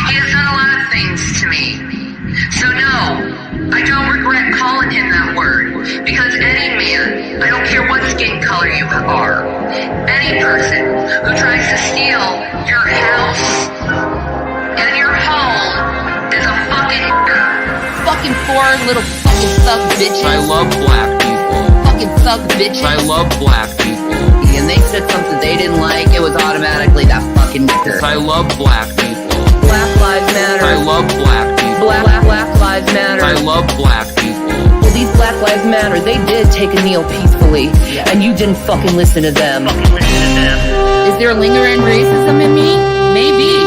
He has done a lot of things to me. So no, I don't regret calling him that word. Because any man, I don't care what skin color you are, any person who tries to steal your house and your home is a fucking fucking four little fucking thug bitches. I love black people. Fucking thug bitches. I love black people. And they said something they didn't like, it was automatically that fucking nigger. I love black people. Black lives matter. I love black people. Black lives matter. I love black people. Well, these Black Lives Matter, they did take a kneel peacefully, and you didn't fucking listen to them. Is there lingering racism in me? Maybe.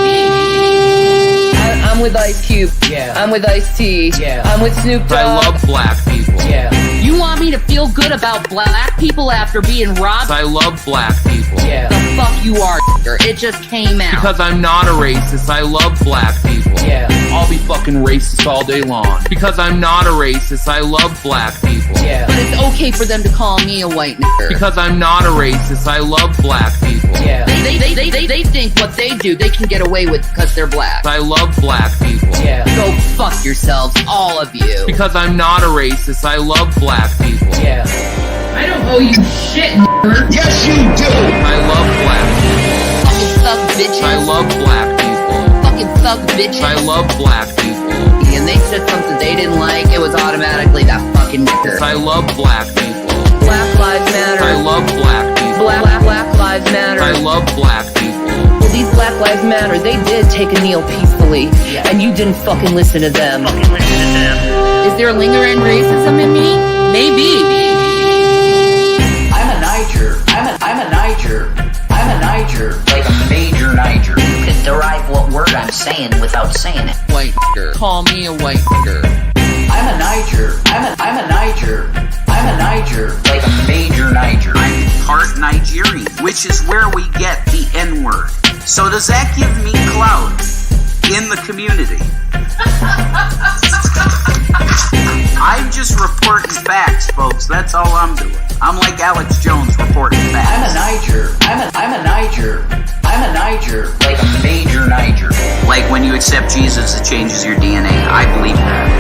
I'm with Ice Cube. Yeah. I'm with Ice-T. Yeah. I'm with Snoop Dogg. I love black people. Yeah. You want me to feel good about black people after being robbed? I love black people. Yeah. The fuck you are, it just came out. Because I'm not a racist, I love black people. Yeah. I'll be fucking racist all day long. Because I'm not a racist, I love black people. Yeah. But it's okay for them to call me a white nigger. Because I'm not a racist, I love black people. Yeah. They think what they do, they can get away with because they're black. I love black people. Yeah. Go fuck yourselves, all of you. Because I'm not a racist, I love black people. Yeah. I don't owe you shit, nigger. Yes, you do. I love black people. Fucking thug bitches. I love black people. Fucking thug bitches. I love black people. And they said something they didn't like, it was automatically that fucking nigger. I love black people. Black lives matter. I love black people. Black lives matter. I love black people. Well, these Black Lives Matter, they did take a kneel peacefully, and you didn't fucking listen to them. Is there lingering racism in me? Maybe. I'm a Niger. I'm a Niger. Like a major Niger. You can derive what word I'm saying without saying it. White nigger. Call me a white nigger. I'm a Niger. I'm a Niger. Like a major Niger. I'm part Nigerian, which is where we get the N-word. So does that give me clout in the community? I'm just reporting facts, folks. That's all I'm doing. I'm like Alex Jones reporting facts. I'm a Niger. Like a major Niger. Like when you accept Jesus, it changes your DNA. I believe that.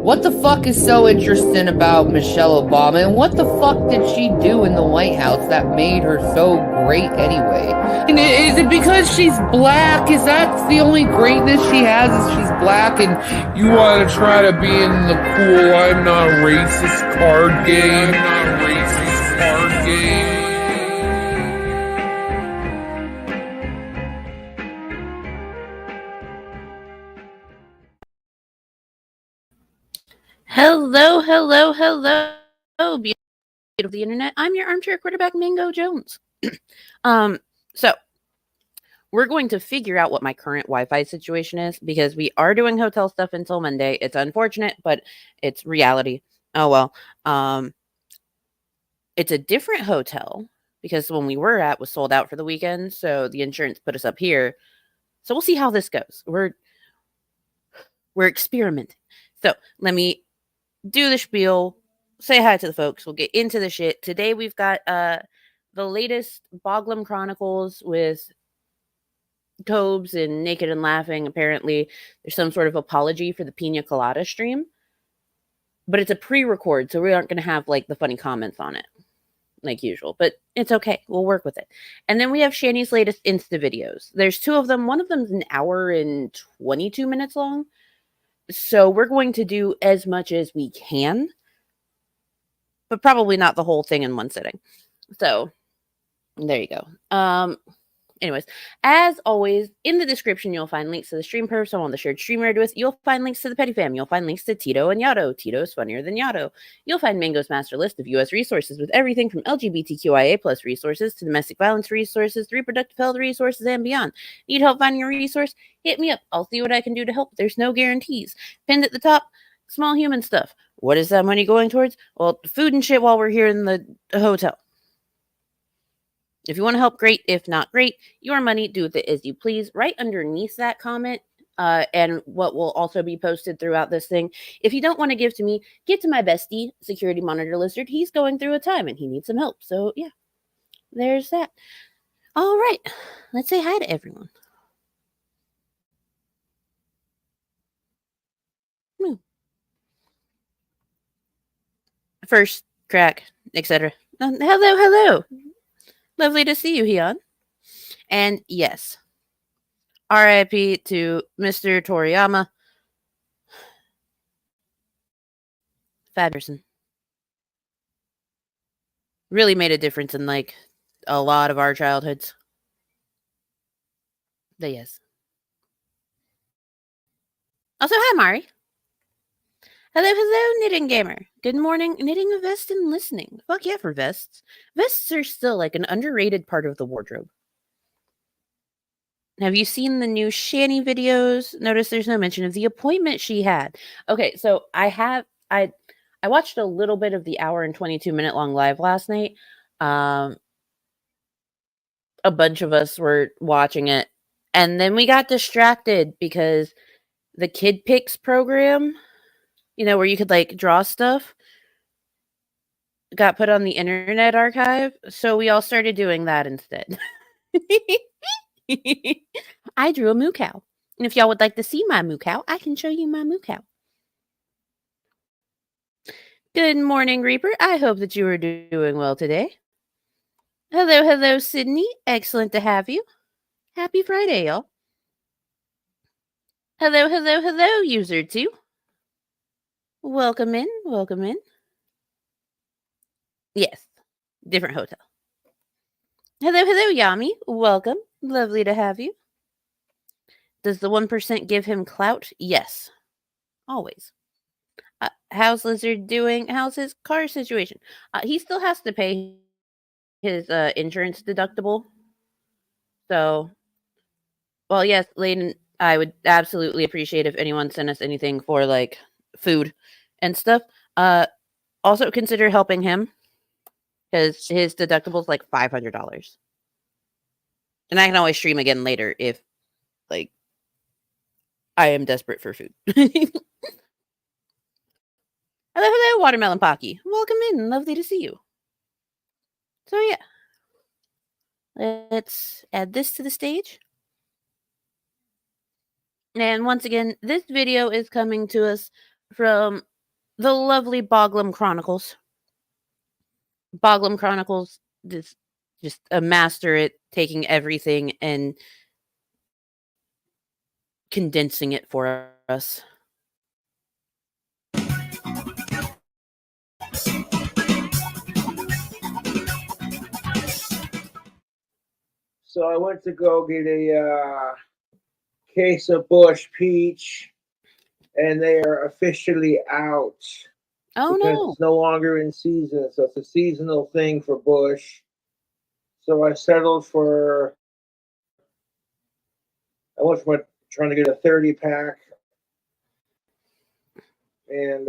What the fuck is so interesting about Michelle Obama, and what the fuck did she do in the White House that made her so great anyway? And is it because she's black? Is that the only greatness she has, is she's black, and You want to try to be in the cool I'm not racist card game? Hello, beautiful of the internet. I'm your armchair quarterback, Mingo Jones. So we're going to figure out what my current Wi-Fi situation is, because we are doing hotel stuff until Monday. It's unfortunate, but it's reality. Oh well. It's a different hotel because the one we were at was sold out for the weekend, so the insurance put us up here. So we'll see how this goes. We're experimenting. So let me do the spiel, say hi to the folks. We'll get into the shit. Today we've got the latest Boglum Chronicles with Cobes and Naked and Laughing. Apparently there's some sort of apology for the Pina Colada stream, but it's a pre-record, so we aren't going to have like the funny comments on it like usual, but it's okay. We'll work with it. And then we have Shanny's latest Insta videos. There's two of them. One of them's an hour and 22 minutes long. So we're going to do as much as we can, but probably not the whole thing in one sitting. So there you go. Anyways, as always, in the description, you'll find links to the stream pervs I'm on the shared stream with. You'll find links to the Petty Fam. You'll find links to Tito and Yato. Tito's funnier than Yato. You'll find Mango's master list of U.S. resources with everything from LGBTQIA plus resources to domestic violence resources, to reproductive health resources, and beyond. Need help finding a resource? Hit me up. I'll see what I can do to help. There's no guarantees. Pinned at the top, small human stuff. What is that money going towards? Well, food and shit while we're here in the hotel. If you want to help, great. If not, great. Your money, do with it as you please. Right underneath that comment, and what will also be posted throughout this thing. If you don't want to give to me, give to my bestie, Security Monitor Lizard. He's going through a time and he needs some help. So, yeah, there's that. All right. Let's say hi to everyone. first crack, etc. Hello. Lovely to see you, Hyun. And yes, RIP to Mr. Toriyama. Fab person. Really made a difference in like a lot of our childhoods. But yes. Also, hi, Mari. Hello, Knitting Gamer. Good morning, knitting a vest and listening. Fuck yeah for vests. Vests are still like an underrated part of the wardrobe. Have you seen the new Shanny videos? Notice there's no mention of the appointment she had. Okay, so I watched a little bit of the hour and 22-minute long live last night. A bunch of us were watching it, and then we got distracted because the Kid Picks program, where you could like draw stuff, got put on the Internet Archive, so we all started doing that instead. I drew a moo cow. And if y'all would like to see my moo cow, I can show you my moo cow. Good morning, Reaper. I hope that you are doing well today. Hello, Sydney. Excellent to have you. Happy Friday, y'all. Hello, user 2. Welcome in. Yes, different hotel. Hello, Yami. Welcome. Lovely to have you. Does the 1% give him clout? Yes. Always. How's Lizard doing? How's his car situation? He still has to pay his insurance deductible. So, well, yes, Layden, I would absolutely appreciate if anyone sent us anything for like food and stuff. Also consider helping him because his deductible is like $500. And I can always stream again later if like I am desperate for food. Hello, Watermelon Pocky. Welcome in. Lovely to see you. So yeah. Let's add this to the stage. And once again, this video is coming to us from the lovely Boglum Chronicles. Boglum Chronicles is just a master at taking everything and condensing it for us. So I went to go get a case of Bush Peach, and they are officially out. Oh because no! it's no longer in season, so it's a seasonal thing for Bush. So I settled for. I went for trying to get a 30-pack, and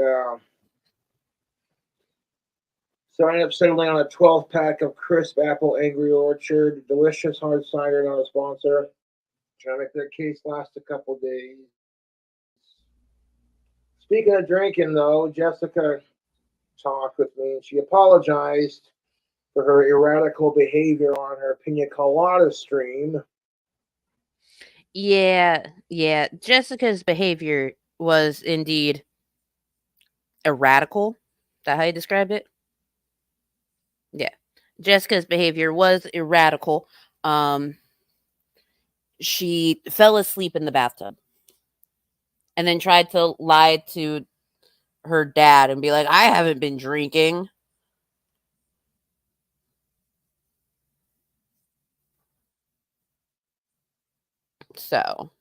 so I ended up settling on a 12-pack of crisp apple Angry Orchard, delicious hard cider, not a sponsor. Trying to make that case last a couple days. Speaking of drinking, though, Jessica talked with me and she apologized for her erratical behavior on her pina colada stream. Yeah. Jessica's behavior was indeed erratical. Is that how you described it? Yeah. Jessica's behavior was erratical. She fell asleep in the bathtub and then tried to lie to her dad and be like, I haven't been drinking. So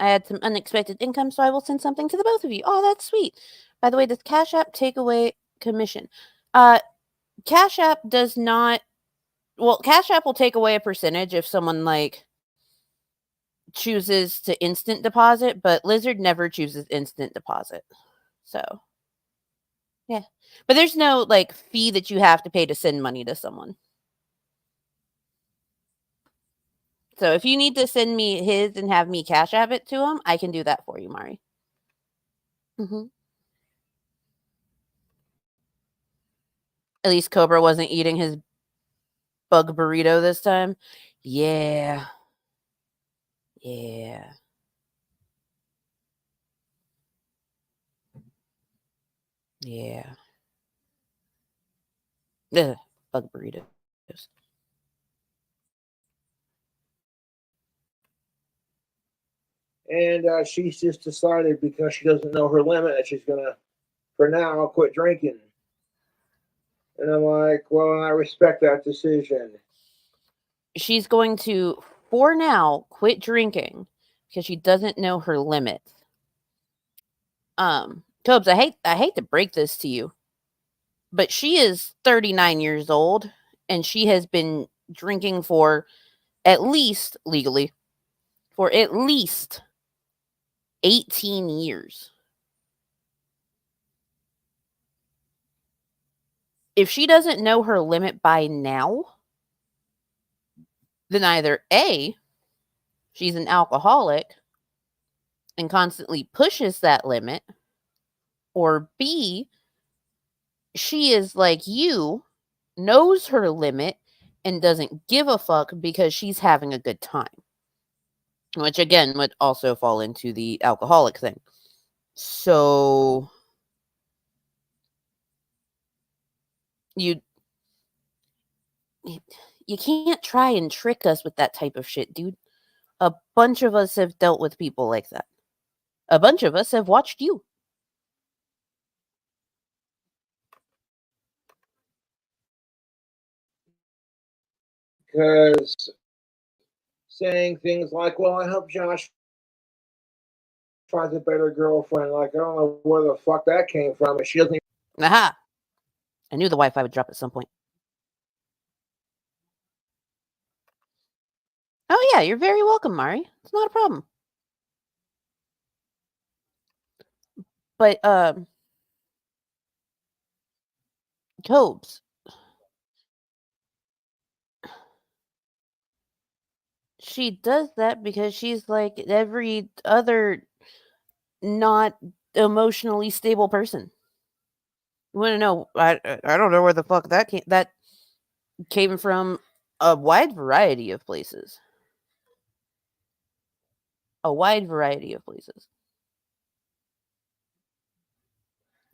I had some unexpected income, so I will send something to the both of you. Oh, that's sweet. By the way, does Cash App take away commission? Cash App does not. Well, Cash App will take away a percentage if someone like chooses to instant deposit, but Lizard never chooses instant deposit. So yeah. But there's no like fee that you have to pay to send money to someone. So if you need to send me his and have me Cash App it to him, I can do that for you, Mari. At least Cobra wasn't eating his bug burrito this time. Yeah. Yeah. Ugh, bug burritos. And she's just decided because she doesn't know her limit that she's gonna, for now, quit drinking. And I'm like, well, I respect that decision. She's going to, for now, quit drinking because she doesn't know her limits. Cobes, I hate to break this to you, but she is 39 years old and she has been drinking for at least legally for at least 18 years. If she doesn't know her limit by now, then either A, she's an alcoholic and constantly pushes that limit, or B, she is like you, knows her limit, and doesn't give a fuck because she's having a good time. Which, again, would also fall into the alcoholic thing. So, you can't try and trick us with that type of shit, dude. A bunch of us have dealt with people like that. A bunch of us have watched you. Because saying things like, well, I hope Josh finds a better girlfriend. Like, I don't know where the fuck that came from. And she doesn't even. Aha! I knew the Wi-Fi would drop at some point. Oh yeah, you're very welcome, Mari. It's not a problem. But Cobes, she does that because she's like every other not emotionally stable person. You want to know? I don't know where the fuck that came from. A wide variety of places. A wide variety of places.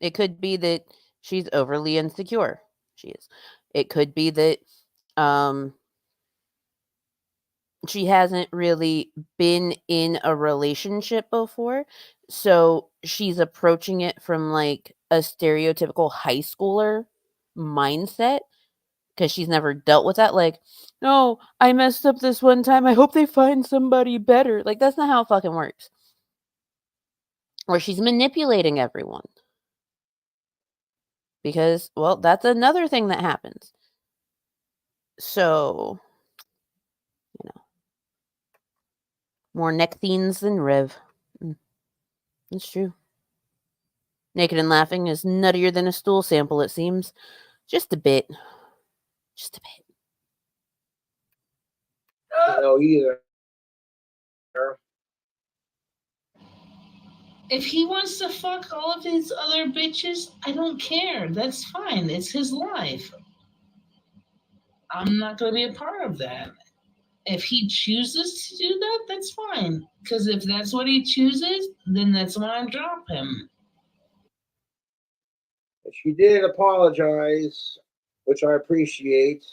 It could be that she's overly insecure. She is. It could be that she hasn't really been in a relationship before, so she's approaching it from like a stereotypical high schooler mindset because she's never dealt with that. Like, no, I messed up this one time. I hope they find somebody better. Like, that's not how it fucking works. Or she's manipulating everyone. Because, well, that's another thing that happens. So, you know, more necthenes than Rev. It's true. Naked and Laughing is nuttier than a stool sample, it seems. Just a bit. Just a bit. know either. If he wants to fuck all of his other bitches, I don't care. That's fine. It's his life. I'm not going to be a part of that. If he chooses to do that, that's fine. Because if that's what he chooses, then that's when I drop him. She did apologize, which I appreciate.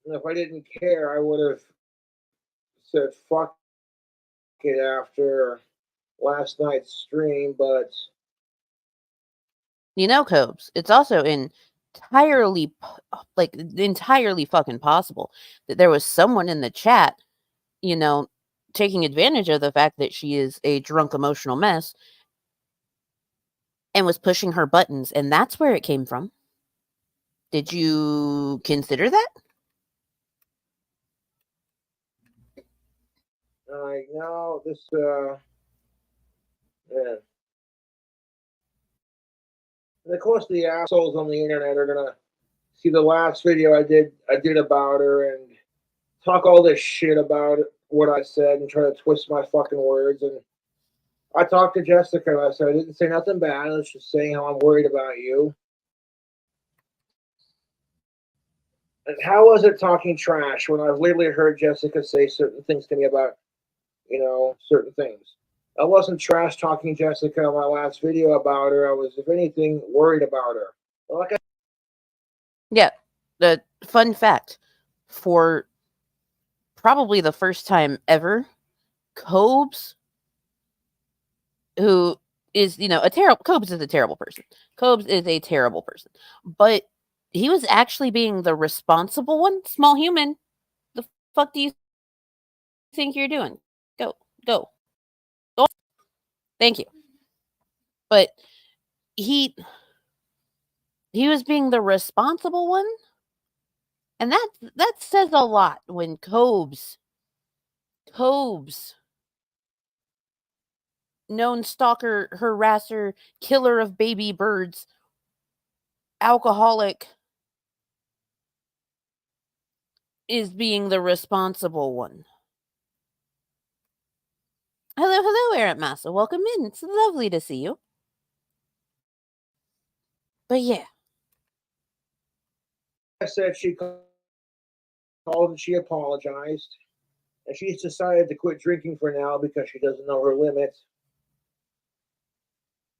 And if I didn't care, I would have said fuck it after last night's stream, but You know, Cobes, it's also entirely fucking possible that there was someone in the chat, you know, taking advantage of the fact that she is a drunk emotional mess and was pushing her buttons, and that's where it came from. Did you consider that? I know this yeah. And of course the assholes on the internet are gonna see the last video I did about her and talk all this shit about what I said and try to twist my fucking words. And I talked to Jessica and I said I didn't say nothing bad. I was just saying how I'm worried about you. And how was it talking trash when I've literally heard Jessica say certain things to me about, certain things? I wasn't trash talking Jessica in my last video about her. I was, if anything, worried about her. Like I Yeah. The fun fact, for probably the first time ever, Cobes, who is, Cobes is a terrible person. Cobes is a terrible person. But he was actually being the responsible one. Small human. The fuck do you think you're doing? Go. Go. Thank you. But he was being the responsible one. And that says a lot when Cobes, known stalker, harasser, killer of baby birds, alcoholic, is being the responsible one. Hello, Errant Massa. Welcome in. It's lovely to see you. But yeah. said she called and she apologized. And she's decided to quit drinking for now because she doesn't know her limits.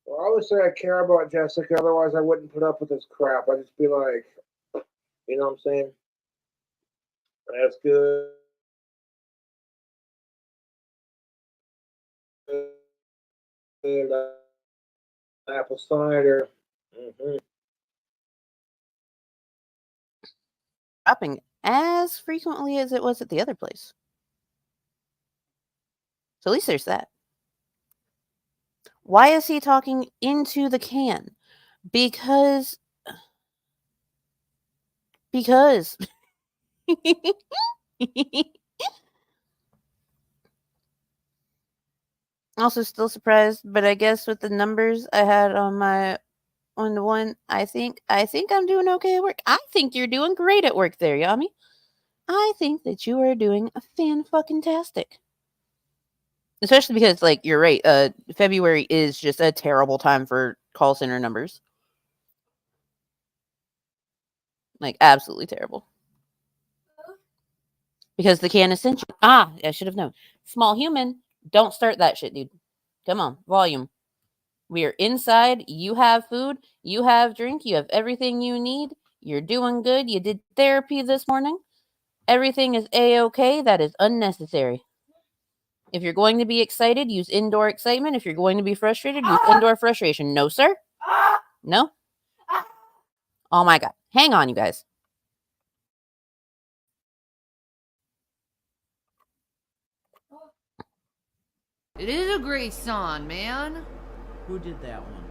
Well, I always say I care about Jessica, otherwise I wouldn't put up with this crap. I'd just be like, you know what I'm saying? That's good. Good apple cider. Mm-hmm. Dropping as frequently as it was at the other place. So at least there's that. Why is he talking into the can? Because also still surprised, but I guess with the numbers I had on my 1-to-1, I think I'm doing okay at work. I think you're doing great at work there, Yami. I think that you are doing a fan-fucking-tastic. Especially because, like, you're right, February is just a terrible time for call center numbers. Like, absolutely terrible. Because the can is sent you. I should have known. Small human, don't start that shit, dude. Come on, volume. We are inside. You have food. You have drink. You have everything you need. You're doing good. You did therapy this morning. Everything is A-okay. That is unnecessary. If you're going to be excited, use indoor excitement. If you're going to be frustrated, use indoor frustration. No, sir? No? Oh my God. Hang on, you guys. It is a great song, man. Who did that one?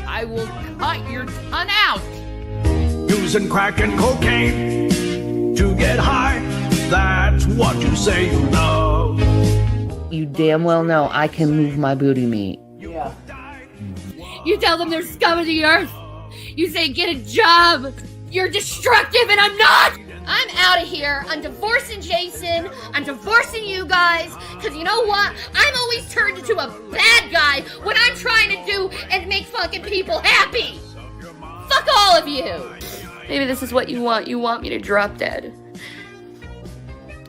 I will cut your tongue out. Using crack and cocaine to get high. That's what you say you love. You damn well know I can move my booty meat. Yeah. You tell them they're scum of the earth. You say get a job. You're destructive and I'm not. I'm out of here. I'm divorcing Jason. I'm divorcing you guys. Because you know what? I'm always turned into a bad guy when I'm trying to do and make fucking people happy. Fuck all of you. Maybe this is what you want. You want me to drop dead.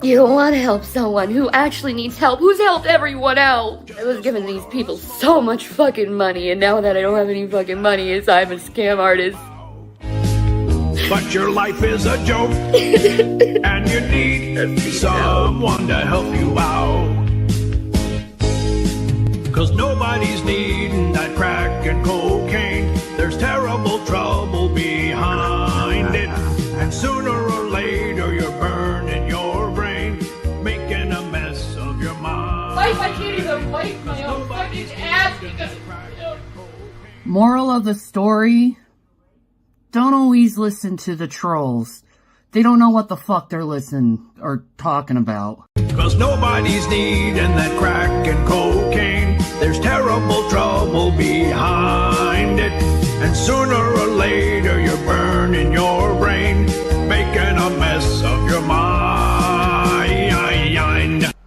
You don't want to help someone who actually needs help, who's helped everyone else. I was giving these people so much fucking money, and now that I don't have any fucking money, I'm a scam artist. But your life is a joke, and you need someone to help you out. Cause nobody's needing that crack and cocaine. There's terrible trouble behind it. And sooner or later you're burning your brain, making a mess of your mind. I can't even wipe my own fucking ass because... Moral of the story: don't always listen to the trolls. They don't know what the fuck they're listening or talking about. Cause nobody's needing that crack and cocaine. There's terrible trouble behind it. And sooner or later you're burning your brain, making a mess of your mind.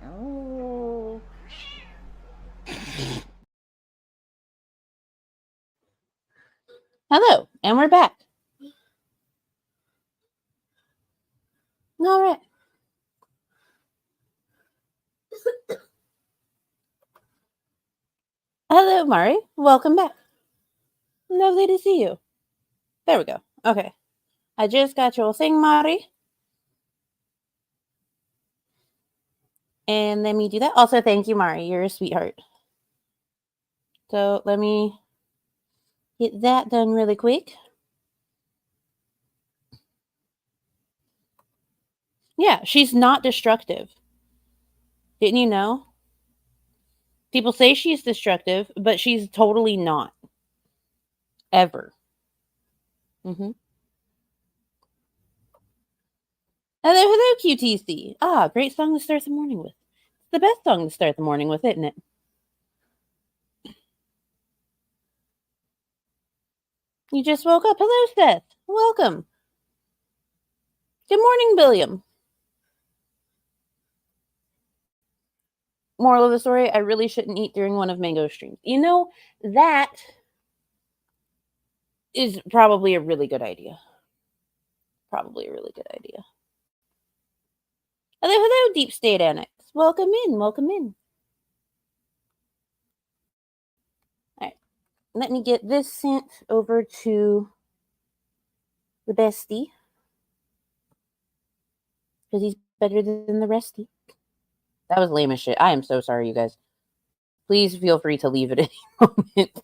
Oh. Hello, and we're back. All right. Hello, Mari. Welcome back. Lovely to see you. There we go. Okay. I just got your thing, Mari. And let me do that. Also, thank you, Mari. You're a sweetheart. So let me get that done really quick. Yeah, she's not destructive. Didn't you know? People say she's destructive, but she's totally not. Ever. Mm-hmm. Hello, QTC. Ah, great song to start the morning with. It's the best song to start the morning with, isn't it? You just woke up. Hello, Seth. Welcome. Good morning, William. Moral of the story, I really shouldn't eat during one of Mango's streams. You know, that is probably a really good idea. Probably a really good idea. Hello, Deep State Annex. Welcome in. Welcome in. All right. Let me get this sent over to the bestie. Because he's better than the restie. That was lame as shit. I am so sorry, you guys. Please feel free to leave at any moment.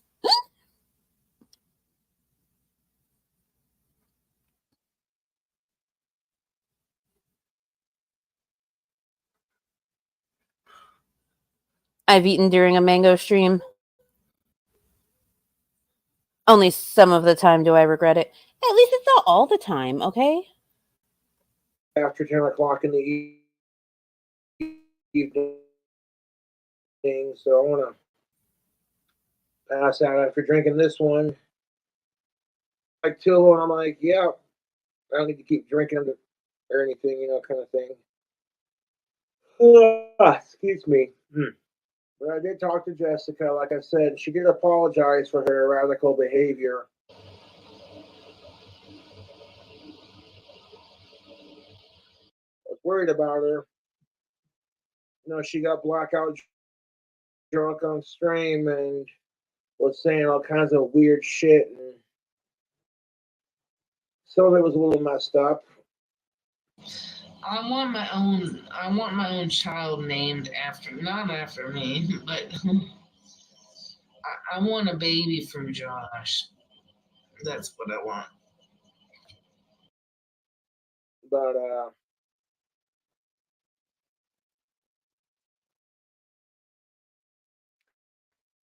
I've eaten during a Mango stream. Only some of the time do I regret it. At least it's not all the time, okay? After 10 o'clock in the evening, so I want to pass out after drinking this one. Like two, and I'm like, yeah, I don't need to keep drinking or anything, kind of thing. Excuse me. But I did talk to Jessica, like I said. She did apologize for her radical behavior. I was worried about her. She got blackout drunk on stream and was saying all kinds of weird shit. And some of it was a little messed up. I want my own child named not after me, but I want a baby from Josh. That's what I want. But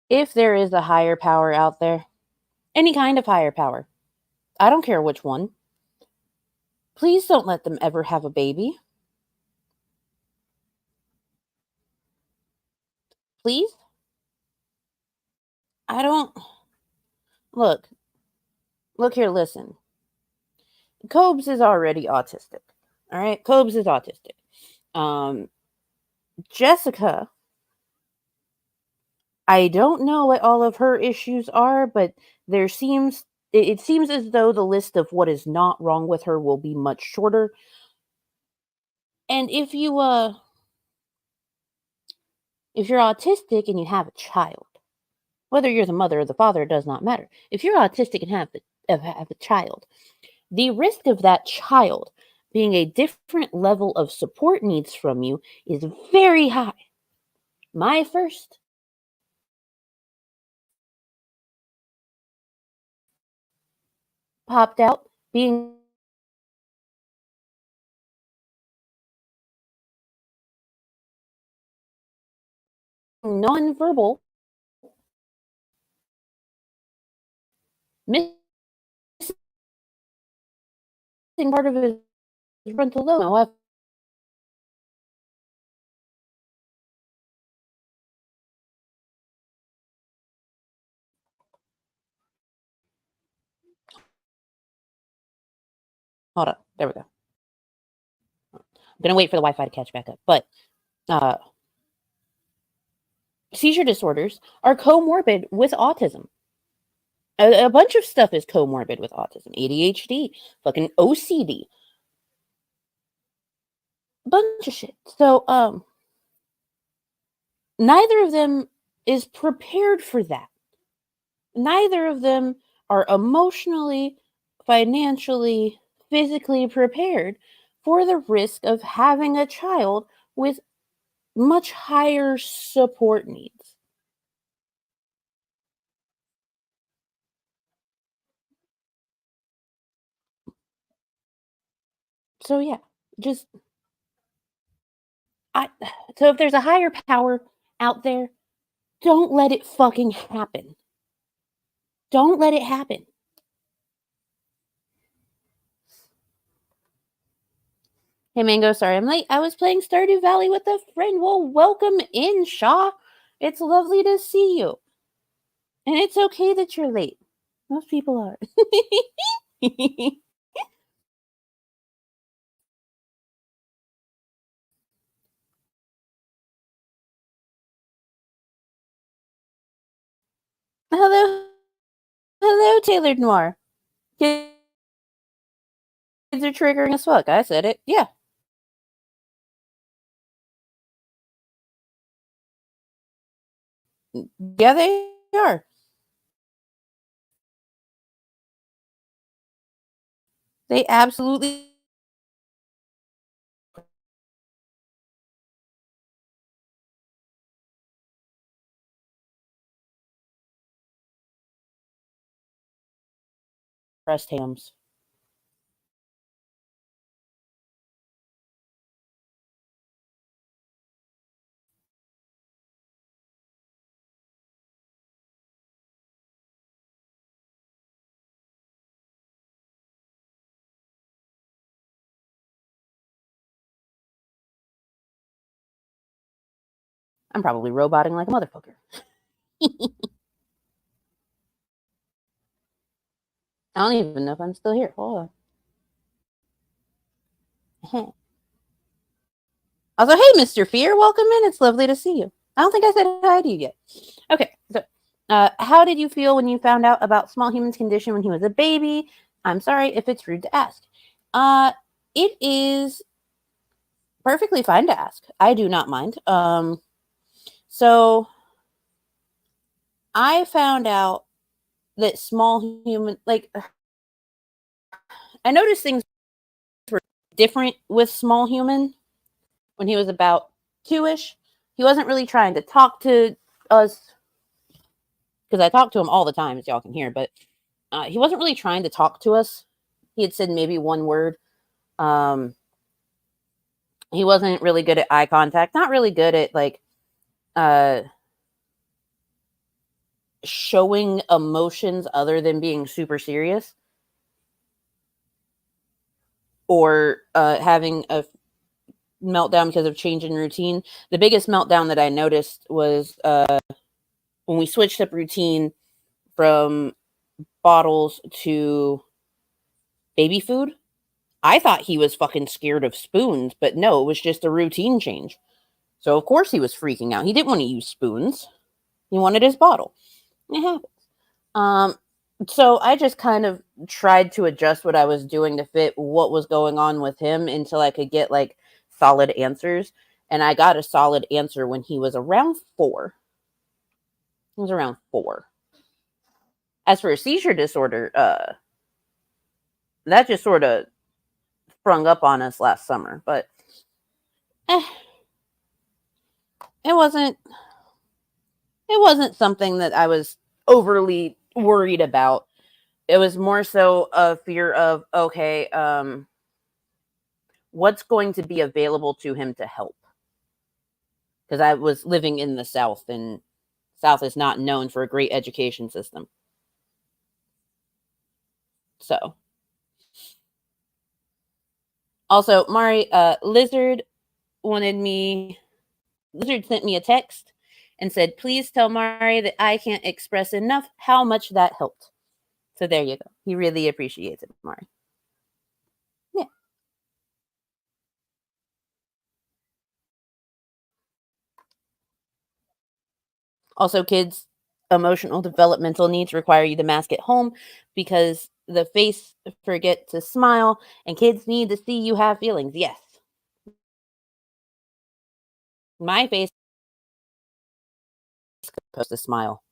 if there is a higher power out there, any kind of higher power, I don't care which one, please don't let them ever have a baby. Please? I don't... Look here, listen. Cobes is already autistic. All right? Cobes is autistic. Jessica, I don't know what all of her issues are, but it seems as though the list of what is not wrong with her will be much shorter. And if you're autistic and you have a child, whether you're the mother or the father, it does not matter. If you're autistic and have a child, the risk of that child being a different level of support needs from you is very high. My first popped out being nonverbal, missing part of his frontal lobe. Hold on. There we go. I'm going to wait for the Wi-Fi to catch back up. But seizure disorders are comorbid with autism. A bunch of stuff is comorbid with autism. ADHD, fucking OCD. Bunch of shit. So, neither of them is prepared for that. Neither of them are emotionally, financially, physically prepared for the risk of having a child with much higher support needs. So yeah, just I so if there's a higher power out there, don't let it fucking happen. Don't let it happen. Hey Mango, sorry I'm late. I was playing Stardew Valley with a friend. Well, welcome in, Shaw. It's lovely to see you. And it's okay that you're late. Most people are. Hello. Hello, Tailored Noir. Kids are triggering as fuck. I said it. Yeah. Yeah, they are. They absolutely breast hams. I'm probably roboting like a motherfucker. I don't even know if I'm still here. Hold on. Also, hey, Mr. Fear, welcome in. It's lovely to see you. I don't think I said hi to you yet. Okay, so how did you feel when you found out about Small Human's condition when he was a baby? I'm sorry if it's rude to ask. It is perfectly fine to ask. I do not mind. So I found out that Small Human, like, I noticed things were different with Small Human when he was about 2-ish. He wasn't really trying to talk to us because I talk to him all the time, as y'all can hear, but he wasn't really trying to talk to us. He had said maybe one word. He wasn't really good at eye contact, not really good at like showing emotions other than being super serious or having a meltdown because of change in routine. The biggest meltdown that I noticed was when we switched up routine from bottles to baby food. I thought he was fucking scared of spoons, but no, it was just a routine change. So of course he was freaking out. He didn't want to use spoons. He wanted his bottle. It happens. So I just kind of tried to adjust what I was doing to fit what was going on with him until I could get like solid answers. And I got a solid answer when he was around 4. He was around 4. As for a seizure disorder, that just sort of sprung up on us last summer, but it wasn't something that I was overly worried about. It was more so a fear of, okay, what's going to be available to him to help? Because I was living in the South, and South is not known for a great education system. So, also, Mari, Lizard sent me a text and said, please tell Mari that I can't express enough how much that helped. So there you go. He really appreciates it, Mari. Yeah. Also, kids' emotional developmental needs require you to mask at home because the face forget to smile, and kids need to see you have feelings. Yes. My face post a smile.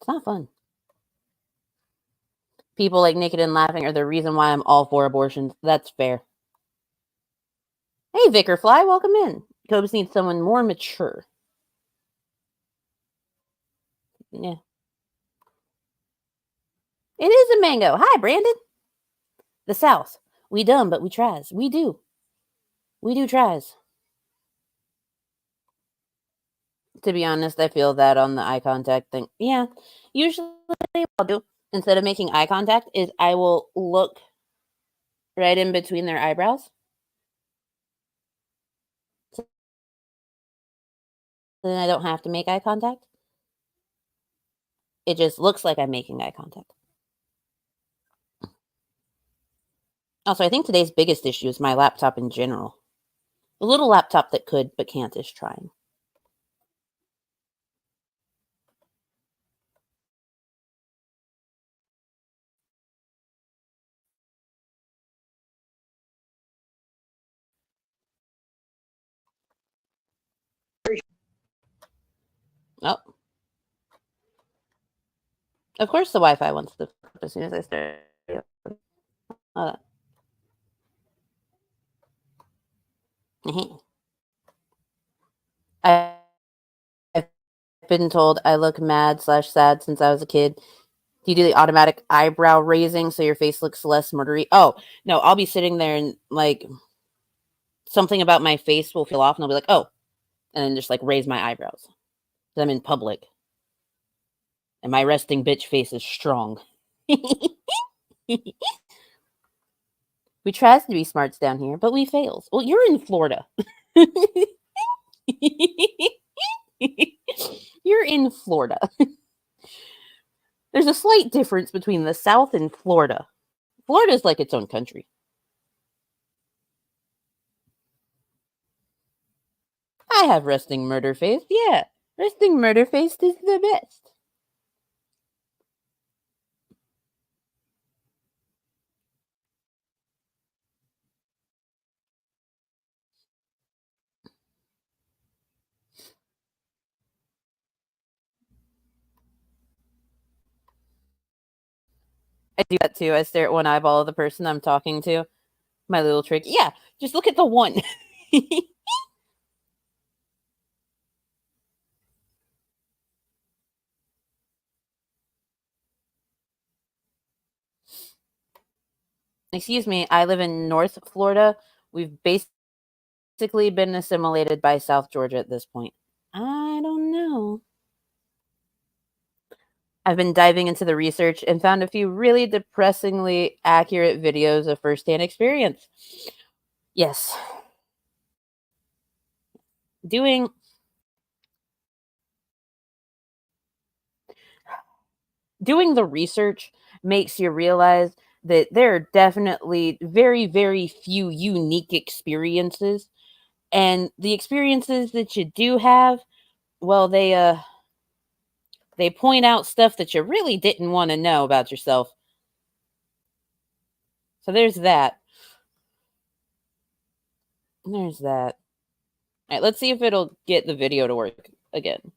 It's not fun. People like naked and laughing are the reason why I'm all for abortions. That's fair. Hey, Vickerfly, welcome in. Cobes needs someone more mature. Yeah. It is a mango. Hi, Brandon. The South. We dumb, but we tries. We do. We do tries. To be honest, I feel that on the eye contact thing. Yeah. Usually what I'll do, instead of making eye contact, is I will look right in between their eyebrows. So then I don't have to make eye contact. It just looks like I'm making eye contact. Also, I think today's biggest issue is my laptop in general. A little laptop that could but can't is trying. Oh. Of course the Wi-Fi wants to flip as soon as I start. I've been told I look mad/sad since I was a kid. Do you do the automatic eyebrow raising so your face looks less murdery? Oh, no, I'll be sitting there and, like, something about my face will feel off, and I'll be like, oh, and then just, like, raise my eyebrows. Because I'm in public. And my resting bitch face is strong. We tries to be smarts down here, but we fails. Well, you're in Florida. You're in Florida. There's a slight difference between the South and Florida. Florida's like its own country. I have resting murder face. Yeah, resting murder face is the best. I do that too. I stare at one eyeball of the person I'm talking to. My little trick. Yeah, just look at the one. Excuse me, I live in North Florida. We've basically been assimilated by South Georgia at this point. I don't know. I've been diving into the research and found a few really depressingly accurate videos of firsthand experience. Yes. Doing the research makes you realize that there are definitely very, very few unique experiences. And the experiences that you do have, well, they point out stuff that you really didn't want to know about yourself. So there's that. There's that. All right, let's see if it'll get the video to work again.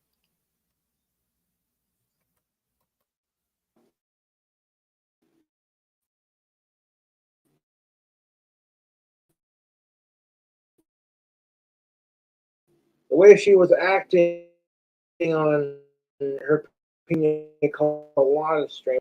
The way she was acting on her opinion caused a lot of strain.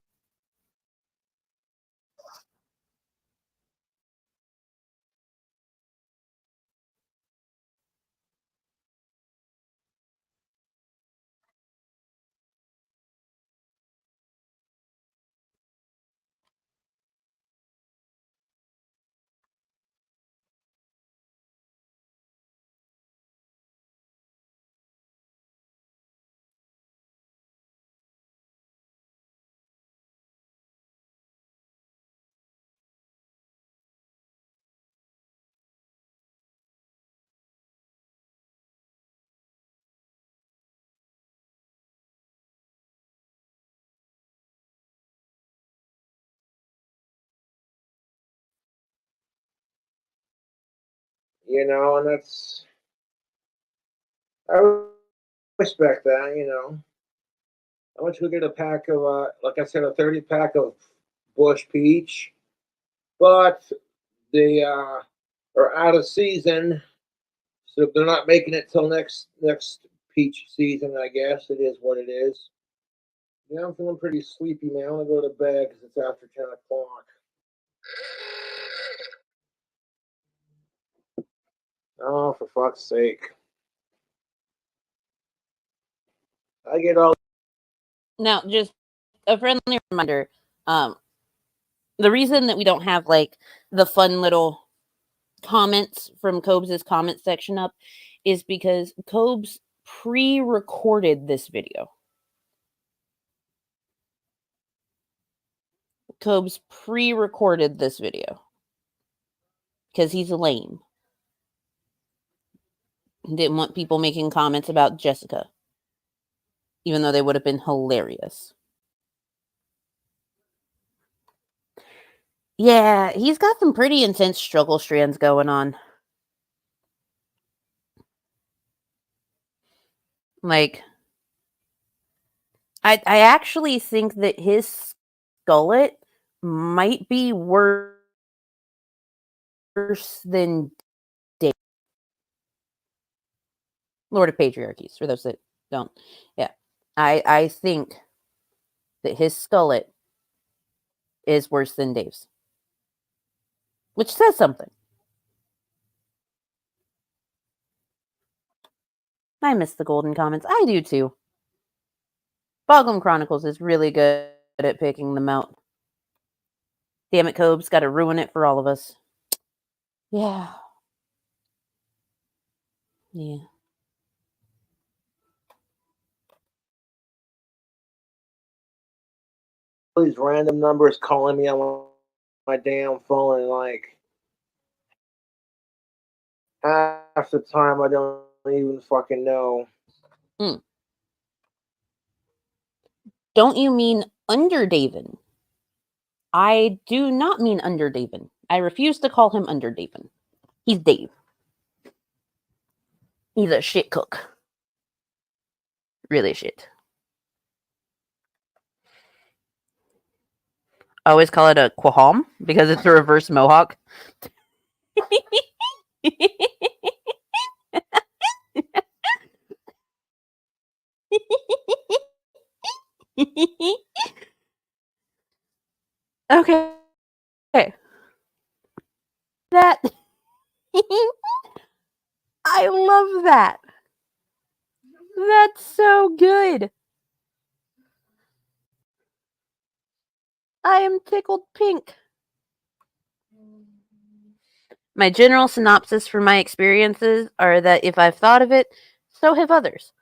You know, and that's I respect that, you know. I went to go get a pack of, like I said, a 30 pack of Bush Peach, but they are out of season, so they're not making it till next peach season. I guess it is what it is. Yeah, I'm feeling pretty sleepy, man. I want to go to bed because it's after 10 o'clock. Oh, for fuck's sake! I get all. Now, just a friendly reminder. The reason that we don't have like the fun little comments from Cobes' comment section up is because Cobes pre-recorded this video. Cobes pre-recorded this video because he's lame. Didn't want people making comments about Jessica, even though they would have been hilarious. Yeah, he's got some pretty intense struggle strands going on. Like, I actually think that his skullet might be worse than Dave. Lord of Patriarchies, for those that don't. Yeah. I think that his skullet is worse than Dave's. Which says something. I miss the golden comments. I do too. Boglum Chronicles is really good at picking them out. Damn it, Cobes. Got to ruin it for all of us. Yeah. Yeah. These random numbers calling me on my damn phone, and like half the time I don't even fucking know. Don't you mean under Daven? I do not mean under Daven. I refuse to call him under Daven. He's Dave. He's a shit cook. Really shit. I always call it a quaham because it's a reverse mohawk. Okay. That I love that. That's so good. I am tickled pink. My general synopsis for my experiences are that if I've thought of it, so have others.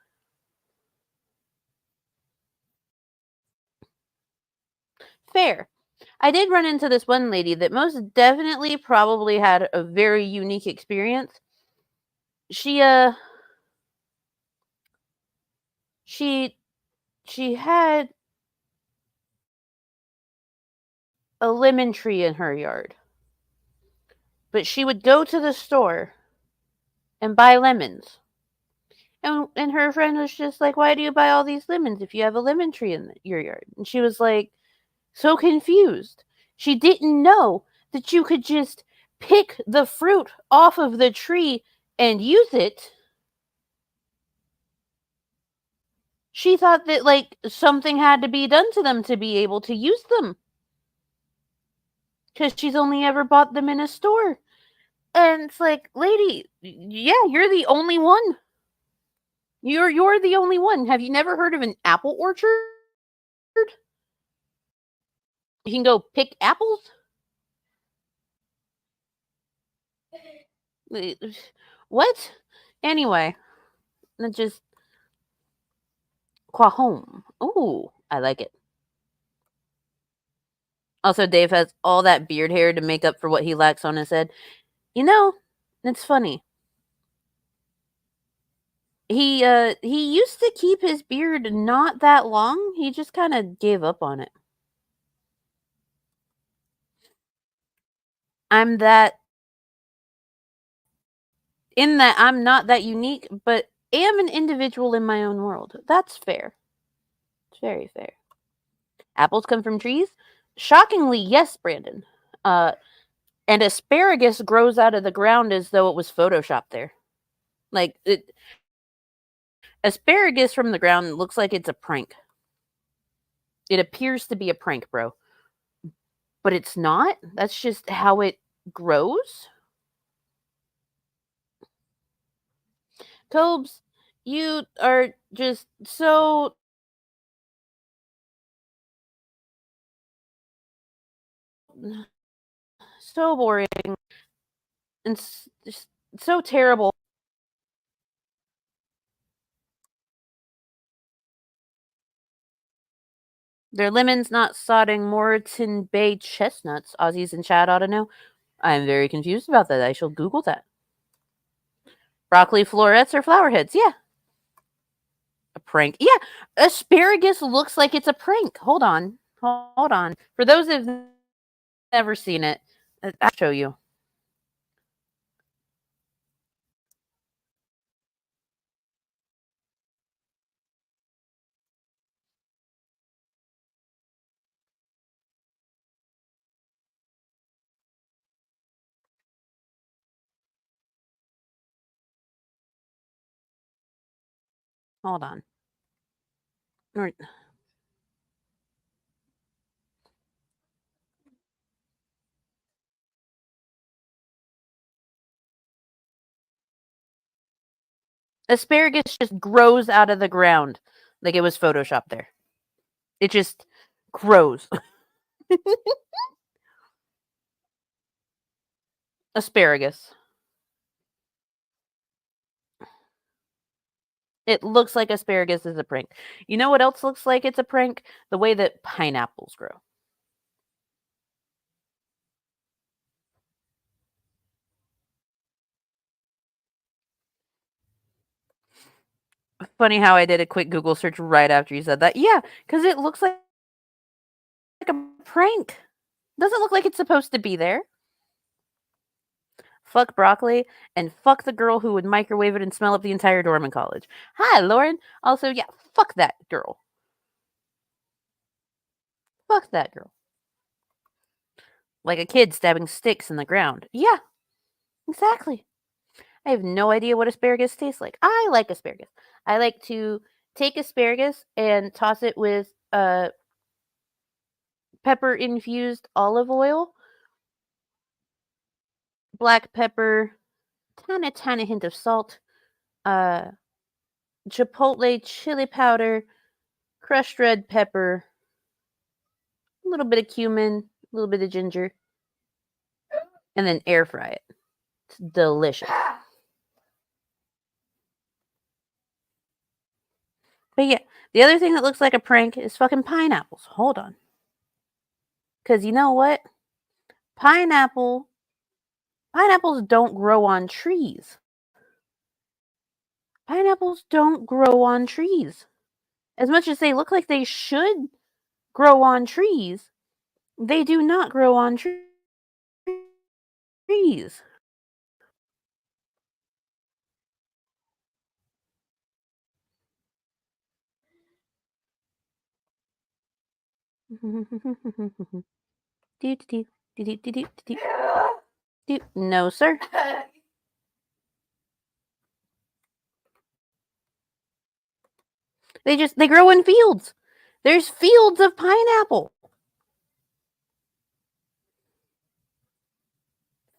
Fair. I did run into this one lady that most definitely probably had a very unique experience. She had a lemon tree in her yard. But she would go to the store and buy lemons. And her friend was just like, "Why do you buy all these lemons if you have a lemon tree in your yard?" And she was like, so confused. She didn't know that you could just pick the fruit off of the tree and use it. She thought that, like, something had to be done to them to be able to use them. Because she's only ever bought them in a store. And it's like, lady, yeah, you're the only one. You're the only one. Have you never heard of an apple orchard? You can go pick apples. What? Anyway, just Quahome. Ooh, I like it. Also, Dave has all that beard hair to make up for what he lacks on his head. You know, it's funny. He used to keep his beard not that long. He just kind of gave up on it. I'm not that unique, but am an individual in my own world. That's fair. It's very fair. Apples come from trees? Shockingly, yes, Brandon. And asparagus grows out of the ground as though it was photoshopped there. Like, asparagus from the ground looks like it's a prank. It appears to be a prank, bro. But it's not. That's just how it grows. Cobes, you are just so boring and just so terrible. They're lemons, not sodding Moreton Bay chestnuts. Aussies in chat ought to know. I'm very confused about that. I shall Google that. Broccoli florets or flower heads? Yeah. A prank. Yeah. Asparagus looks like it's a prank. Hold on. For those who've never seen it, I'll show you. Hold on. Asparagus just grows out of the ground like it was photoshopped there. It just grows. Asparagus. It looks like asparagus is a prank. You know what else looks like it's a prank? The way that pineapples grow. Funny how I did a quick Google search right after you said that. Yeah, because it looks like a prank. Doesn't look like it's supposed to be there. Fuck broccoli and fuck the girl who would microwave it and smell up the entire dorm in college. Hi, Lauren. Also, yeah, fuck that girl. Fuck that girl. Like a kid stabbing sticks in the ground. Yeah, exactly. I have no idea what asparagus tastes like. I like asparagus. I like to take asparagus and toss it with pepper infused olive oil, black pepper, tiny hint of salt, chipotle chili powder, crushed red pepper, a little bit of cumin, a little bit of ginger, and then air fry it. It's delicious. But yeah, the other thing that looks like a prank is fucking pineapples. Hold on. Because you know what? Pineapples don't grow on trees. Pineapples don't grow on trees. As much as they look like they should grow on trees, they do not grow on trees. No, sir. They grow in fields. There's fields of pineapple.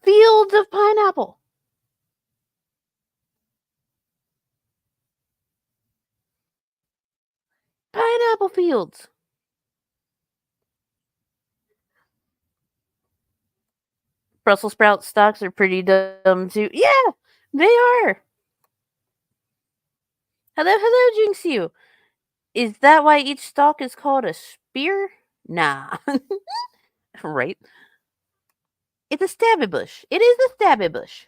Fields of pineapple. Pineapple fields. Brussels sprout stalks are pretty dumb too. Yeah, they are. Hello, Jinx you. Is that why each stalk is called a spear? Nah. Right. It's a stabby bush. It is a stabby bush.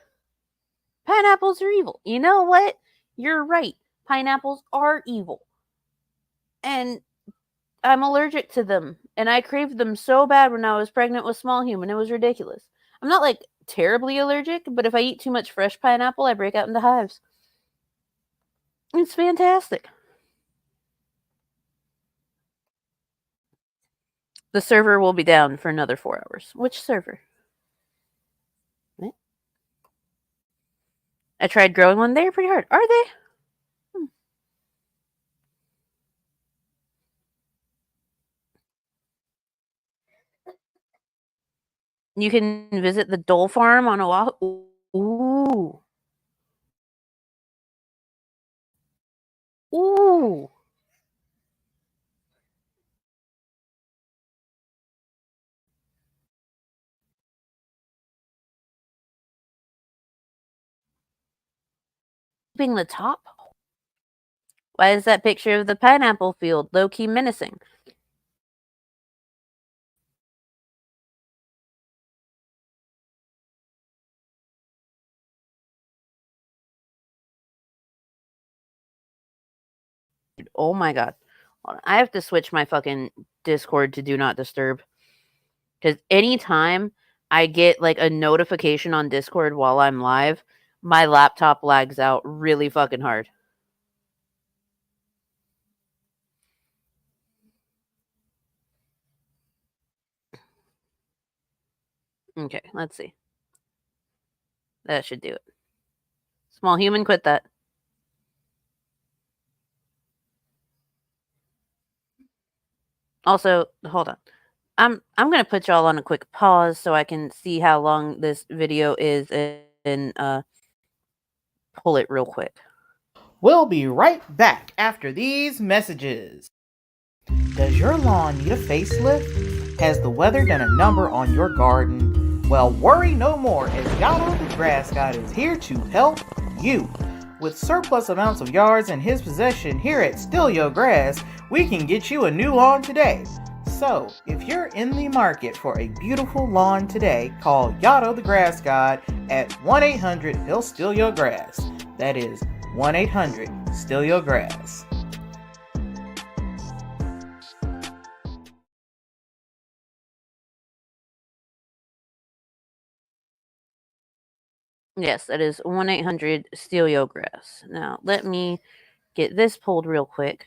Pineapples are evil. You know what? You're right. Pineapples are evil. And I'm allergic to them. And I craved them so bad when I was pregnant with Small Human. It was ridiculous. I'm not like terribly allergic, but if I eat too much fresh pineapple, I break out into hives. It's fantastic. The server will be down for another 4 hours. Which server? What? I tried growing one. They're pretty hard. Are they? You can visit the Dole Farm on Oahu. Ooh. Ooh. Keeping the top? Why is that picture of the pineapple field low-key menacing? Oh my god. I have to switch my fucking Discord to do not disturb. Because anytime I get like a notification on Discord while I'm live, my laptop lags out really fucking hard. Okay, let's see. That should do it. Small human, quit that. Also, hold on. I'm gonna put y'all on a quick pause so I can see how long this video is and pull it real quick. We'll be right back after these messages. Does your lawn need a facelift? Has the weather done a number on your garden? Well, worry no more, as Yano the Grass God is here to help you. With surplus amounts of yards in his possession here at Still Your Grass, we can get you a new lawn today. So, if you're in the market for a beautiful lawn today, call Yato the Grass God at 1-800-HE'll Still Your Grass. That is 1-800-STILL YOUR GRASS. Yes, that is 1-800-STEAL YOUR GRASS. Now, let me get this pulled real quick.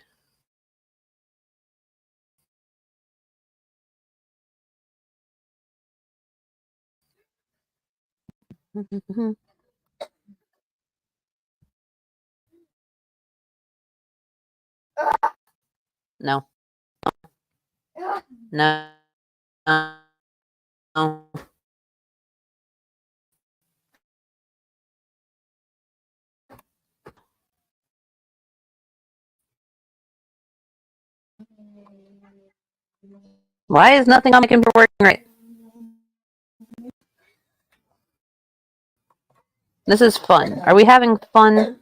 No. No. No. Why is nothing on my computer working right? This is fun. Are we having fun?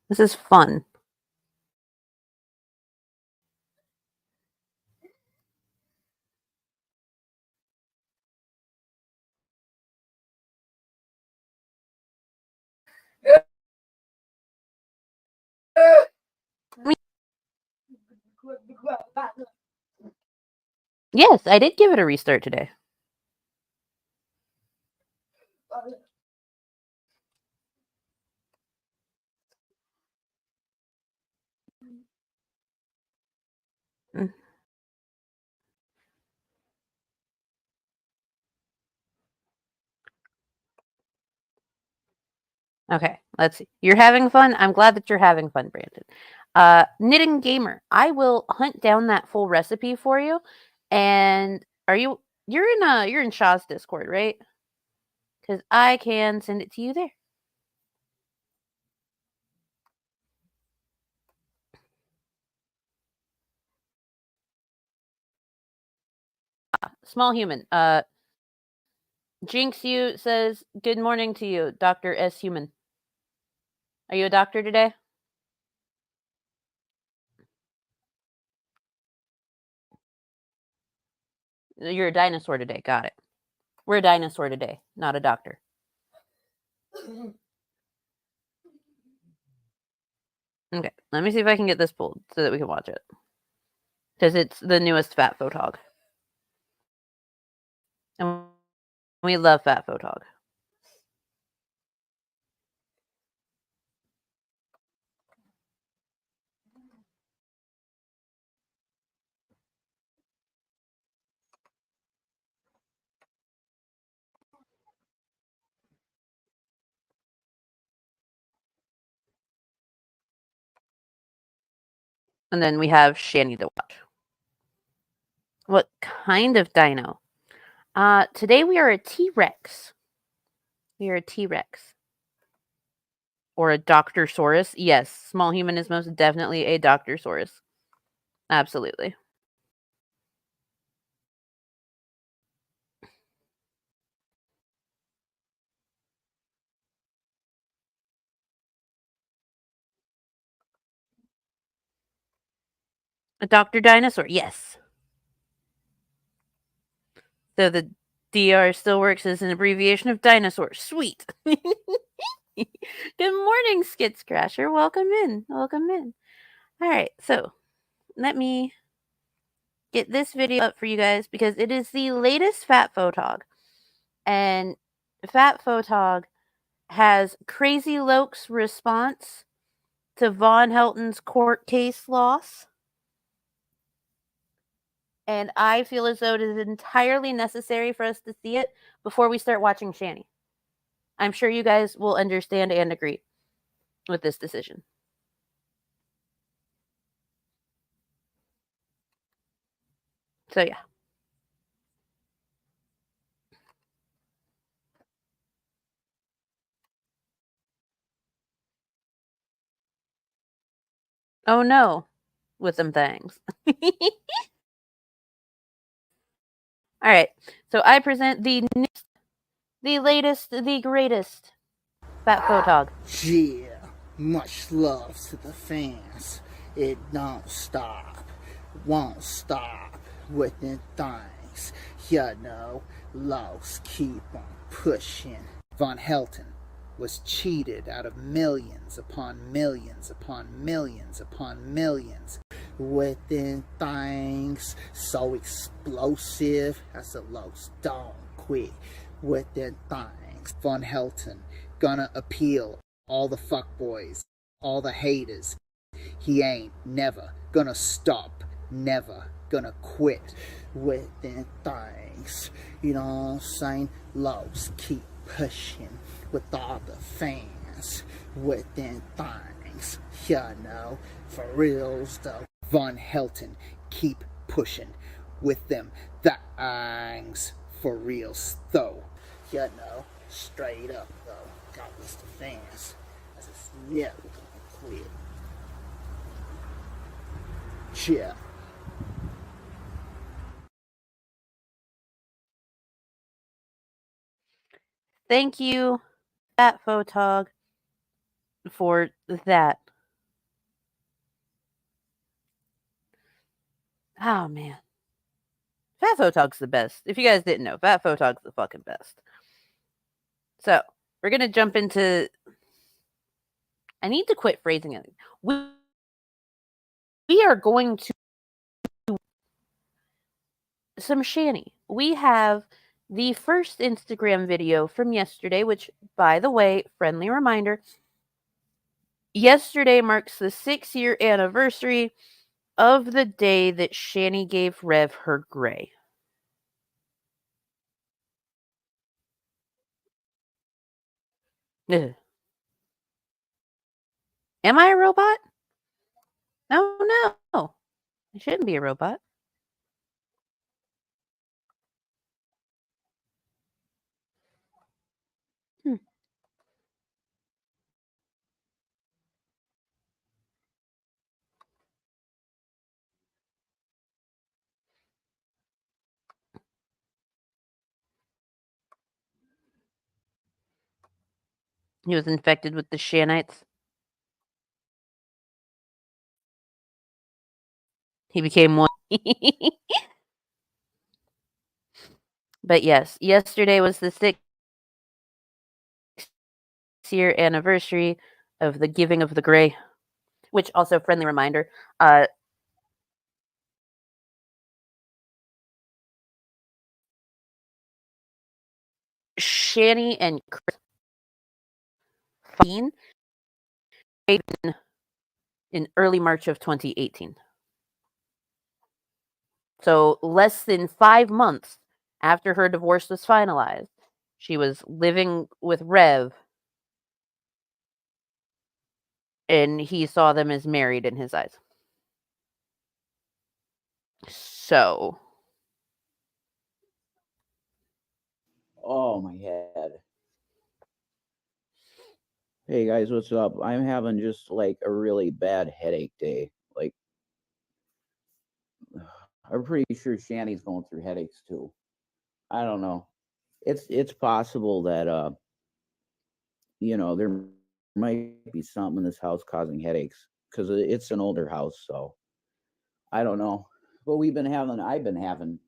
This is fun. Yes, I did give it a restart today. Mm. Okay, let's see. You're having fun? I'm glad that you're having fun, Brandon. Knitting Gamer, I will hunt down that full recipe for you. And you're in Shaw's Discord, right? Because I can send it to you there. Small human. Jinx you says, good morning to you, Dr. S. Human. Are you a doctor today? You're a dinosaur today. Got it. We're a dinosaur today, not a doctor. Okay, let me see if I can get this pulled so that we can watch it. Because it's the newest Fat Photog. And we love Fat Photog. And then we have Shanny to watch. What kind of dino? Today we are a T-Rex. We are a T-Rex. Or a Doctorsaurus. Yes, small human is most definitely a Doctorsaurus. Absolutely. A Dr. Dinosaur, yes. So the DR still works as an abbreviation of dinosaur. Sweet. Good morning, Skits Crasher. Welcome in. Welcome in. All right, so let me get this video up for you guys because it is the latest Fat Photog. And Fat Photog has Crazy Loke's response to Von Helton's court case loss. And I feel as though it is entirely necessary for us to see it before we start watching Shanny. I'm sure you guys will understand and agree with this decision. So yeah. Oh no, with them things. All right, so I present the newest, the latest, the greatest Fat Photog. Yeah, much love to the fans. It don't stop, won't stop with them things. You know, laws keep on pushing. Von Helton was cheated out of millions upon millions upon millions upon millions within things so explosive as the lows don't quit within things. Von Helton gonna appeal all the fuckboys, all the haters. He ain't never gonna stop, never gonna quit within things. You know what I'm saying? Lows keep pushing with all the fans within things. You know, for reals though. Von Helton keep pushing with them things for reals though. You know, straight up though. God bless the fans. As it's never gonna quit. Yeah. Thank you, Fat Photog, for that. Oh man. Fat Photog's the best. If you guys didn't know, Fat Photog's the fucking best. So, we're gonna jump into... I need to quit phrasing it. We are going to some Shanny. We have the first Instagram video from yesterday, which, by the way, friendly reminder, yesterday marks the 6-year anniversary of the day that Shanny gave Rev her gray. Ugh. Am I a robot? No. I shouldn't be a robot. He was infected with the Shanites. He became one. But yes, yesterday was the 6-year anniversary of the giving of the gray, which also, friendly reminder, Shanny and Chris in early March of 2018. So less than 5 months after her divorce was finalized, she was living with Rev, and he saw them as married in his eyes. So. Oh, my head. Hey guys, what's up? I'm having just like a really bad headache day. Like, I'm pretty sure Shanny's going through headaches too. I don't know. It's possible that there might be something in this house causing headaches because it's an older house, so I don't know. But I've been having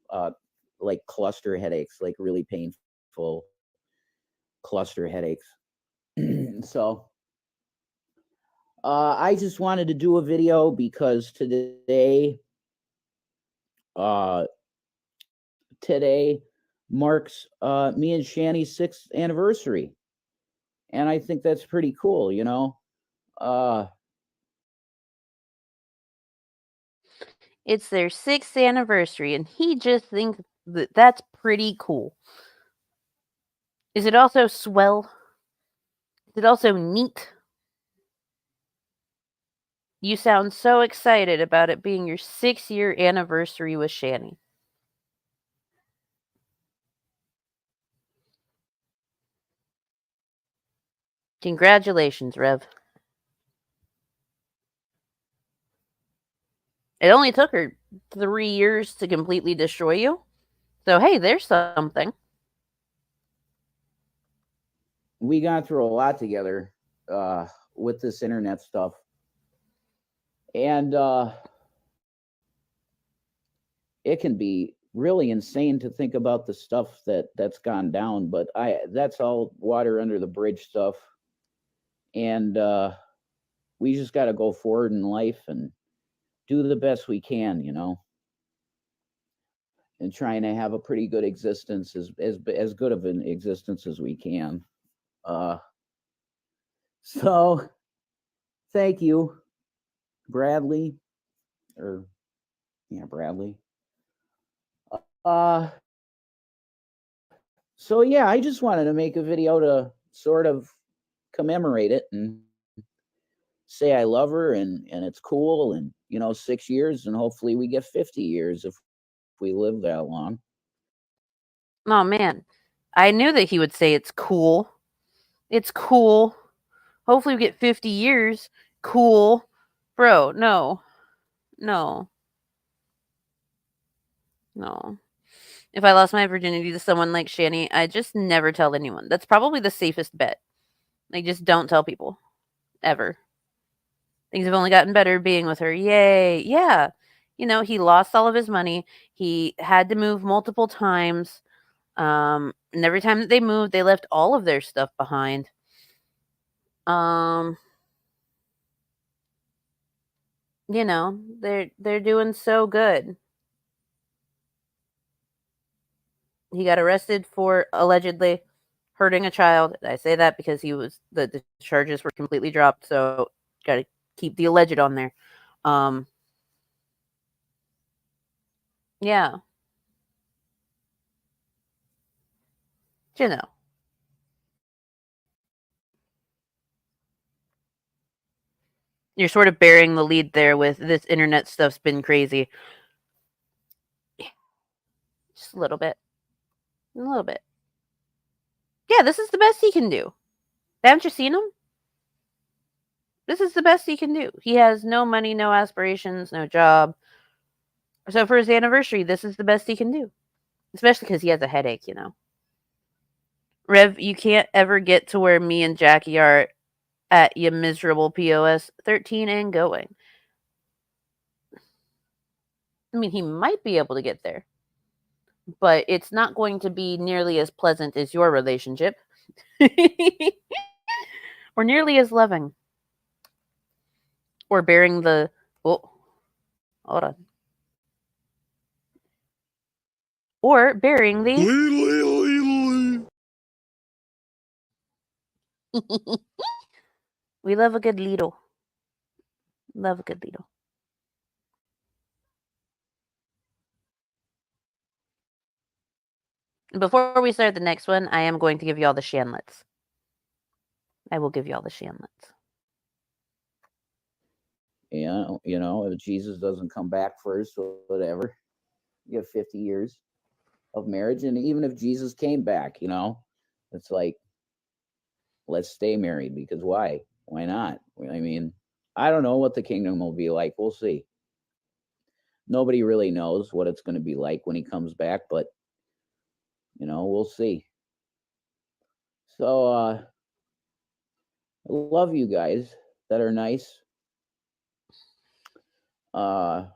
like cluster headaches, like really painful cluster headaches. So I just wanted to do a video because uh today marks me and Shanny's 6th anniversary. And I think that's pretty cool, you know. It's their 6th anniversary, and he just thinks that that's pretty cool. Is it also swell? Is it also neat? You sound so excited about it being your 6-year anniversary with Shanny. Congratulations, Rev. It only took her 3 years to completely destroy you. So, hey, there's something. We got through a lot together with this internet stuff. And it can be really insane to think about the stuff that's gone down, but that's all water under the bridge stuff. And we just got to go forward in life and do the best we can, you know, and trying to have a pretty good existence, as good of an existence as we can. So thank you, Bradley, or yeah, Bradley. So yeah, I just wanted to make a video to sort of commemorate it and say I love her and it's cool, and 6 years, and hopefully we get 50 years if we live that long. Oh, man. I knew that he would say it's cool. It's cool. Hopefully we get 50 years. Cool. Bro, no. No. No. If I lost my virginity to someone like Shanny, I just never tell anyone. That's probably the safest bet. Like, just don't tell people. Ever. Things have only gotten better being with her. Yay. Yeah. He lost all of his money. He had to move multiple times. And every time that they moved, they left all of their stuff behind. They're doing so good. He got arrested for allegedly hurting a child. I say that because the charges were completely dropped, so got to keep the alleged on there. Yeah. You know. You're sort of bearing the lead there with this internet stuff's been crazy. Just a little bit. A little bit. Yeah, this is the best he can do. Haven't you seen him? This is the best he can do. He has no money, no aspirations, no job. So for his anniversary, this is the best he can do. Especially because he has a headache, Rev, you can't ever get to where me and Jackie are at, you miserable POS 13 and going. I mean, he might be able to get there, but it's not going to be nearly as pleasant as your relationship. Or nearly as loving. Or bearing the... Oh, hold on. Or bearing the... We love a good Lido. Love a good Lido. Before we start the next one, I am going to give you all the Shanlets. I will give you all the Shanlets. Yeah, if Jesus doesn't come back first or whatever. You have 50 years of marriage, and even if Jesus came back, it's like, let's stay married, because why? Why not? I mean, I don't know what the kingdom will be like. We'll see. Nobody really knows what it's going to be like when he comes back, but we'll see. So I love you guys that are nice. I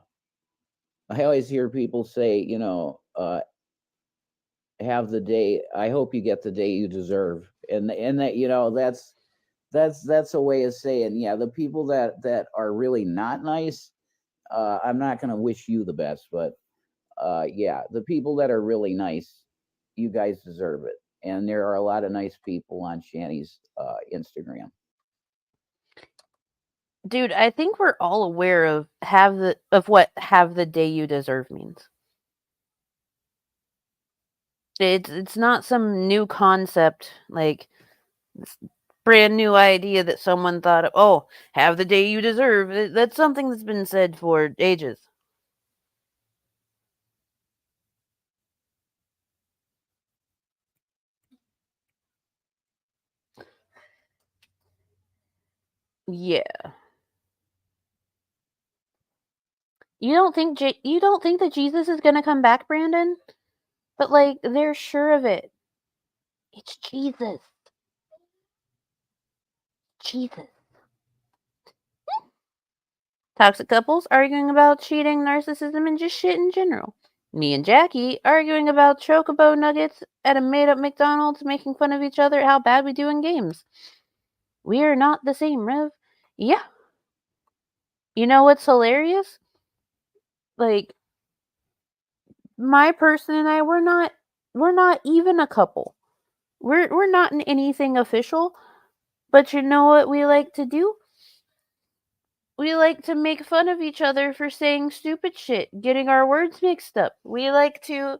always hear people say, have the day. I hope you get the day you deserve, and that that's a way of saying, yeah, the people that are really not nice. I'm not going to wish you the best, but yeah, the people that are really nice, you guys deserve it. And there are a lot of nice people on Shanny's Instagram. Dude, I think we're all aware of what have the day you deserve means. It's not some new concept, like brand new idea that someone thought of. Oh, have the day you deserve. That's something that's been said for ages. Yeah. You don't think that Jesus is gonna come back, Brandon? But like, they're sure of it. It's Jesus. Jesus. Toxic couples arguing about cheating, narcissism, and just shit in general. Me and Jackie arguing about chocobo nuggets at a made-up McDonald's, making fun of each other at how bad we do in games. We are not the same, Rev. Yeah. You know what's hilarious? Like, my person and I, we're not even a couple. We're not in anything official. But you know what we like to do? We like to make fun of each other for saying stupid shit, getting our words mixed up. We like to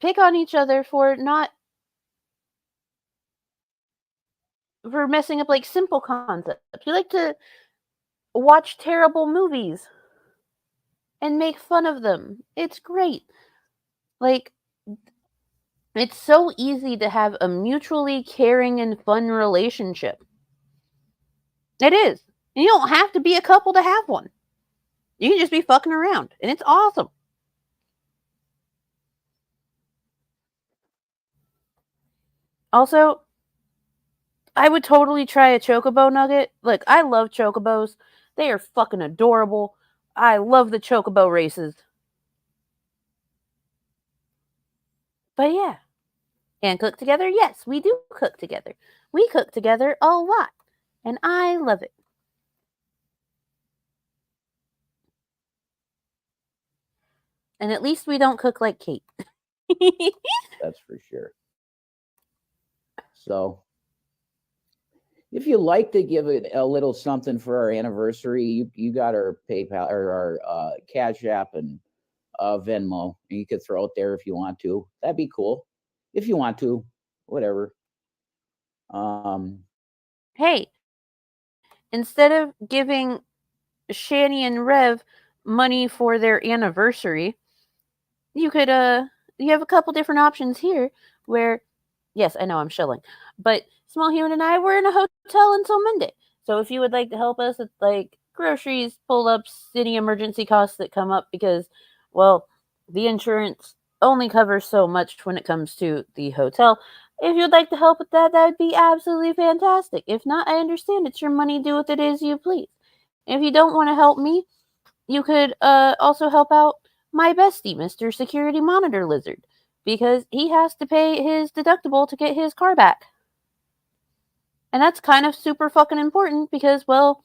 pick on each other for messing up like simple concepts. We like to watch terrible movies and make fun of them. It's great. Like, it's so easy to have a mutually caring and fun relationship. It is. And you don't have to be a couple to have one. You can just be fucking around, and it's awesome. Also, I would totally try a chocobo nugget. Look, I love chocobos. They are fucking adorable. I love the chocobo races. But yeah. And cook together? Yes, we do cook together. We cook together a lot. And I love it. And at least we don't cook like Kate. That's for sure. So, if you'd like to give it a little something for our anniversary, you got our PayPal or our Cash App and Venmo, and you could throw it there if you want to. That'd be cool. If you want to, whatever. Hey, instead of giving Shanny and Rev money for their anniversary, you could you have a couple different options here where, yes, I know I'm shilling, but Small Human and I were in a hotel until Monday. So if you would like to help us with like groceries, pull-ups, any emergency costs that come up, because, well, the insurance only covers so much when it comes to the hotel. If you'd like to help with that, that would be absolutely fantastic. If not, I understand. It's your money. Do with it as you please. If you don't want to help me, you could also help out my bestie, Mr. Security Monitor Lizard, because he has to pay his deductible to get his car back. And that's kind of super fucking important because, well,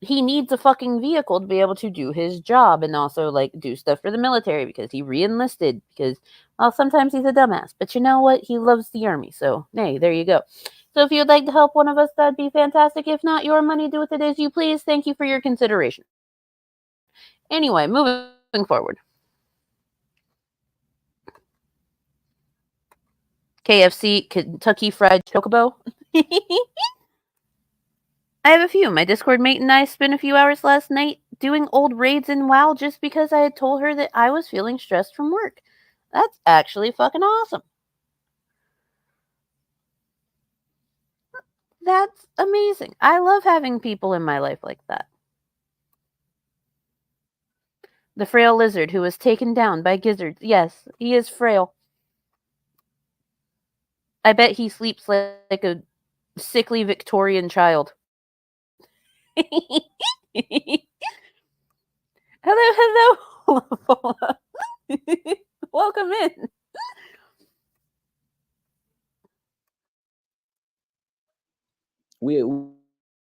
he needs a fucking vehicle to be able to do his job and also, like, do stuff for the military because he re-enlisted because, well, sometimes he's a dumbass. But you know what? He loves the army. So, hey, there you go. So if you'd like to help one of us, that'd be fantastic. If not, your money, do with it as you please. Thank you for your consideration. Anyway, moving forward. KFC, Kentucky Fried Chocobo. I have a few. My Discord mate and I spent a few hours last night doing old raids in WoW just because I had told her that I was feeling stressed from work. That's actually fucking awesome. That's amazing. I love having people in my life like that. The frail lizard who was taken down by gizzards. Yes, he is frail. I bet he sleeps like a sickly Victorian child. Hello. Welcome in.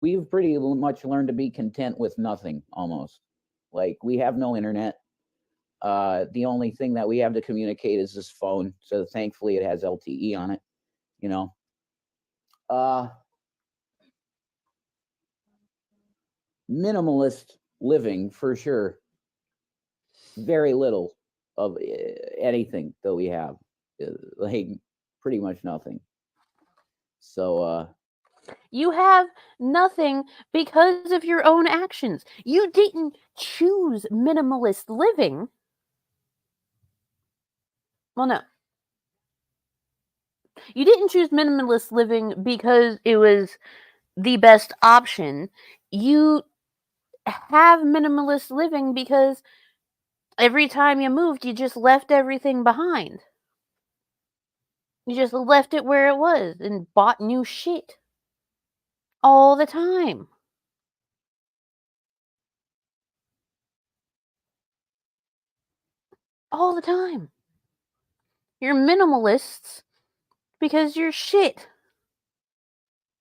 We've pretty much learned to be content with nothing almost. Like, we have no internet. The only thing that we have to communicate is this phone. So thankfully it has LTE on it, you know. Minimalist living for sure. Very little of anything that we have, like pretty much nothing. So you have nothing because of your own actions. You didn't choose minimalist living. Well, no. You didn't choose minimalist living because it was the best option. You have minimalist living because every time you moved, you just left everything behind. You just left it where it was and bought new shit all the time. All the time. You're minimalists because you're shit.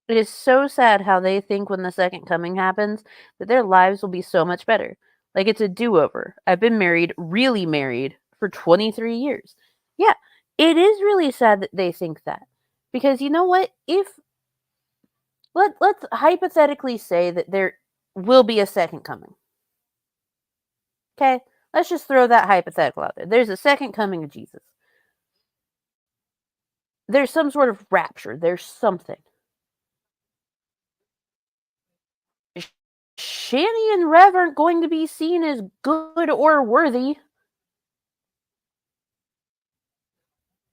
It is so sad how they think when the second coming happens that their lives will be so much better. Like it's a do-over. I've been married, really married, for 23 years. Yeah, it is really sad that they think that. Because you know what? Let's hypothetically say that there will be a second coming. Okay? Let's just throw that hypothetical out there. There's a second coming of Jesus. There's some sort of rapture. There's something. Shanny and Rev aren't going to be seen as good or worthy.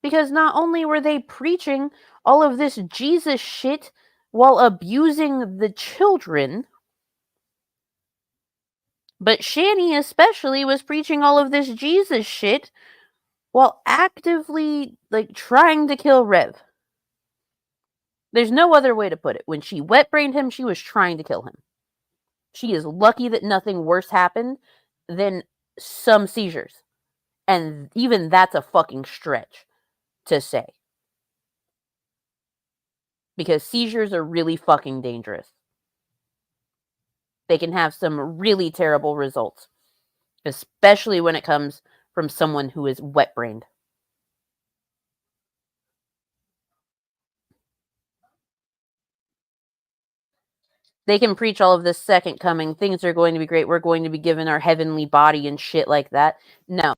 Because not only were they preaching all of this Jesus shit while abusing the children, but Shanny especially was preaching all of this Jesus shit while actively trying to kill Rev. There's no other way to put it. When she wet-brained him, she was trying to kill him. She is lucky that nothing worse happened than some seizures. And even that's a fucking stretch to say. Because seizures are really fucking dangerous. They can have some really terrible results. Especially when it comes from someone who is wet-brained. They can preach all of this second coming. Things are going to be great. We're going to be given our heavenly body and shit like that. No.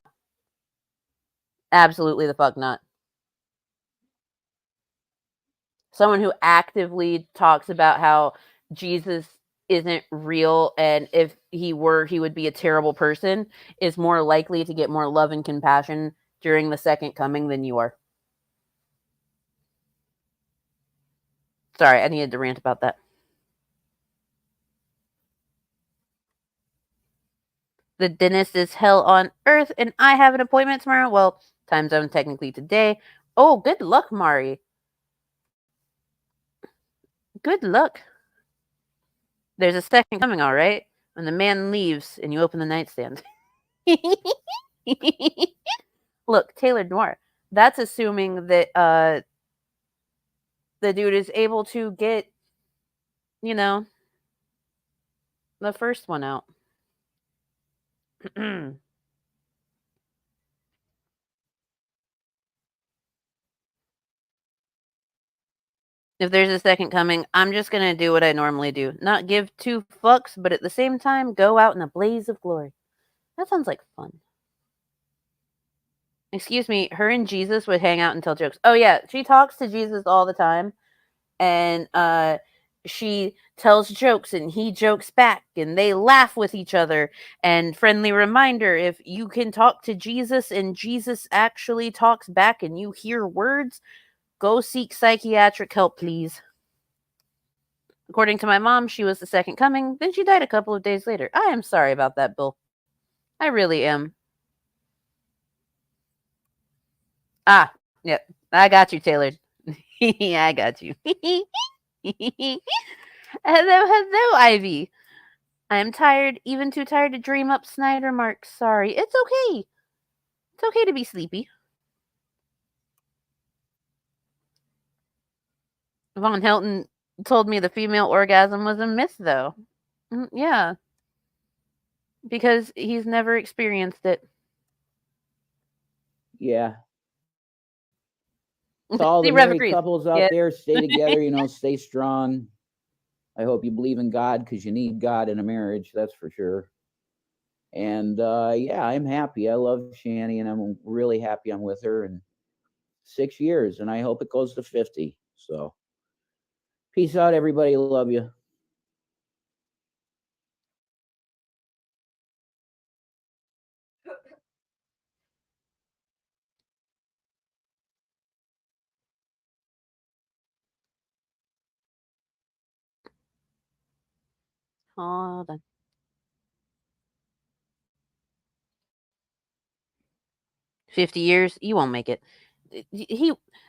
Absolutely the fuck not. Someone who actively talks about how Jesus isn't real and if he were, he would be a terrible person is more likely to get more love and compassion during the second coming than you are. Sorry, I needed to rant about that. The dentist is hell on earth, and I have an appointment tomorrow. Well, time zone technically today. Oh, good luck, Mari. Good luck. There's a second coming, all right? When the man leaves and you open the nightstand. Look, Taylor Noir. That's assuming that the dude is able to get, the first one out. If there's a second coming, I'm just going to do what I normally do. Not give two fucks, but at the same time, go out in a blaze of glory. That sounds like fun. Excuse me, her and Jesus would hang out and tell jokes. Oh, yeah, she talks to Jesus all the time. And she tells jokes and he jokes back and they laugh with each other. And friendly reminder, if you can talk to Jesus and Jesus actually talks back and you hear words, go seek psychiatric help, please. According to my mom, she was the second coming. Then she died a couple of days later. I am sorry about that, Bill. I really am. Ah, yep. I got you, Taylor. I got you. Hello, Ivy. I am tired, even too tired to dream up snide remarks. Sorry. It's okay. It's okay to be sleepy. Von Helton told me the female orgasm was a myth, though. Yeah. Because he's never experienced it. Yeah. To all the married couples out there, stay together, stay strong. I hope you believe in God, because you need God in a marriage, that's for sure. And yeah, I'm happy. I love Shanny, and I'm really happy I'm with her in 6 years, and I hope it goes to 50. So peace out, everybody. Love you. Hold on. "50 years? You won't make it."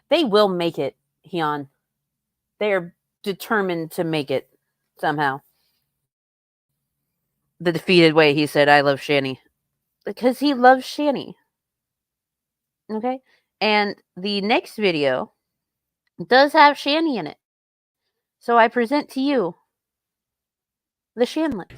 They will make it, Hyun. They are determined to make it somehow. The defeated way, he said, "I love Shanny." Because he loves Shanny. Okay? And the next video does have Shanny in it. So I present to you the Shanlet.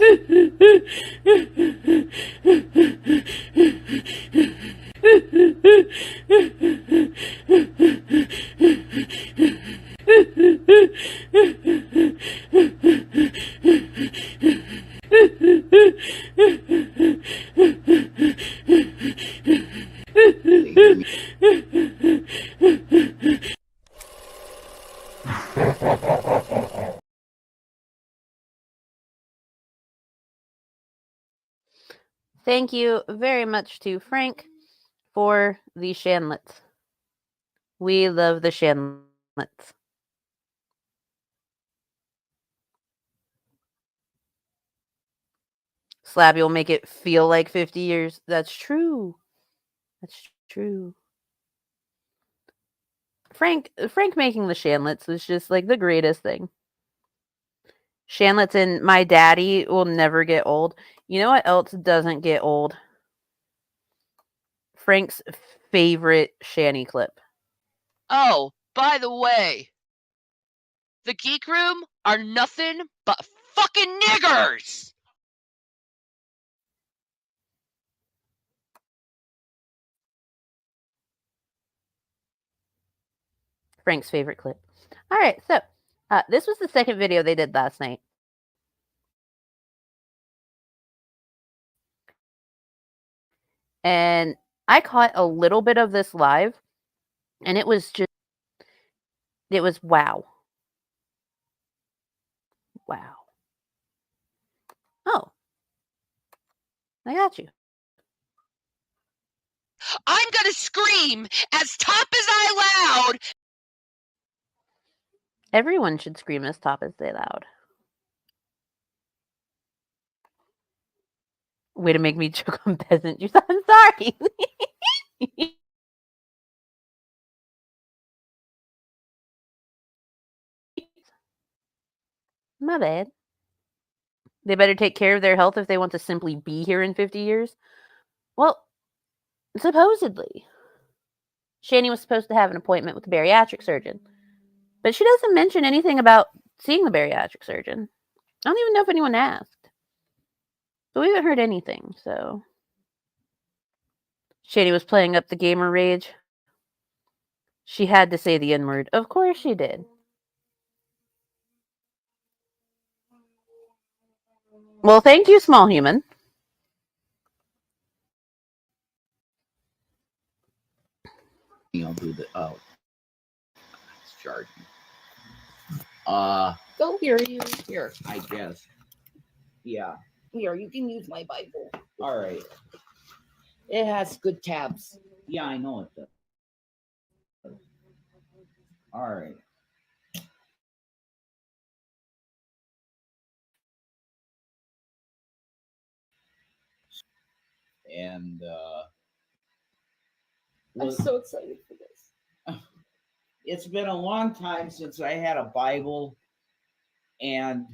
Thank you very much to Frank for the Shanlets. We love the Shanlets. Slabby will make it feel like 50 years. That's true. That's true. Frank making the Shanlets was just like the greatest thing. Shanlets and My Daddy will never get old. You know what else doesn't get old? Frank's favorite Shanny clip. Oh, by the way, the Geek Room are nothing but fucking niggers! Frank's favorite clip. All right, so this was the second video they did last night. And I caught a little bit of this live, and it was wow. Wow. Oh. I got you. I'm gonna scream as top as I loud! Everyone should scream as top as they loud. Way to make me choke on peasant juice. I'm sorry. My bad. They better take care of their health if they want to simply be here in 50 years. Well, supposedly. Shanny was supposed to have an appointment with the bariatric surgeon. But she doesn't mention anything about seeing the bariatric surgeon. I don't even know if anyone asked. But we haven't heard anything, so. Shanny was playing up the gamer rage. She had to say the N-word. Of course she did. Well, thank you, small human. I'll do the it's charging. Go here, you. Here. I guess. Yeah. Here, you can use my Bible. All right. It has good tabs. Yeah, I know it does. All right. And I'm so excited for this. It's been a long time since I had a Bible and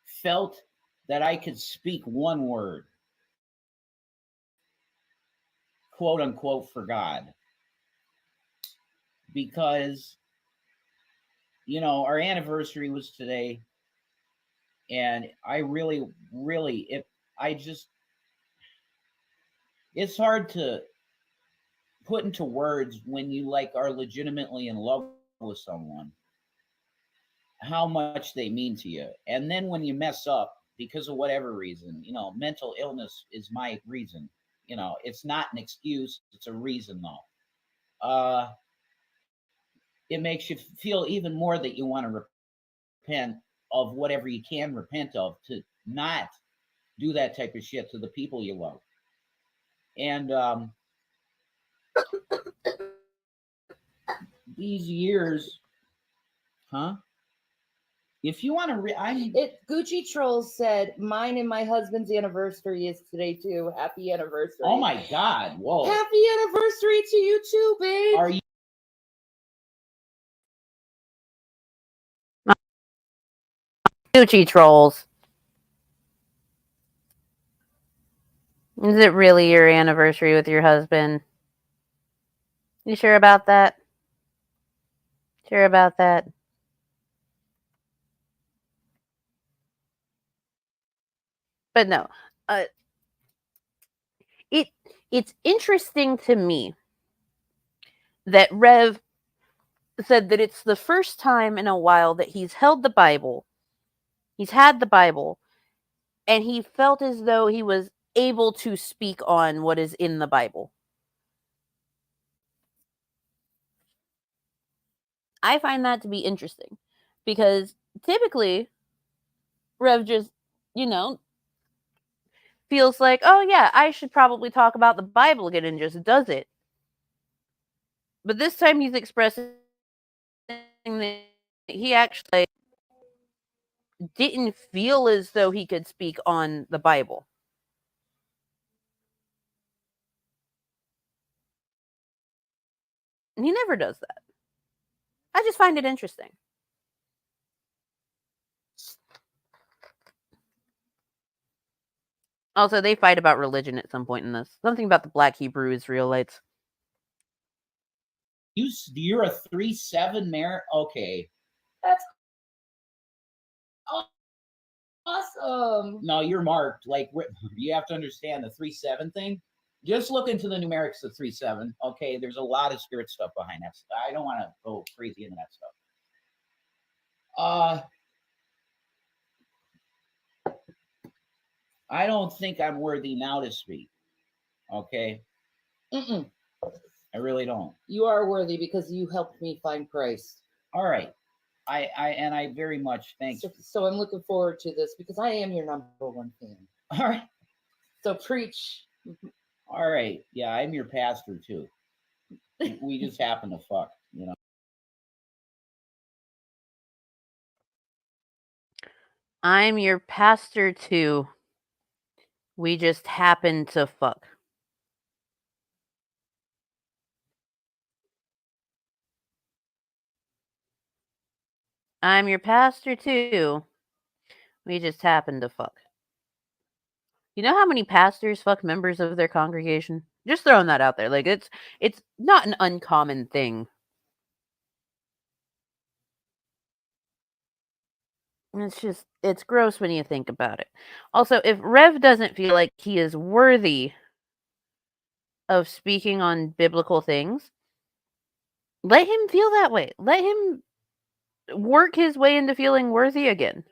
felt that I could speak one word, quote unquote, for God. Because, you know, our anniversary was today. And I really, it's hard to put into words when you like are legitimately in love with someone, how much they mean to you. And then when you mess up because of whatever reason, you know, mental illness is my reason. You know, it's not an excuse, it's a reason though. It makes you feel even more that you want to repent of whatever you can repent of to not do that type of shit to the people you love. And these years, huh? If you want to, Gucci Trolls said, mine and my husband's anniversary is today too. Happy anniversary. Oh my God. Whoa. Happy anniversary to you too, babe. Are you? Gucci Trolls. Is it really your anniversary with your husband? You sure about that? Sure about that? But no, it's interesting to me that Rev said that it's the first time in a while that he's held the Bible, he's had the Bible, and he felt as though he was able to speak on what is in the Bible. I find that to be interesting because typically Rev just, you know, feels like, oh yeah, I should probably talk about the Bible again, and just does it. But this time he's expressing that he actually didn't feel as though he could speak on the Bible. And he never does that. I just find it interesting. Also, they fight about religion at some point in this. Something about the Black Hebrew Israelites. You're a 3-7 mare? Okay. That's awesome. No, you're marked. Like, you have to understand the 3-7 thing. Just look into the numerics of 3-7. Okay, there's a lot of spirit stuff behind that. I don't want to go crazy into that stuff. I don't think I'm worthy now to speak. Okay? Mm-mm. I really don't. You are worthy because you helped me find Christ. All right. I very much thank you. So I'm looking forward to this because I am your number one fan. All right. So preach. All right. Yeah, I'm your pastor too. We just happen to fuck, you know. I'm your pastor too. We just happen to fuck. I'm your pastor too. We just happen to fuck. You know how many pastors fuck members of their congregation? Just throwing that out there. Like it's not an uncommon thing. It's gross when you think about it. Also, if Rev doesn't feel like he is worthy of speaking on biblical things, let him feel that way. Let him work his way into feeling worthy again.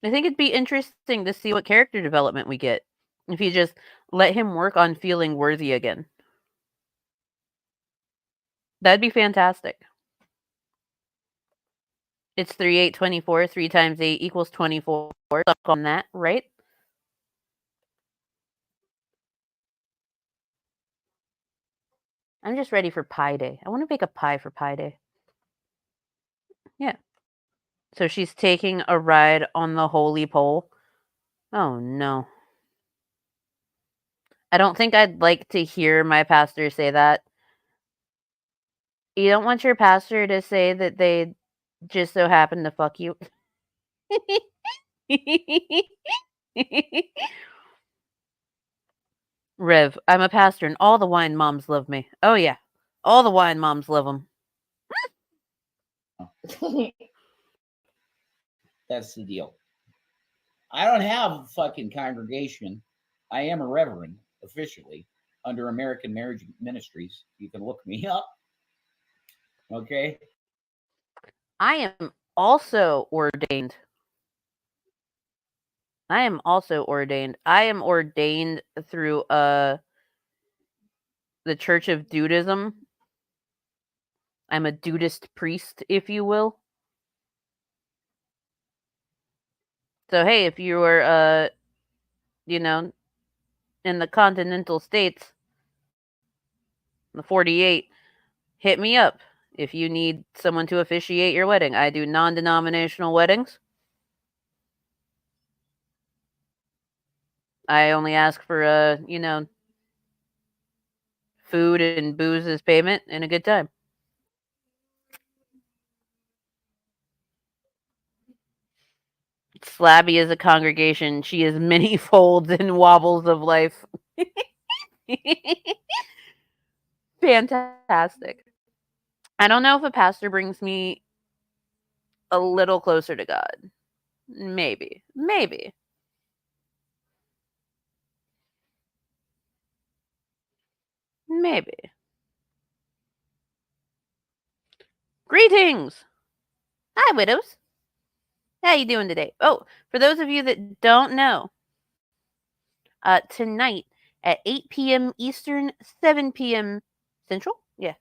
I think it'd be interesting to see what character development we get if you just let him work on feeling worthy again. That'd be fantastic. It's 3, 8, 24. 3 times 8 equals 24. Suck on that, right? I'm just ready for Pie Day. I want to bake a pie for Pie Day. Yeah. So she's taking a ride on the holy pole. Oh no. I don't think I'd like to hear my pastor say that. You don't want your pastor to say that they just so happen to fuck you. Rev, I'm a pastor and all the wine moms love me. Oh yeah. All the wine moms love them. That's the deal. I don't have a fucking congregation. I am a reverend officially under American Marriage Ministries. You can look me up. Okay. I am also ordained. I am ordained through the Church of Dudism. I'm a Dudist priest, if you will. So hey, if you were in the continental states, the 48, hit me up if you need someone to officiate your wedding. I do non-denominational weddings. I only ask for food and booze as payment and a good time. Slabby is a congregation. She is many folds and wobbles of life. Fantastic. I don't know if a pastor brings me a little closer to God. Maybe. Maybe. Maybe. Greetings! Hi, widows. How you doing today? Oh, for those of you that don't know, tonight at 8 p.m. Eastern, 7 p.m. Central, yeah,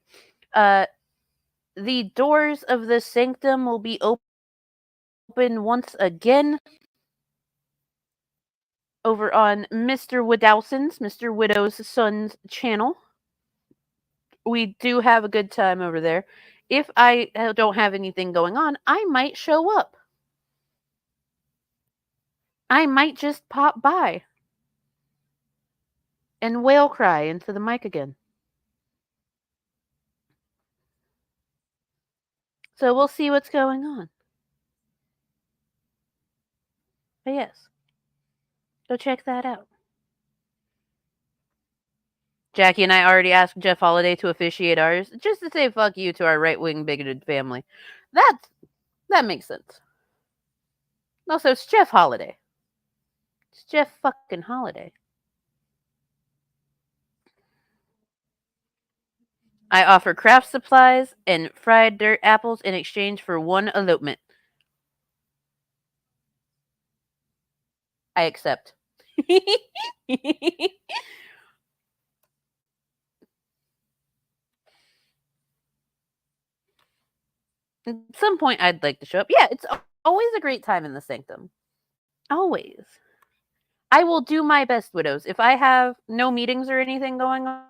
the doors of the sanctum will be open once again over on Mr. Mr. Widow's son's channel. We do have a good time over there. If I don't have anything going on, I might show up. I might just pop by and whale cry into the mic again. So we'll see what's going on. But yes, go check that out. Jackie and I already asked Jeff Holiday to officiate ours, just to say fuck you to our right-wing bigoted family. That makes sense. Also, it's Jeff Holiday. It's Jeff fucking Holiday. I offer craft supplies and fried dirt apples in exchange for one elopement. I accept. At some point, I'd like to show up. Yeah, it's always a great time in the sanctum. Always. I will do my best, widows. If I have no meetings or anything going on,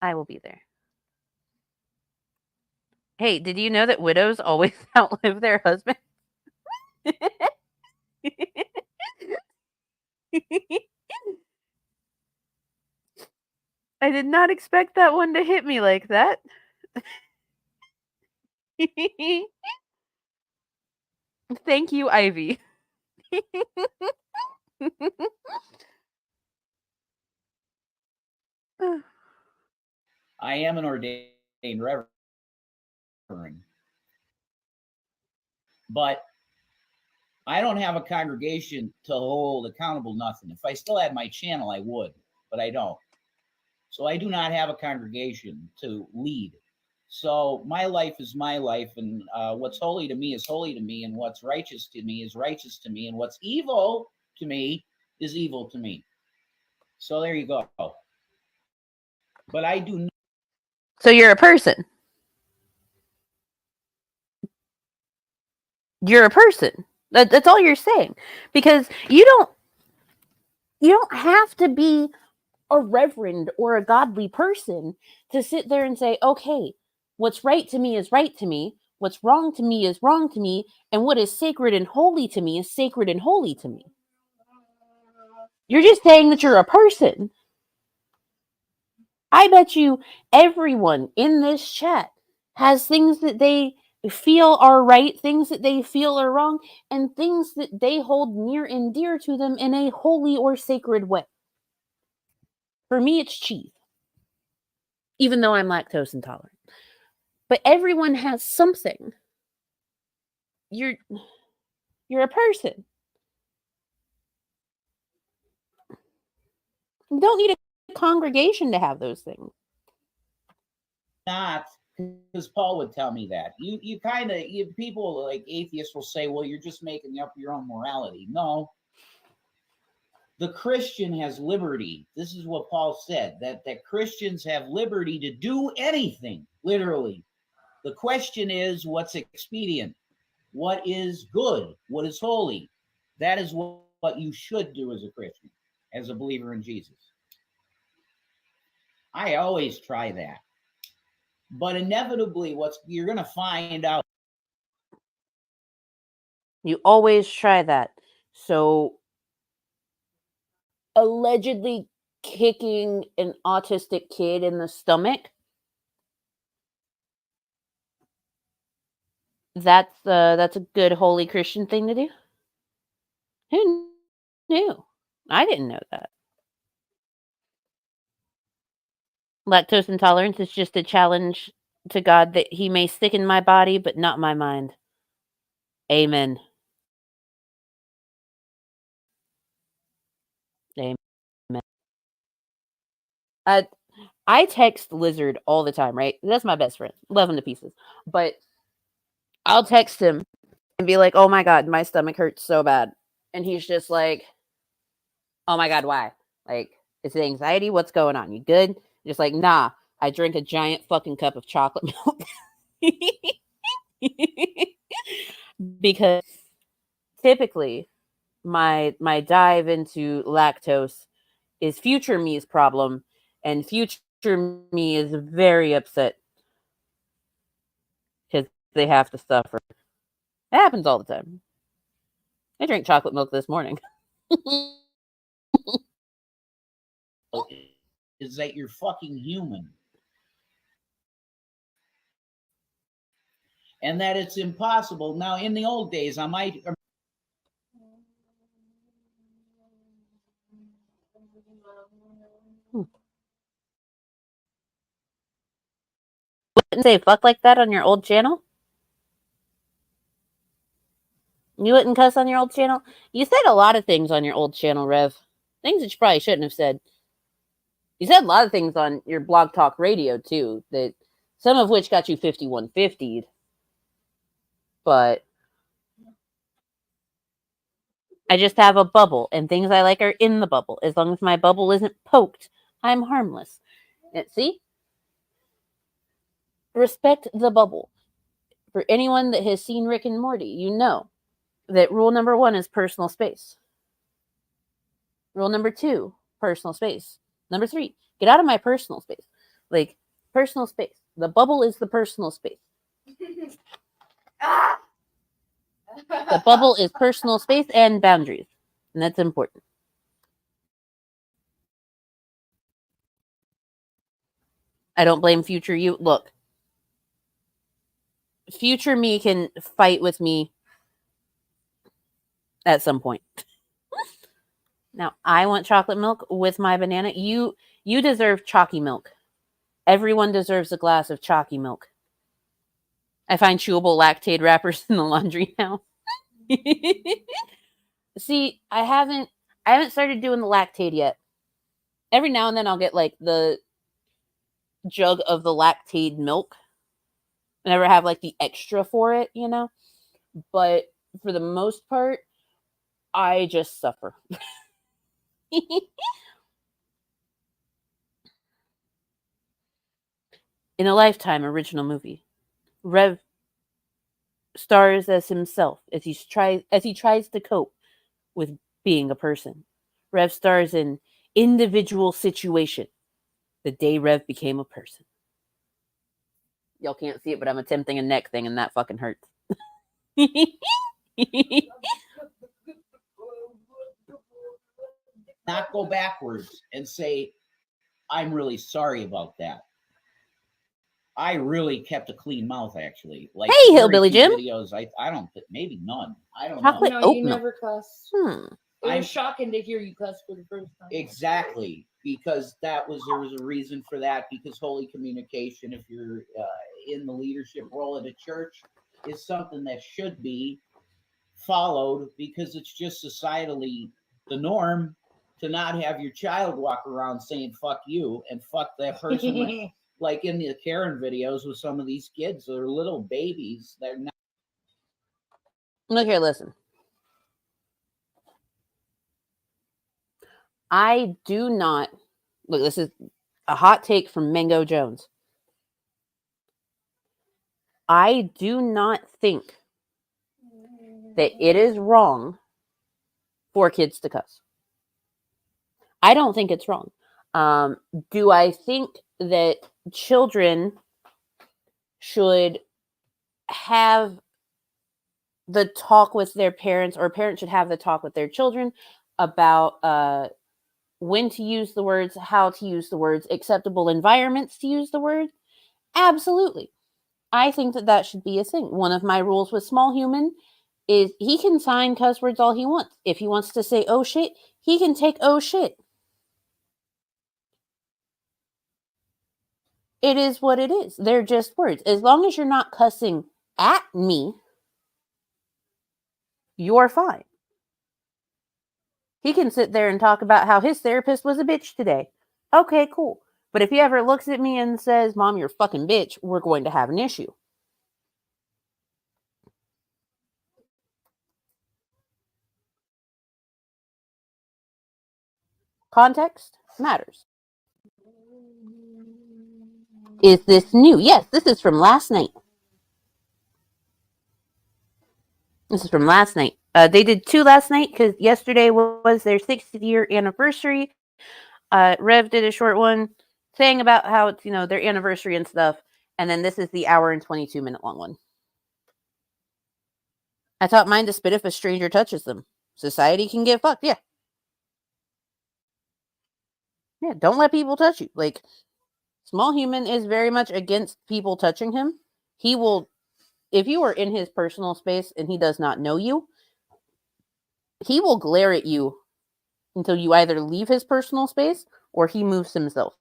I will be there. Hey, did you know that widows always outlive their husband? I did not expect that one to hit me like that. Thank you, Ivy. I am an ordained reverend, but I don't have a congregation to hold accountable nothing. If I still had my channel, I would, but I don't. So I do not have a congregation to lead. So my life is my life, and what's holy to me is holy to me, and what's righteous to me is righteous to me, and what's evil to me is evil to me. So there you go. But I do. So you're a person. You're a person. That's all you're saying. Because you don't have to be a reverend or a godly person to sit there and say, okay, what's right to me is right to me, what's wrong to me is wrong to me, and what is sacred and holy to me is sacred and holy to me. You're just saying that you're a person. I bet you everyone in this chat has things that they feel are right, things that they feel are wrong, and things that they hold near and dear to them in a holy or sacred way. For me, it's cheese, even though I'm lactose intolerant. But everyone has something. You're a person. You don't need a congregation to have those things. Not because Paul would tell me that. You kind of people like atheists will say, well, you're just making up your own morality. No. The Christian has liberty. This is what Paul said, that Christians have liberty to do anything, literally. The question is, what's expedient? What is good? What is holy? That is what you should do as a Christian, as a believer in Jesus. I always try that. But inevitably, you're going to find out. You always try that. So allegedly kicking an autistic kid in the stomach, that's a good holy Christian thing to do. Who knew? I didn't know that. Lactose intolerance is just a challenge to God that he may stick in my body, but not my mind. Amen. Amen. I text Lizard all the time, right? That's my best friend. Love him to pieces. But I'll text him and be like, oh my God, my stomach hurts so bad. And he's just like, oh my God, why? Like, is it anxiety? What's going on? You good? Just like, nah, I drink a giant fucking cup of chocolate milk. Because typically my dive into lactose is future me's problem, and future me is very upset because they have to suffer. It happens all the time. I drank chocolate milk this morning. Is that you're fucking human. And that it's impossible. Now, in the old days, I might. Wouldn't say fuck like that on your old channel? You wouldn't cuss on your old channel? You said a lot of things on your old channel, Rev. Things that you probably shouldn't have said. You said a lot of things on your Blog Talk Radio, too, that some of which got you 5150'd. But I just have a bubble, and things I like are in the bubble. As long as my bubble isn't poked, I'm harmless. See? Respect the bubble. For anyone that has seen Rick and Morty, you know that rule number 1 is personal space. Rule number 2, personal space. Number 3, get out of my personal space. Like, personal space. The bubble is the personal space. The bubble is personal space and boundaries. And that's important. I don't blame future you. Look, future me can fight with me at some point. Now, I want chocolate milk with my banana. You deserve chalky milk. Everyone deserves a glass of chalky milk. I find chewable Lactaid wrappers in the laundry now. See, I haven't started doing the Lactaid yet. Every now and then I'll get like the jug of the Lactaid milk. I never have like the extra for it, you know? But for the most part, I just suffer. In a Lifetime original movie, Rev stars as himself as he tries to cope with being a person. Rev stars in Individual Situation, the day Rev became a person. Y'all can't see it, but I'm attempting a neck thing, and that fucking hurts. Not go backwards and say, I'm really sorry about that. I really kept a clean mouth, actually. Like, hey, very Hillbilly few Jim. Videos, I don't, maybe none. I don't Chocolate know. No, you oatmeal. never cuss. It was shocking to hear you cuss for the first time. Exactly, because there was a reason for that. Because holy communication, if you're in the leadership role at a church, is something that should be followed, because it's just societally the norm to not have your child walk around saying "fuck you" and "fuck that person." Like in the Karen videos with some of these kids, they're little babies. They're not. Look here, listen. I do not look. This is a hot take from Mango Jones. I do not think that it is wrong for kids to cuss. I don't think it's wrong. Do I think that children should have the talk with their parents, or parents should have the talk with their children about when to use the words, how to use the words, acceptable environments to use the word? Absolutely. I think that should be a thing. One of my rules with Small Human is he can sign cuss words all he wants. If he wants to say oh shit, he can take oh shit. It is what it is. They're just words. As long as you're not cussing at me, you're fine. He can sit there and talk about how his therapist was a bitch today. Okay, cool. But if he ever looks at me and says, Mom, you're a fucking bitch, we're going to have an issue. Context matters. Is this new? Yes, this is from last night. This is from last night. They did 2 last night because yesterday was their 60th year anniversary. Rev did a short one saying about how it's, their anniversary and stuff. And then this is the hour and 22-minute long one. I taught mine to spit if a stranger touches them. Society can get fucked. Yeah. Yeah, don't let people touch you. Like, Small Human is very much against people touching him. He will, if you are in his personal space and he does not know you, he will glare at you until you either leave his personal space or he moves himself.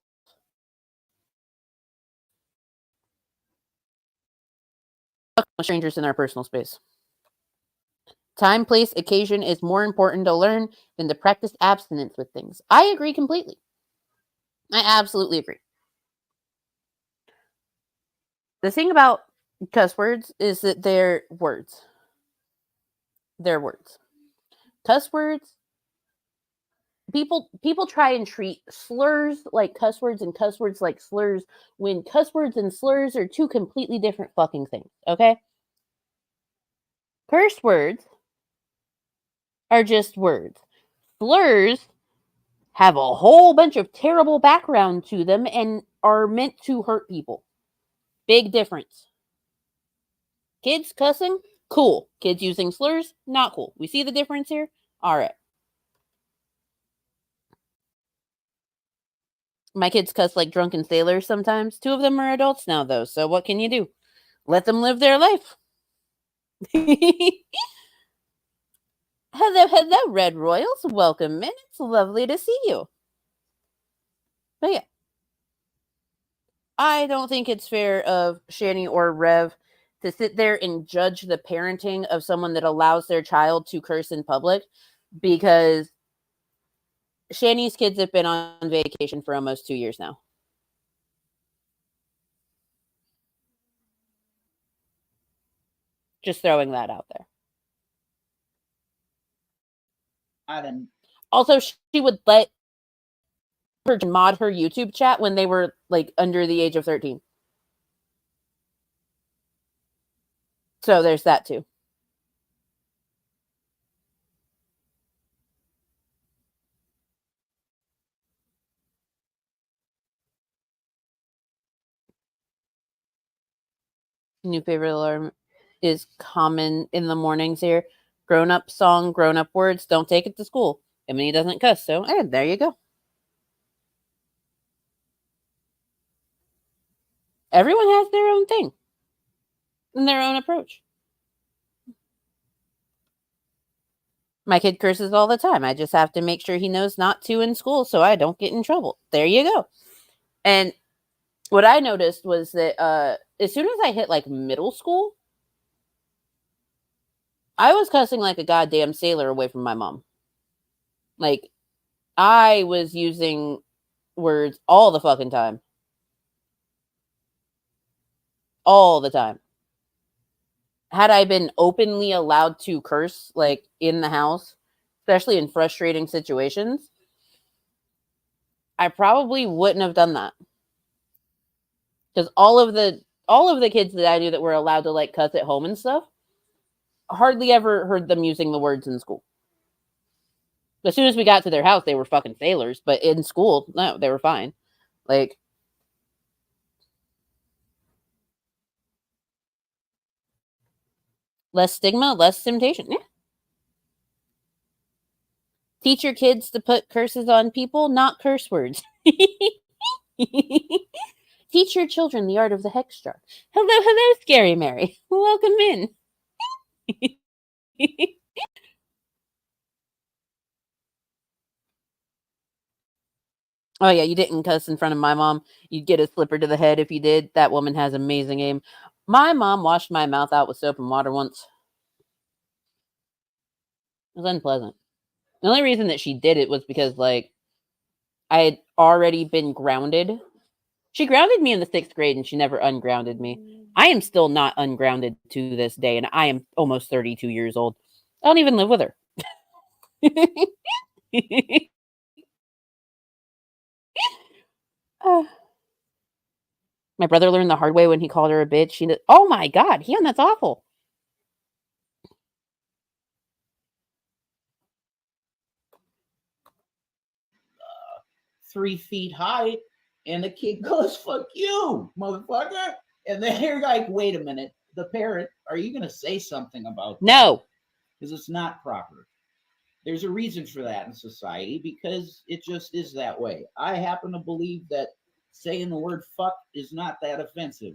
Strangers in our personal space. Time, place, occasion is more important to learn than to practice abstinence with things. I agree completely. I absolutely agree. The thing about cuss words is that they're words. They're words. Cuss words, people try and treat slurs like cuss words and cuss words like slurs, when cuss words and slurs are 2 completely different fucking things, okay? Curse words are just words. Slurs have a whole bunch of terrible background to them and are meant to hurt people. Big difference. Kids cussing, cool. Kids using slurs, not cool. We see the difference here? All right. My kids cuss like drunken sailors sometimes. 2 of them are adults now, though, so what can you do? Let them live their life. Hello, Red Royals. Welcome in. It's lovely to see you. But yeah. I don't think it's fair of Shanny or Rev to sit there and judge the parenting of someone that allows their child to curse in public, because Shanny's kids have been on vacation for almost 2 years now. Just throwing that out there. Also, she would let her mod her YouTube chat when they were like under the age of 13. So there's that too. New favorite alarm is common in the mornings here. Grown up song, grown up words. Don't take it to school. Emily doesn't cuss, so there you go. Everyone has their own thing and their own approach. My kid curses all the time. I just have to make sure he knows not to in school so I don't get in trouble. There you go. And what I noticed was that as soon as I hit like middle school, I was cussing like a goddamn sailor away from my mom. Like, I was using words all the fucking time. All the time. Had I been openly allowed to curse, like, in the house, especially in frustrating situations, I probably wouldn't have done that. Because all of the kids that I knew that were allowed to, like, cuss at home and stuff, hardly ever heard them using the words in school. As soon as we got to their house, they were fucking sailors. But in school, no, they were fine. Like, less stigma, less temptation. Yeah. Teach your kids to put curses on people, not curse words. Teach your children the art of the hex jar. Hello, hello, Scary Mary. Welcome in. Oh, yeah, you didn't cuss in front of my mom. You'd get a slipper to the head if you did. That woman has amazing aim. My mom washed my mouth out with soap and water once. It was unpleasant. The only reason that she did it was because, like, I had already been grounded. She grounded me in the 6th grade, and she never ungrounded me. I am still not ungrounded to this day, and I am almost 32 years old. I don't even live with her. My brother learned the hard way when he called her a bitch. Oh my god, that's awful. 3 feet high, and the kid goes, "Fuck you, motherfucker!" And then you're like, "Wait a minute, the parent, are you gonna say something about that?" No, because it's not proper. There's a reason for that in society because it just is that way. I happen to believe that saying the word "fuck" is not that offensive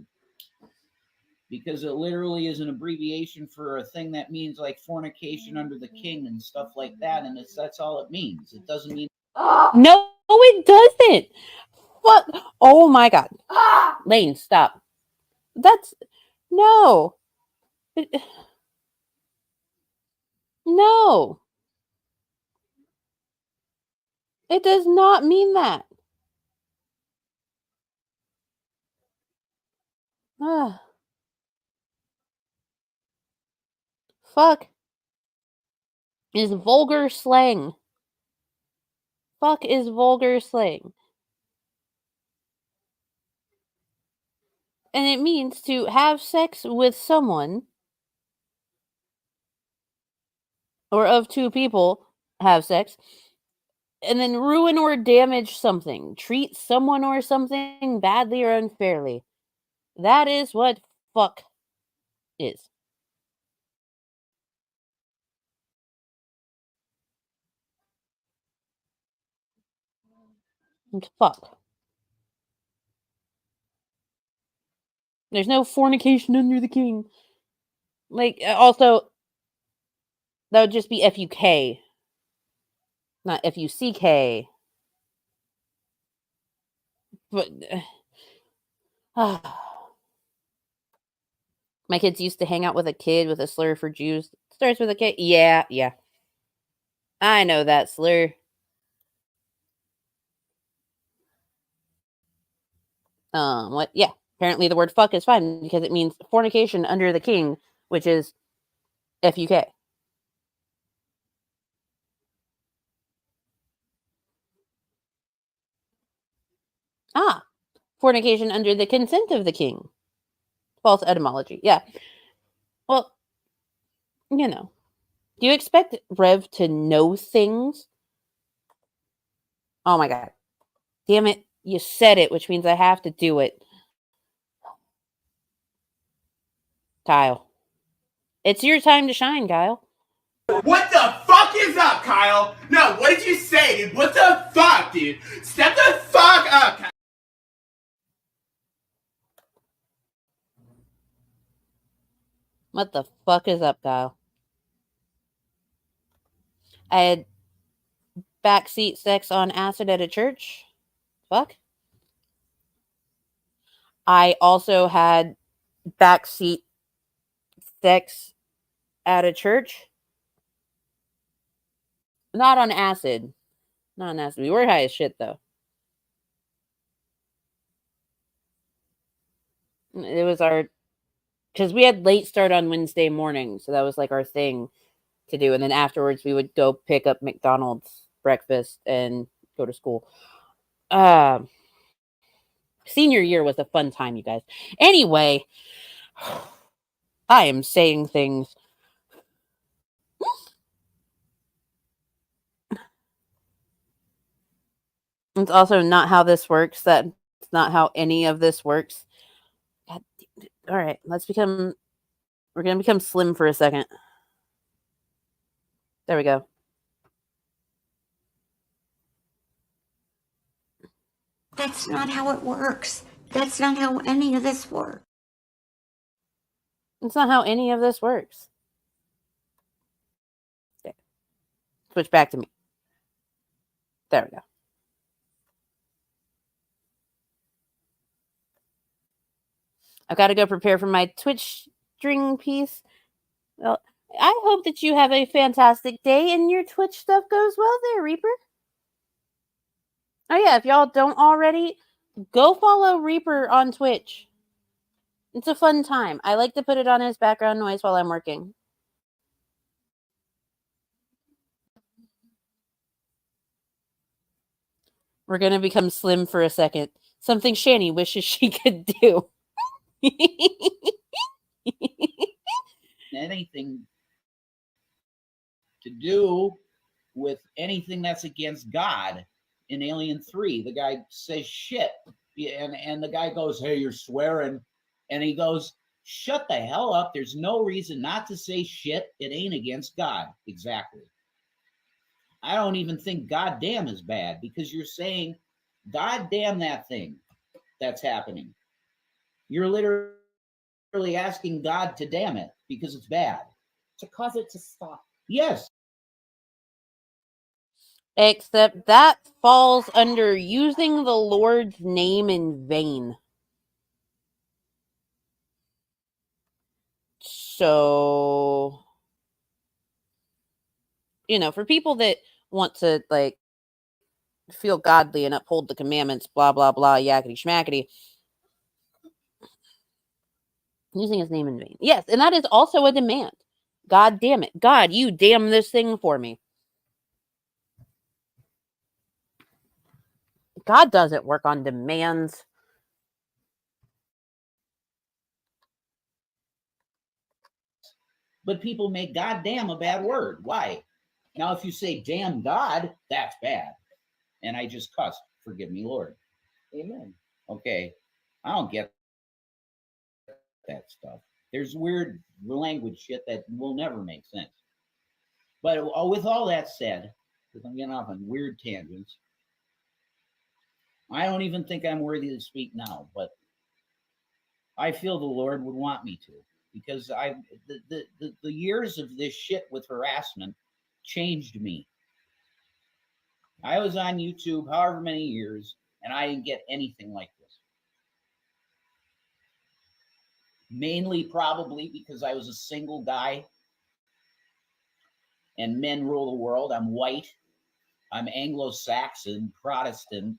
because it literally is an abbreviation for a thing that means like fornication under the king and stuff like that, and that's all it means. It doesn't mean no, it doesn't. What? Oh my god, Lane, stop. That's no, no. It does not mean that. Fuck is vulgar slang. Fuck is vulgar slang. And it means to have sex with someone or of two people have sex and then ruin or damage something, treat someone or something badly or unfairly. That is what fuck is. It's fuck. There's no fornication under the king. Like, also, that would just be F-U-K, not F-U-C-K. But my kids used to hang out with a kid with a slur for Jews. Starts with a K. Yeah. I know that slur. What? Yeah. Apparently the word fuck is fine because it means fornication under the king, which is F-U-K. Ah, fornication under the consent of the king. False etymology. Yeah. Well, you know. Do you expect Rev to know things? Oh my god. Damn it. You said it, which means I have to do it. Kyle. It's your time to shine, Kyle. What the fuck is up, Kyle? No, what did you say, dude? What the fuck, dude? Step the fuck up, Kyle. What the fuck is up, Kyle? I had backseat sex on acid at a church. Fuck. I also had backseat sex at a church. Not on acid. Not on acid. We were high as shit, though. It was our... Because we had late start on Wednesday morning, so that was like our thing to do. And then afterwards, we would go pick up McDonald's breakfast and go to school. Senior year was a fun time, you guys. Anyway, I am saying things. It's also not how this works. That's not how any of this works. God, all right, we're going to become slim for a second. There we go. That's not how it works. That's not how any of this works. It's not how any of this works. Okay. Switch back to me. There we go. I've got to go prepare for my Twitch string piece. Well, I hope that you have a fantastic day and your Twitch stuff goes well there, Reaper. Oh yeah, if y'all don't already, go follow Reaper on Twitch. It's a fun time. I like to put it on as background noise while I'm working. We're going to become slim for a second. Something Shanny wishes she could do. Anything to do with anything that's against God. In Alien 3, the guy says shit, and the guy goes, "Hey, you're swearing," and he goes, "Shut the hell up. There's no reason not to say shit. It ain't against God." Exactly. I don't even think goddamn is bad, because you're saying goddamn that thing that's happening. You're literally asking God to damn it because it's bad. To cause it to stop. Yes. Except that falls under using the Lord's name in vain. So, you know, for people that want to, like, feel godly and uphold the commandments, blah, blah, blah, yakety schmackety, using his name in vain. Yes, and that is also a demand. God damn it. God, you damn this thing for me. God doesn't work on demands. But people make goddamn a bad word. Why? Now, if you say damn God, that's bad. And I just cussed. Forgive me, Lord. Amen. Okay. I don't get that stuff. There's weird language shit that will never make sense. But with all that said, because I'm getting off on weird tangents, I don't even think I'm worthy to speak now, but I feel the Lord would want me to, because the years of this shit with harassment changed me. I was on YouTube however many years, and I didn't get anything like this. Mainly probably because I was a single guy and men rule the world. I'm white. I'm Anglo-Saxon, Protestant.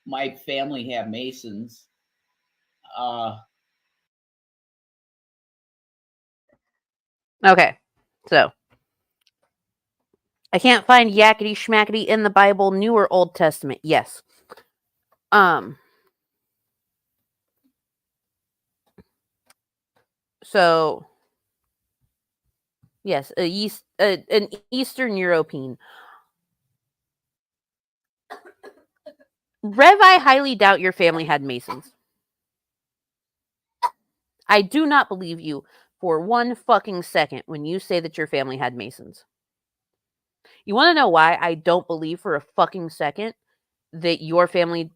My family have Masons. Okay, so I can't find yakety schmackety in the Bible, New or Old Testament. Yes. So yes, an Eastern European. Rev, I highly doubt your family had Masons. I do not believe you for one fucking second when you say that your family had Masons. You want to know why I don't believe for a fucking second that your family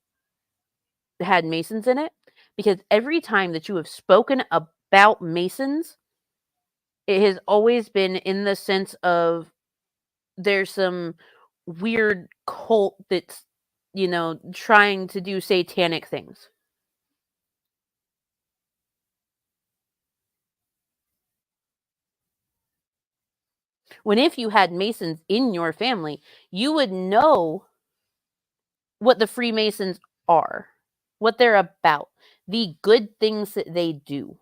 had Masons in it? Because every time that you have spoken about Masons, it has always been in the sense of there's some weird cult that's, trying to do satanic things. When if you had Masons in your family, you would know what the Freemasons are, what they're about, the good things that they do,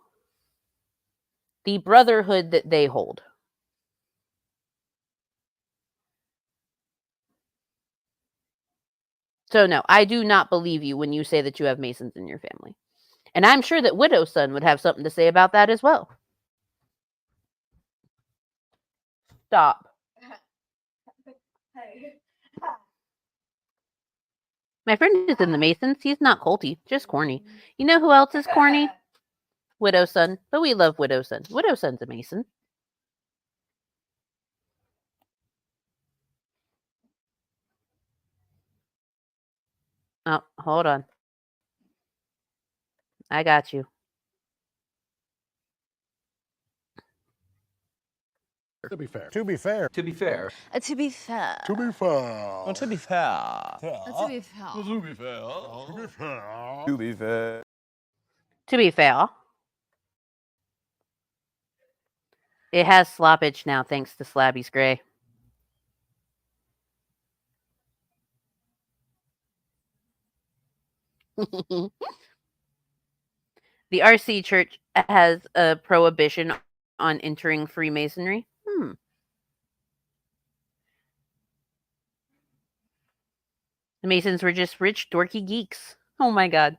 the brotherhood that they hold. So no, I do not believe you when you say that you have Masons in your family. And I'm sure that Widow's son would have something to say about that as well. Stop. My friend is in the Masons. He's not culty, just corny. You know who else is corny? Widow's son. But we love Widow's son. Widow's son's a Mason. Oh, hold on. I got you. To be fair. To be fair. To be fair. To be fair. To be fair. To be fair. To be fair. To be fair. To be fair. To be fair. To be fair, it has sloppage now thanks to Slabby's Gray. The RC Church has a prohibition on entering Freemasonry. The Masons were just rich, dorky geeks. Oh my god.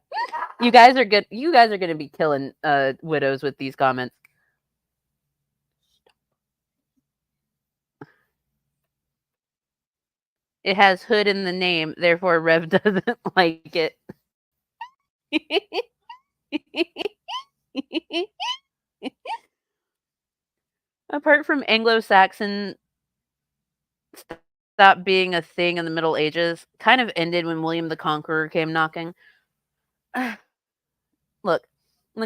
You guys are good. You guys are going to be killing widows with these comments. It has hood in the name, therefore Rev doesn't like it. Apart from Anglo-Saxon stopped being a thing in the Middle Ages, kind of ended when William the Conqueror came knocking. Look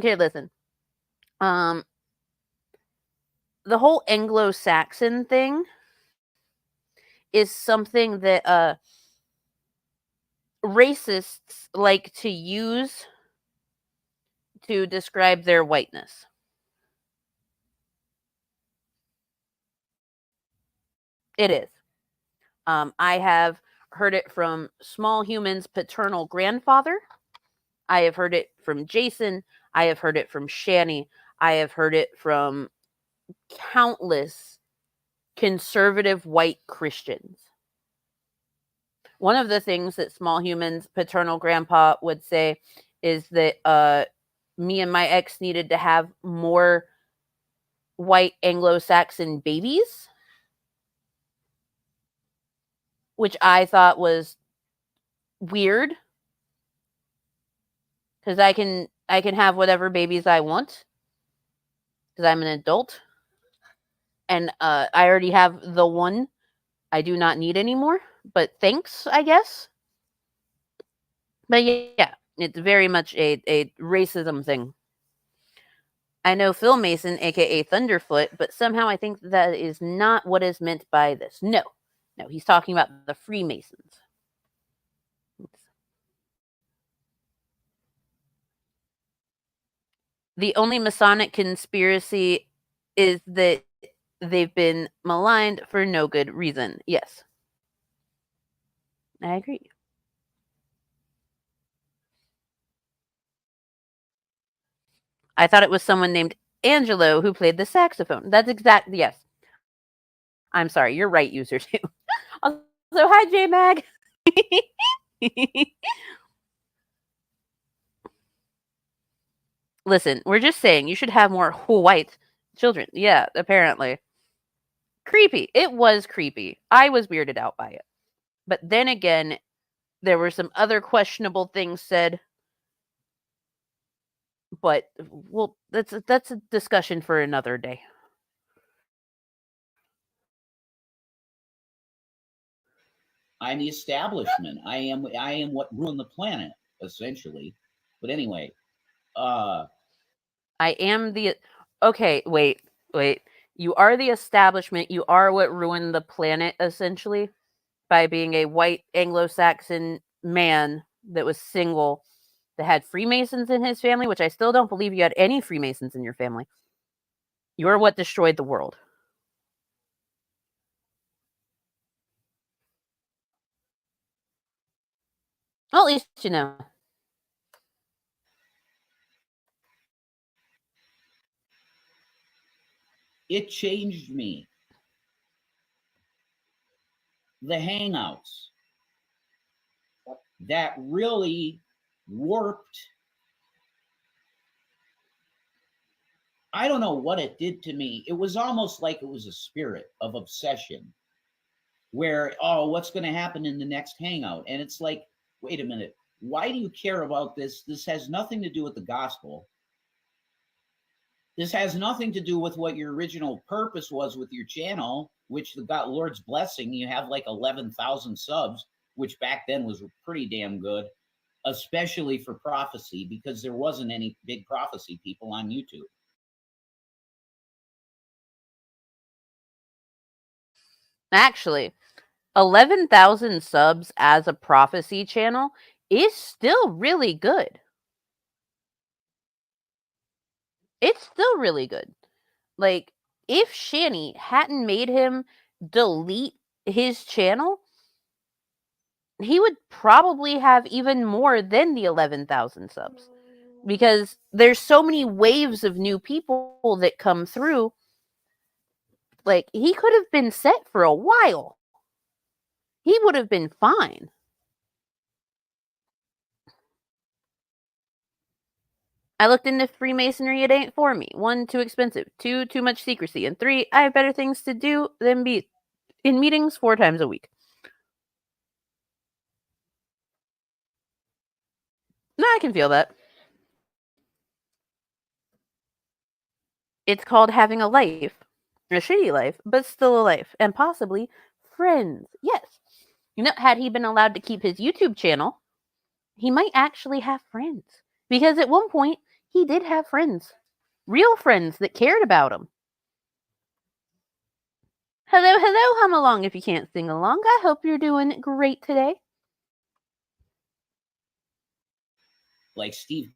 here, listen. The whole Anglo-Saxon thing is something that racists like to use to describe their whiteness. It is. I have heard it from Small Human's paternal grandfather. I have heard it from Jason. I have heard it from Shanny. I have heard it from countless conservative white Christians. One of the things that Small Human's paternal grandpa would say is that me and my ex needed to have more white Anglo-Saxon babies, which I thought was weird because I can have whatever babies I want because I'm an adult and I already have the one. I do not need any more, but thanks, I guess. But yeah, it's very much a racism thing. I know Phil Mason, aka Thunderfoot, but somehow I think that is not what is meant by this. No, he's talking about the Freemasons. The only Masonic conspiracy is that they've been maligned for no good reason. Yes. I agree. I thought it was someone named Angelo who played the saxophone. That's exactly, yes. I'm sorry, you're right, user 2. Also, hi, J-Mag. Listen, we're just saying you should have more white children. Yeah, apparently. Creepy. It was creepy. I was weirded out by it. But then again, there were some other questionable things said. But well, that's a discussion for another day. I'm the establishment. I am what ruined the planet, essentially. But anyway, I am the okay, wait. You are the establishment. You are what ruined the planet, essentially, by being a white Anglo-Saxon man that was single, that had Freemasons in his family, which I still don't believe you had any Freemasons in your family. You're what destroyed the world. Well, at least you know. it changed me. The Hangouts. That really warped. I don't know what it did to me. It was almost like it was a spirit of obsession where, oh, what's going to happen in the next Hangout? And it's like, wait a minute. Why do you care about this? This has nothing to do with the gospel. This has nothing to do with what your original purpose was with your channel, which the God Lord's blessing, you have like 11,000 subs, which back then was pretty damn good, especially for prophecy, because there wasn't any big prophecy people on YouTube. Actually, 11,000 subs as a prophecy channel is still really good. It's still really good. Like, if Shanny hadn't made him delete his channel, he would probably have even more than the 11,000 subs. Because there's so many waves of new people that come through. Like, he could have been set for a while. He would have been fine. I looked into Freemasonry, it ain't for me. 1, too expensive. 2, too much secrecy. And 3, I have better things to do than be in meetings 4 times a week. No, I can feel that. It's called having a life. A shitty life, but still a life. And possibly friends. Yes. You know, had he been allowed to keep his YouTube channel, he might actually have friends. Because at one point, he did have friends. Real friends that cared about him. Hello, hello, hum along if you can't sing along. I hope you're doing great today. Like Steve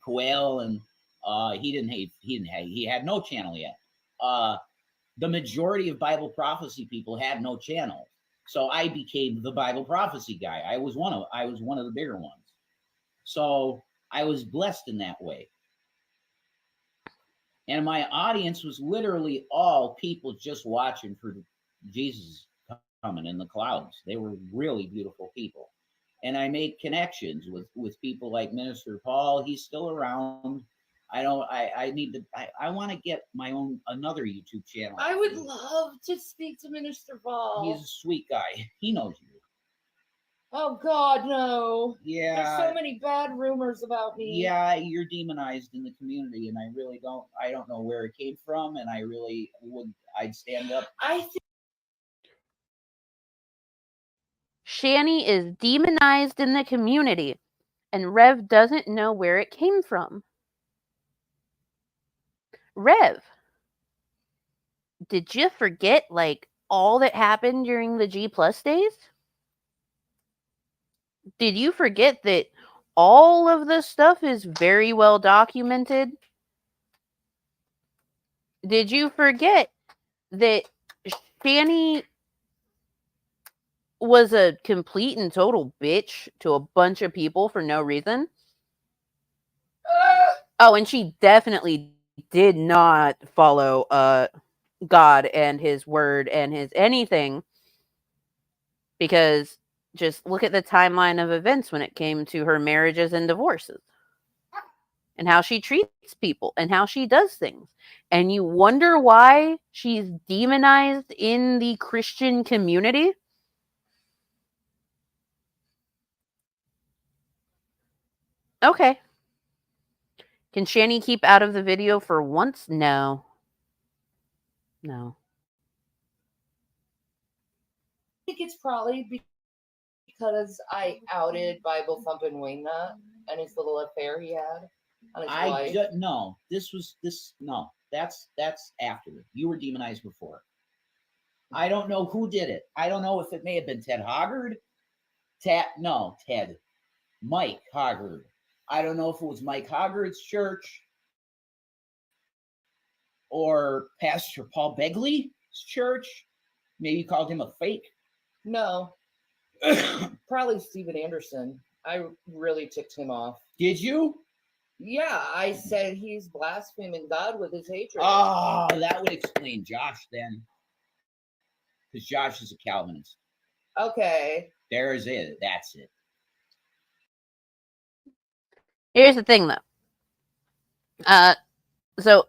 Coel, and he had no channel yet. The majority of Bible prophecy people had no channel. So I became the Bible prophecy guy. I was one of the bigger ones. So I was blessed in that way. And my audience was literally all people just watching for Jesus coming in the clouds. They were really beautiful people. And I made connections with people like Minister Paul. He's still around. I want to get my own, another YouTube channel. I would love to speak to Minister Paul. He's a sweet guy. He knows you. Oh God, no. Yeah. There's so many bad rumors about me. Yeah, you're demonized in the community, and I don't know where it came from, and I'd stand up. Shanny is demonized in the community, and Rev doesn't know where it came from. Rev, did you forget, like, all that happened during the G+ days? Did you forget that all of this stuff is very well documented? Did you forget that Shanny was a complete and total bitch to a bunch of people for no reason? Oh, and she definitely did not follow God and his word and his anything, because just look at the timeline of events when it came to her marriages and divorces and how she treats people and how she does things. And you wonder why she's demonized in the Christian community. Okay. Can Shanny keep out of the video for once? No. No. I think it's probably because I outed Bible thumping Wingnut and his little affair he had on his wife. No. No. That's after. You were demonized before. I don't know who did it. I don't know if it may have been Ted Hoggard. Ted. Mike Hoggard. I don't know if it was Mike Hoggard's church or Pastor Paul Begley's church. Maybe you called him a fake. No. Probably Steven Anderson. I really ticked him off. Did you? Yeah, I said he's blaspheming God with his hatred. Oh, that would explain Josh then. Because Josh is a Calvinist. Okay. There's it. That's it. Here's the thing, though. So,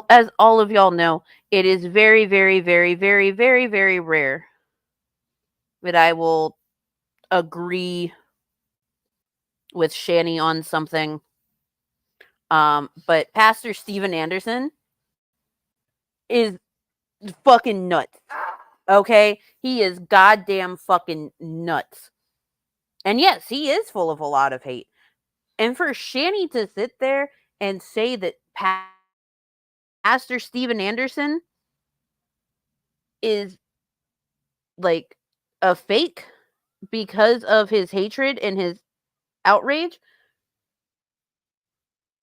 as all of y'all know, it is very, very, very, very, very, very rare that I will agree with Shanny on something. But Pastor Steven Anderson is fucking nuts. Okay? He is goddamn fucking nuts. And yes, he is full of a lot of hate. And for Shanny to sit there and say that Pastor Steven Anderson is like a fake because of his hatred and his outrage,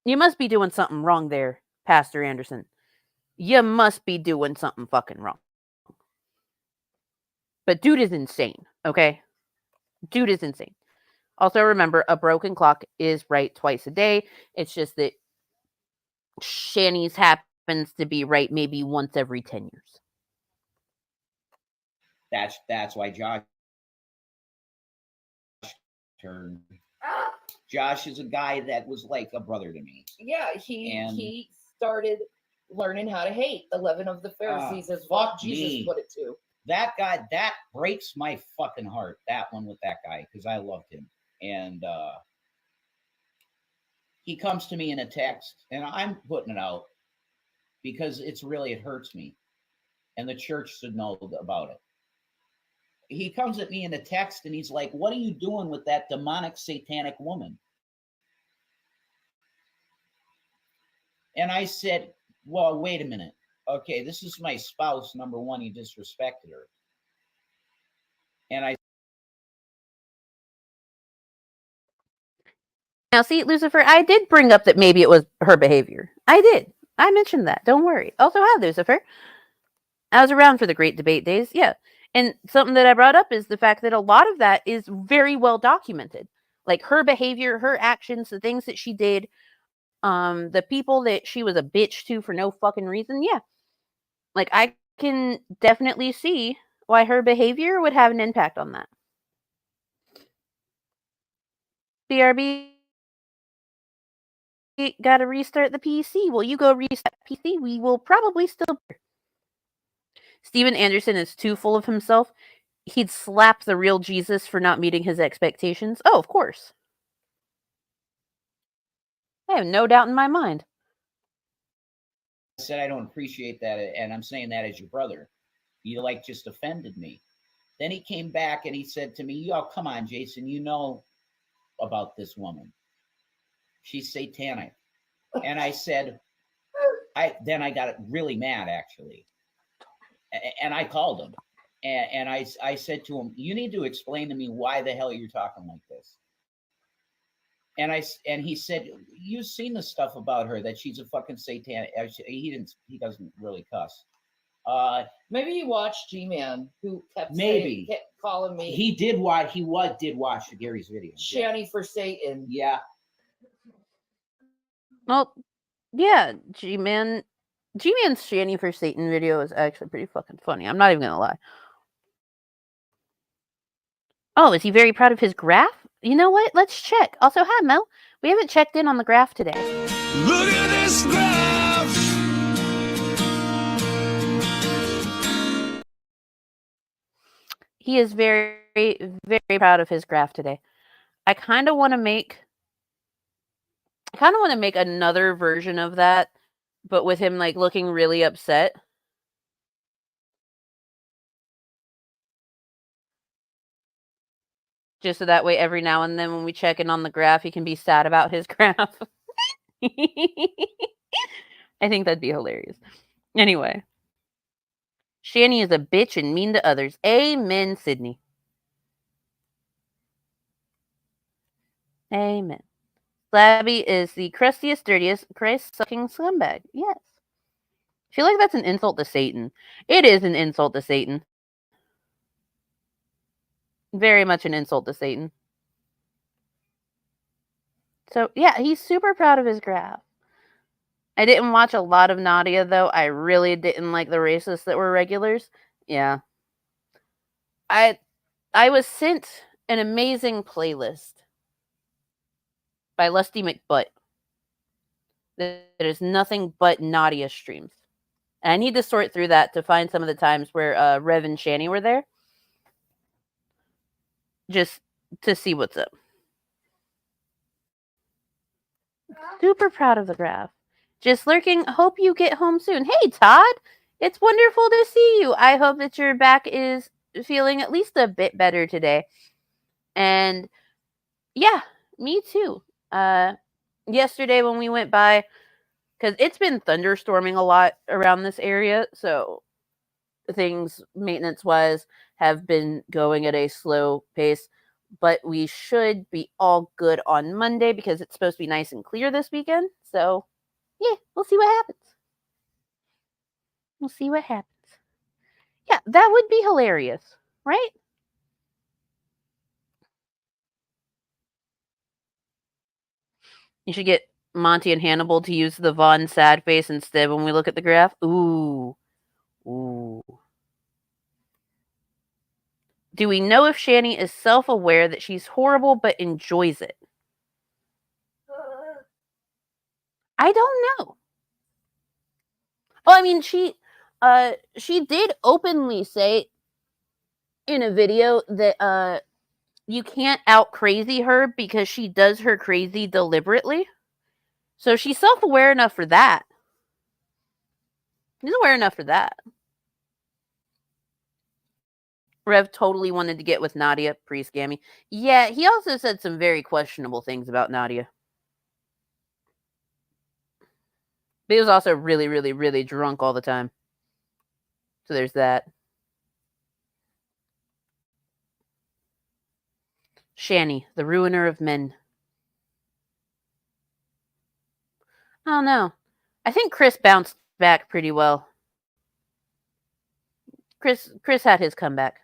you must be doing something wrong there, Pastor Anderson. You must be doing something fucking wrong. But dude is insane, okay? Dude is insane. Also, remember, a broken clock is right twice a day. It's just that Shanny's happens to be right maybe once every 10 years. That's why Josh turned. Josh is a guy that was like a brother to me. Yeah, he started learning how to hate. 11 of the Pharisees, as fuck Jesus me. put it to. That guy, that breaks my fucking heart. That one with that guy, because I loved him. And he comes to me in a text, and I'm putting it out because it hurts me. And the church should know about it. He comes at me in a text, and he's like, "What are you doing with that demonic satanic woman?" And I said, "Well, wait a minute. Okay, this is my spouse, number one. You disrespected her." And I Now, see, Lucifer, I did bring up that maybe it was her behavior. I did. I mentioned that. Don't worry. Also, hi, Lucifer. I was around for the great debate days. Yeah. And something that I brought up is the fact that a lot of that is very well documented. Like her behavior, her actions, the things that she did, the people that she was a bitch to for no fucking reason. Yeah. Like, I can definitely see why her behavior would have an impact on that. BRB, got to restart the PC. Well, you go restart the PC. We will probably still. Steven Anderson is too full of himself. He'd slap the real Jesus for not meeting his expectations. Oh, of course. I have no doubt in my mind. said, "I don't appreciate that." And I'm saying that as your brother. You like just offended me. Then he came back and he said to me, "Oh, come on, Jason, you know about this woman. She's satanic." And I said, then I got really mad, actually. And I called him. And I said to him, "You need to explain to me why the hell you're talking like this." And he said, "You've seen the stuff about her, that she's a fucking satanic." He doesn't really cuss. Maybe you watched G-Man, who kept calling me. He did watch Gary's video. Shanny for Satan. Yeah. Well, yeah, G-Man G-Man's Shanny for Satan video is actually pretty fucking funny. I'm not even gonna lie. Oh, is he very proud of his graph? You know what? Let's check. Also, hi, Mel. We haven't checked in on the graph today. Look at this graph. He is very, very proud of his graph today. I kind of want to make another version of that, but with him like looking really upset. Just so that way every now and then when we check in on the graph, he can be sad about his graph. I think that'd be hilarious. Anyway. Shanny is a bitch and mean to others. Amen, Sydney. Amen. Slabby is the crustiest, dirtiest, Christ-sucking scumbag. Yes. I feel like that's an insult to Satan. It is an insult to Satan. Very much an insult to Satan. So, yeah, he's super proud of his graph. I didn't watch a lot of Nadia, though. I really didn't like the racists that were regulars. Yeah. I was sent an amazing playlist by Lusty McButt that is nothing but Nadia streams. And I need to sort through that to find some of the times where Rev and Shanny were there. Just to see what's up. Super proud of the graph. Just lurking. Hope you get home soon. Hey, Todd. It's wonderful to see you. I hope that your back is feeling at least a bit better today. And yeah, me too. Yesterday when we went by, because it's been thunderstorming a lot around this area, so things maintenance-wise have been going at a slow pace. But we should be all good on Monday because it's supposed to be nice and clear this weekend. So, yeah, we'll see what happens. We'll see what happens. Yeah, that would be hilarious, right? You should get Monty and Hannibal to use the Vaughn sad face instead when we look at the graph. Ooh. Ooh. Do we know if Shanny is self-aware that she's horrible but enjoys it? I don't know. Oh, I mean, she did openly say in a video that you can't out crazy her because she does her crazy deliberately. So she's self-aware enough for that. She's aware enough for that. Rev totally wanted to get with Nadia pre-scammy. Yeah, he also said some very questionable things about Nadia. But he was also really, really, really drunk all the time. So there's that. Shanny, the ruiner of men. I don't know. I think Chris bounced back pretty well. Chris had his comeback.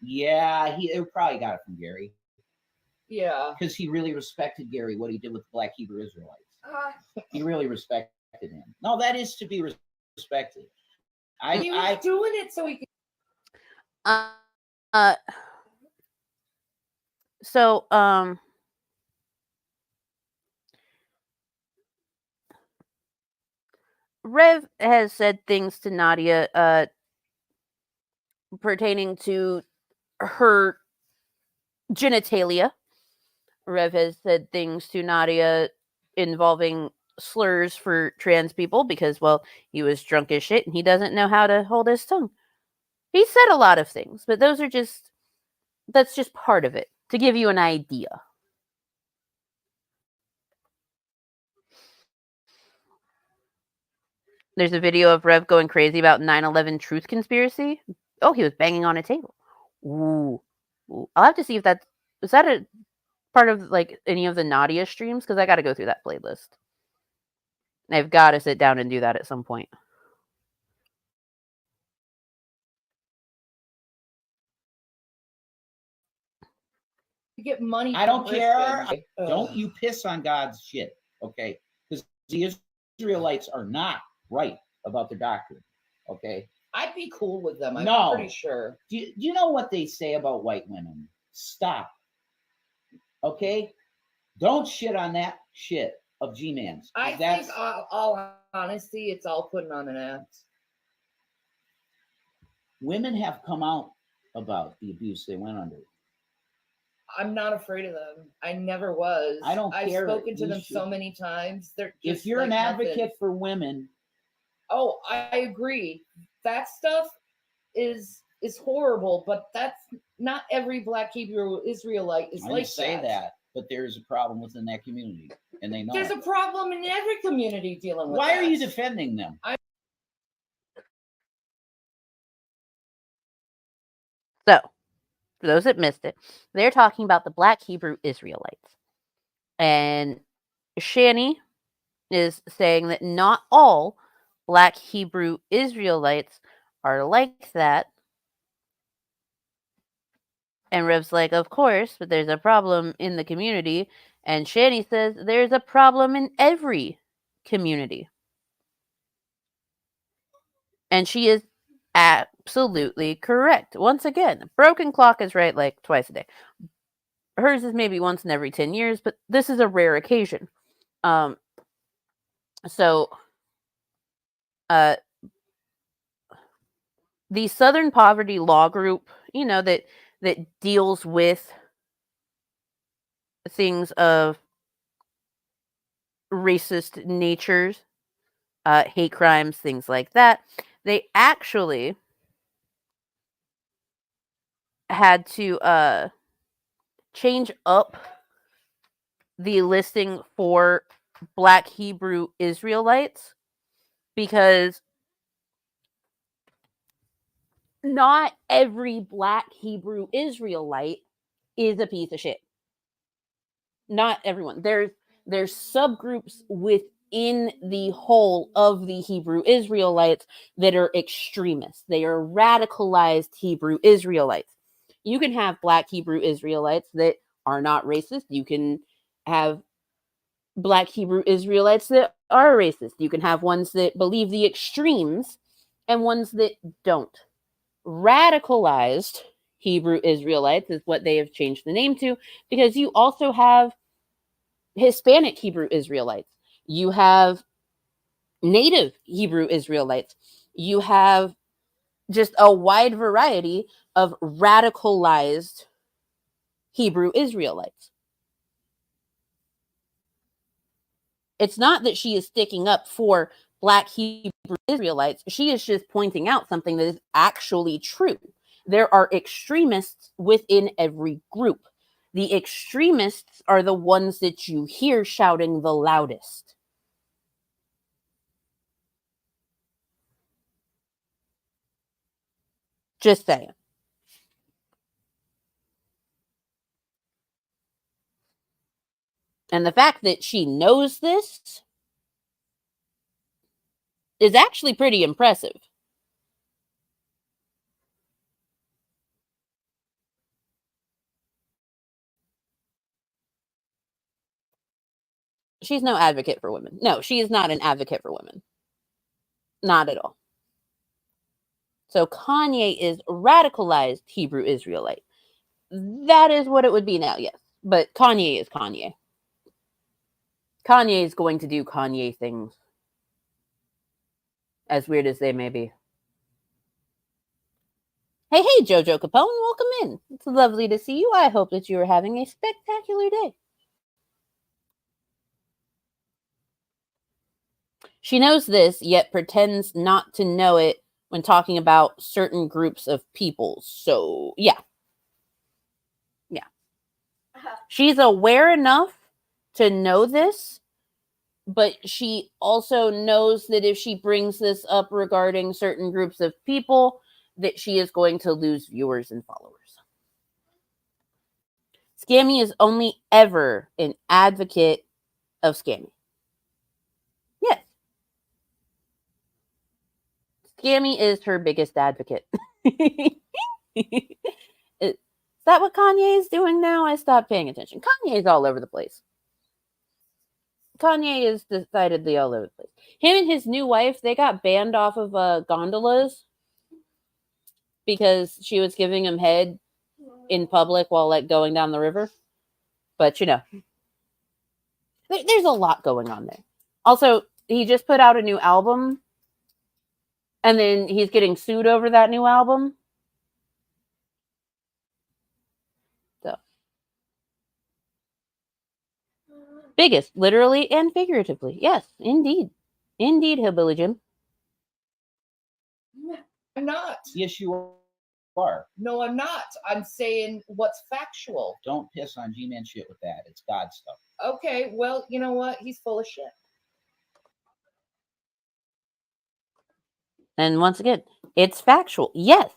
Yeah, he probably got it from Gary. Yeah. Because he really respected Gary, what he did with the Black Hebrew Israelites. He really respected him. No, that is to be respected. He was doing it so he could. So, Rev has said things to Nadia pertaining to her genitalia. Rev has said things to Nadia involving slurs for trans people because, well, he was drunk as shit and he doesn't know how to hold his tongue. He said a lot of things, but that's just part of it to give you an idea. There's a video of Rev going crazy about 9/11 truth conspiracy. Oh, he was banging on a table. Ooh. I'll have to see if is that a part of like any of the Nadia streams, because I got to go through that playlist. I've got to sit down and do that at some point. You get money. I don't care. Don't you piss on God's shit. Okay, because the Israelites are not right about their doctrine. Okay, I'd be cool with them. I'm No. pretty sure. do you know what they say about white women? Stop. Okay, don't shit on that shit of G-Mans. I think, all honesty, it's all putting on an act. Women have come out about the abuse they went under. I'm not afraid of them. I never was. I don't I've care. spoken to You them so should. many times. They're If just you're like an nothing. advocate for women, Oh, I agree. That stuff is horrible, but that's not every Black Hebrew Israelite is I like didn't say that, but there's a problem within that community, and they know There's it. a problem in every community dealing with Why that. are you defending them? So, for those that missed it, they're talking about the Black Hebrew Israelites. And Shanny is saying that not all Black Hebrew Israelites are like that. And Rev's like, of course, but there's a problem in the community. And Shanny says there's a problem in every community. And she is absolutely correct. Once again, broken clock is right like twice a day. Hers is maybe once in every 10 years, but this is a rare occasion. So, the Southern Poverty Law Group, that deals with things of racist natures, hate crimes, things like that, they actually had to change up the listing for Black Hebrew Israelites because not every Black Hebrew Israelite is a piece of shit. Not everyone. There's subgroups within the whole of the Hebrew Israelites that are extremists. They are radicalized Hebrew Israelites. You can have Black Hebrew Israelites that are not racist. You can have Black Hebrew Israelites that are racist. You can have ones that believe the extremes and ones that don't. Radicalized Hebrew Israelites is what they have changed the name to, because you also have Hispanic Hebrew Israelites. You have Native Hebrew Israelites. You have just a wide variety of radicalized Hebrew Israelites. It's not that she is sticking up for Black Hebrew Israelites. She is just pointing out something that is actually true. There are extremists within every group. The extremists are the ones that you hear shouting the loudest. Just saying. And the fact that she knows this is actually pretty impressive. She's no advocate for women. No, she is not an advocate for women. Not at all. So Kanye is radicalized Hebrew Israelite. That is what it would be now, yes. But Kanye is Kanye. Kanye is going to do Kanye things, as weird as they may be. Hey, Jojo Capone, welcome in. It's lovely to see you. I hope that you are having a spectacular day. She knows this, yet pretends not to know it when talking about certain groups of people. So, yeah. Yeah. She's aware enough to know this, but she also knows that if she brings this up regarding certain groups of people, that she is going to lose viewers and followers. Scammy is only ever an advocate of Scammy. Yes. Scammy is her biggest advocate. Is that what Kanye is doing now? I stopped paying attention. Kanye is all over the place. Kanye is decidedly all over the place. Him and his new wife, they got banned off of gondolas because she was giving him head in public while like going down the river. But you know, there's a lot going on there. Also, he just put out a new album, and then he's getting sued over that new album. So, biggest, literally and figuratively. Yes, indeed. Indeed, Hillbilly Jim. I'm not. Yes, you are. No, I'm not. I'm saying what's factual. Don't piss on G-Man shit with that. It's God stuff. Okay, well, you know what? He's full of shit. And once again, it's factual. Yes.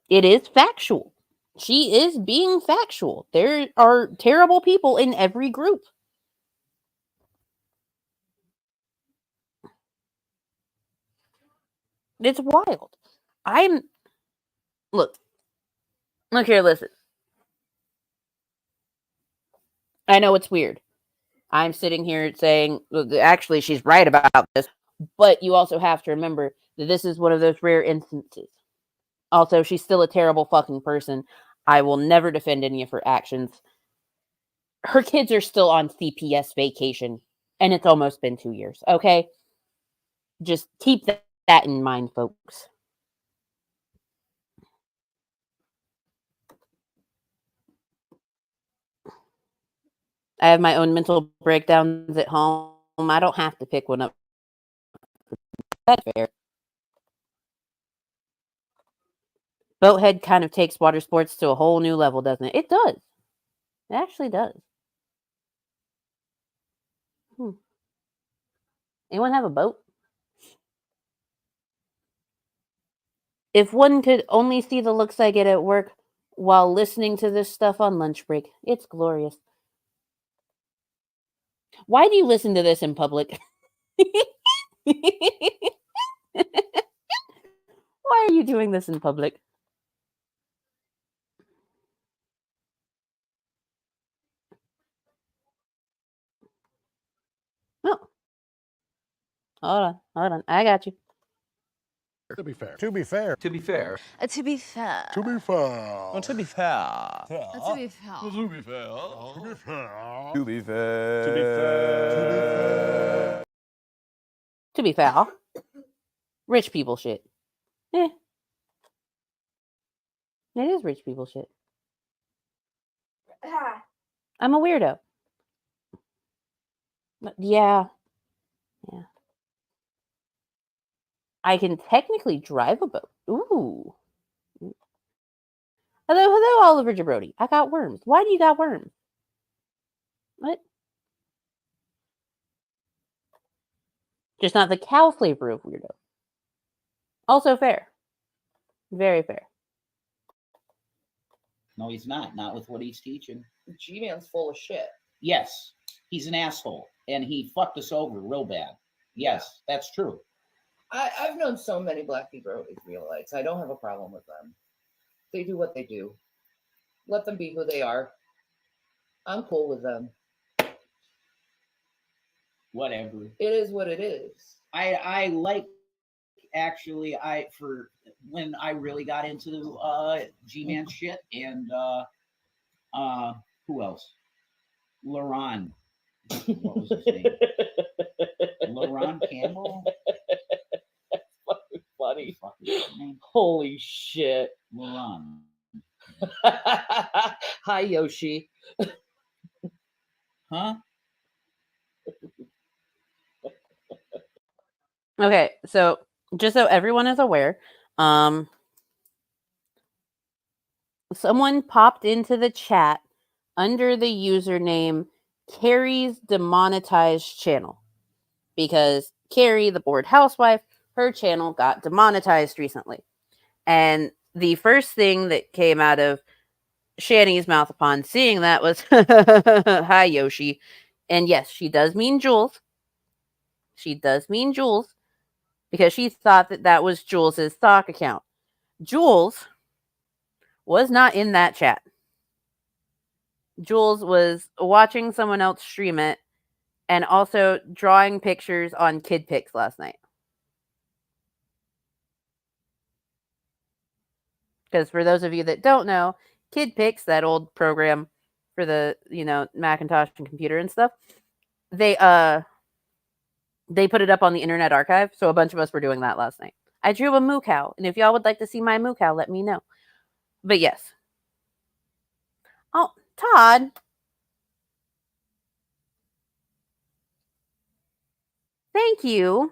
It is factual. She is being factual. There are terrible people in every group. It's wild. Look here, listen. I know it's weird. I'm sitting here saying, actually, she's right about this, but you also have to remember that this is one of those rare instances. Also, she's still a terrible fucking person. I will never defend any of her actions. Her kids are still on CPS vacation, and it's almost been 2 years, okay? Just keep that in mind, folks. I have my own mental breakdowns at home. I don't have to pick one up. That's fair. Boathead kind of takes water sports to a whole new level, doesn't it? It does. It actually does. Anyone have a boat? If one could only see the looks I get at work while listening to this stuff on lunch break, it's glorious. Why do you listen to this in public? Why are you doing this in public? No. Hold on. I got you. To be fair. To be fair. To be fair. To be fair. To be fair. To be fair. To be fair. To be fair. To be fair. To be fair. To be fair. To be fair, rich people shit. It is rich people shit. I'm a weirdo. Yeah. I can technically drive a boat. Ooh. Hello, Oliver Jabroni. I got worms. Why do you got worms? What? Just not the cow flavor of weirdo. Also fair. Very fair. No, he's not. Not with what he's teaching. G-Man's full of shit. Yes, he's an asshole, and he fucked us over real bad. Yes, that's true. I've known so many black Israelites. I don't have a problem with them. They do what they do. Let them be who they are. I'm cool with them. Whatever. It is what it is. I like, actually, for when I really got into G-Man shit, and who else? LaRon. What was his name? LaRon Campbell? Funny. Holy shit. LaRon. Hi, Yoshi. Huh? Okay, so just so everyone is aware, someone popped into the chat under the username Carrie's Demonetized Channel, because Carrie, the bored housewife, her channel got demonetized recently. And the first thing that came out of Shanny's mouth upon seeing that was, hi, Yoshi. And yes, she does mean Jules. She does mean Jules, because she thought that was Jules's stock account. Jules was not in that chat. Jules was watching someone else stream it and also drawing pictures on Kid Pics last night. Because for those of you that don't know, Kid Pics, that old program for the, Macintosh and computer and stuff, they put it up on the Internet Archive, so a bunch of us were doing that last night. I drew a moo cow, and if y'all would like to see my moo cow, let me know. But yes. Oh, Todd. Thank you.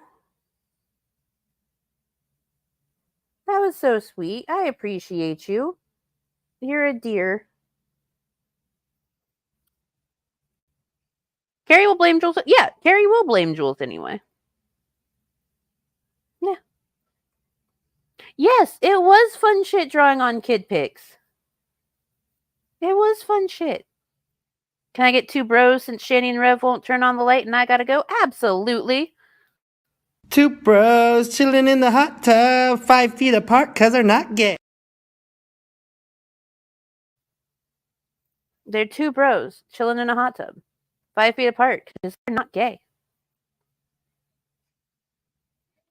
That was so sweet. I appreciate you. You're a dear. Carrie will blame Jules. Yeah, Carrie will blame Jules anyway. Yeah. Yes, it was fun shit drawing on Kid Pics. It was fun shit. Can I get 2 bros since Shanny and Rev won't turn on the light and I gotta go? Absolutely. 2 bros chilling in the hot tub, 5 feet apart because they're not gay. They're 2 bros chilling in a hot tub, 5 feet apart because they're not gay.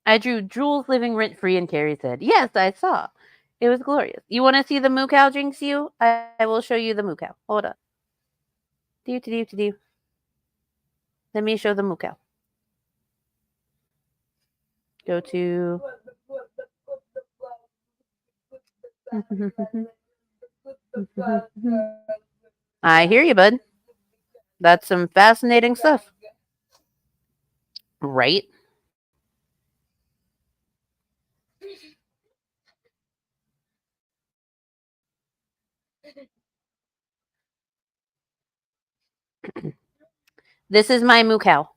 I drew Jules living rent free in Carrie's head. Yes, I saw. It was glorious. You want to see the moo cow, Jinx? I will show you the moo cow. Hold up. Do. Let me show the moo cow. Go to. I hear you, bud. That's some fascinating stuff. Right? This is my moo cow.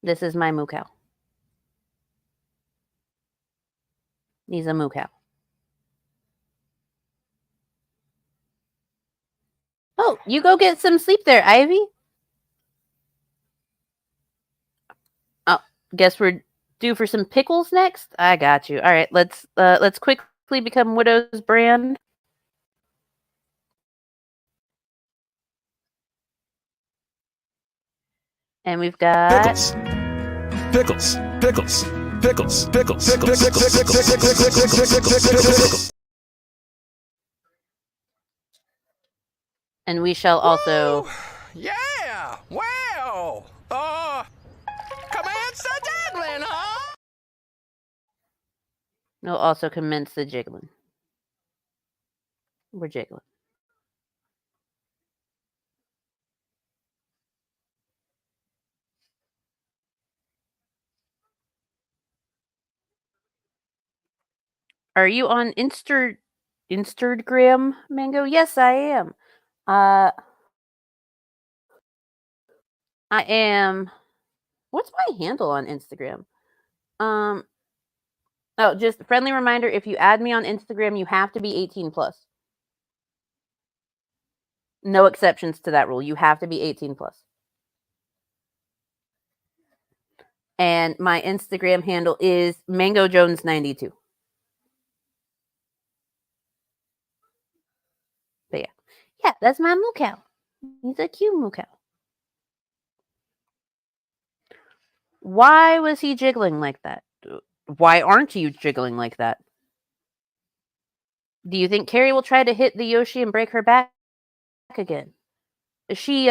This is my moo cow. He's a moo cow. Oh, you go get some sleep there, Ivy. Oh, guess we're due for some pickles next. I got you. All right, let's quickly become Widow's brand. And we've got Pickles. Pickles. Pickles. Pickles. Pickles. Pickles. And we shall also. Yeah. Well. Commence the jiggling, huh? We'll also commence the jiggling. We're jiggling. Are you on Instagram, Mango? Yes, I am. I am. What's my handle on Instagram? Oh, just friendly reminder, if you add me on Instagram, you have to be 18 plus. No exceptions to that rule. You have to be 18 plus. And my Instagram handle is MangoJones92. But yeah, that's my moo cow. He's a cute moo cow. Why was he jiggling like that? Why aren't you jiggling like that? Do you think Carrie will try to hit the Yoshi and break her back again? She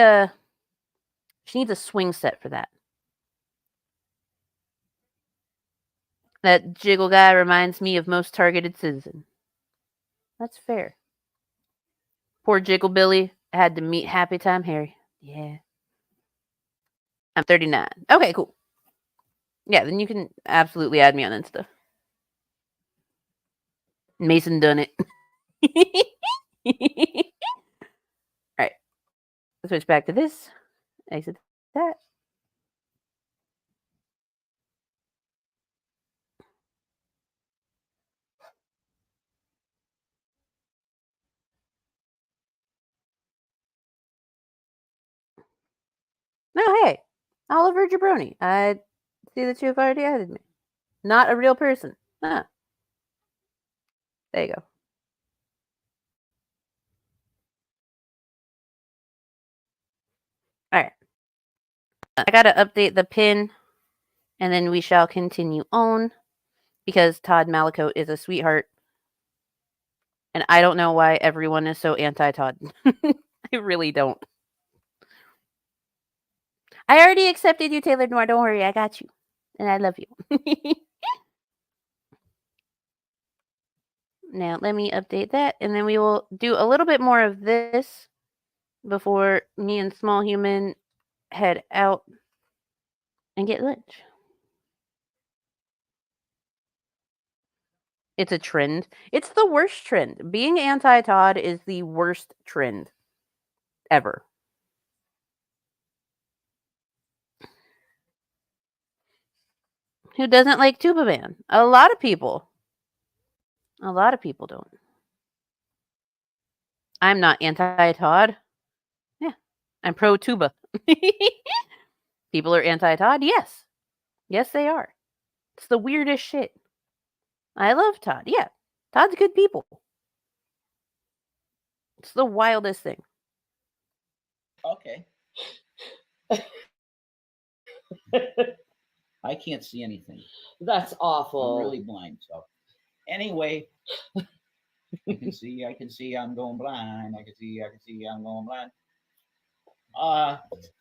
needs a swing set for that. That jiggle guy reminds me of Most Targeted Citizen. That's fair. Poor Jiggle Billy had to meet Happy Time Harry. Yeah. I'm 39. Okay, cool. Yeah, then you can absolutely add me on Insta. Mason done it. Alright. Let's switch back to this. Exit that. No, hey. Oliver Jabroni. I see that you've already added me. Not a real person. Ah. There you go. All right. I got to update the pin, and then we shall continue on, because Todd Malicote is a sweetheart. And I don't know why everyone is so anti-Todd. I really don't. I already accepted you, Taylor Noir. Don't worry, I got you. And I love you. Now, let me update that, and then we will do a little bit more of this before me and Small Human head out and get lunch. It's a trend. It's the worst trend. Being anti-Todd is the worst trend ever. Who doesn't like Tuba Man? A lot of people. A lot of people don't. I'm not anti-Todd. Yeah. I'm pro-Tuba. People are anti-Todd? Yes. Yes, they are. It's the weirdest shit. I love Todd. Yeah. Todd's good people. It's the wildest thing. Okay. I can't see anything. That's awful. I'm really blind. So anyway, I can see I'm going blind. I can see I'm going blind.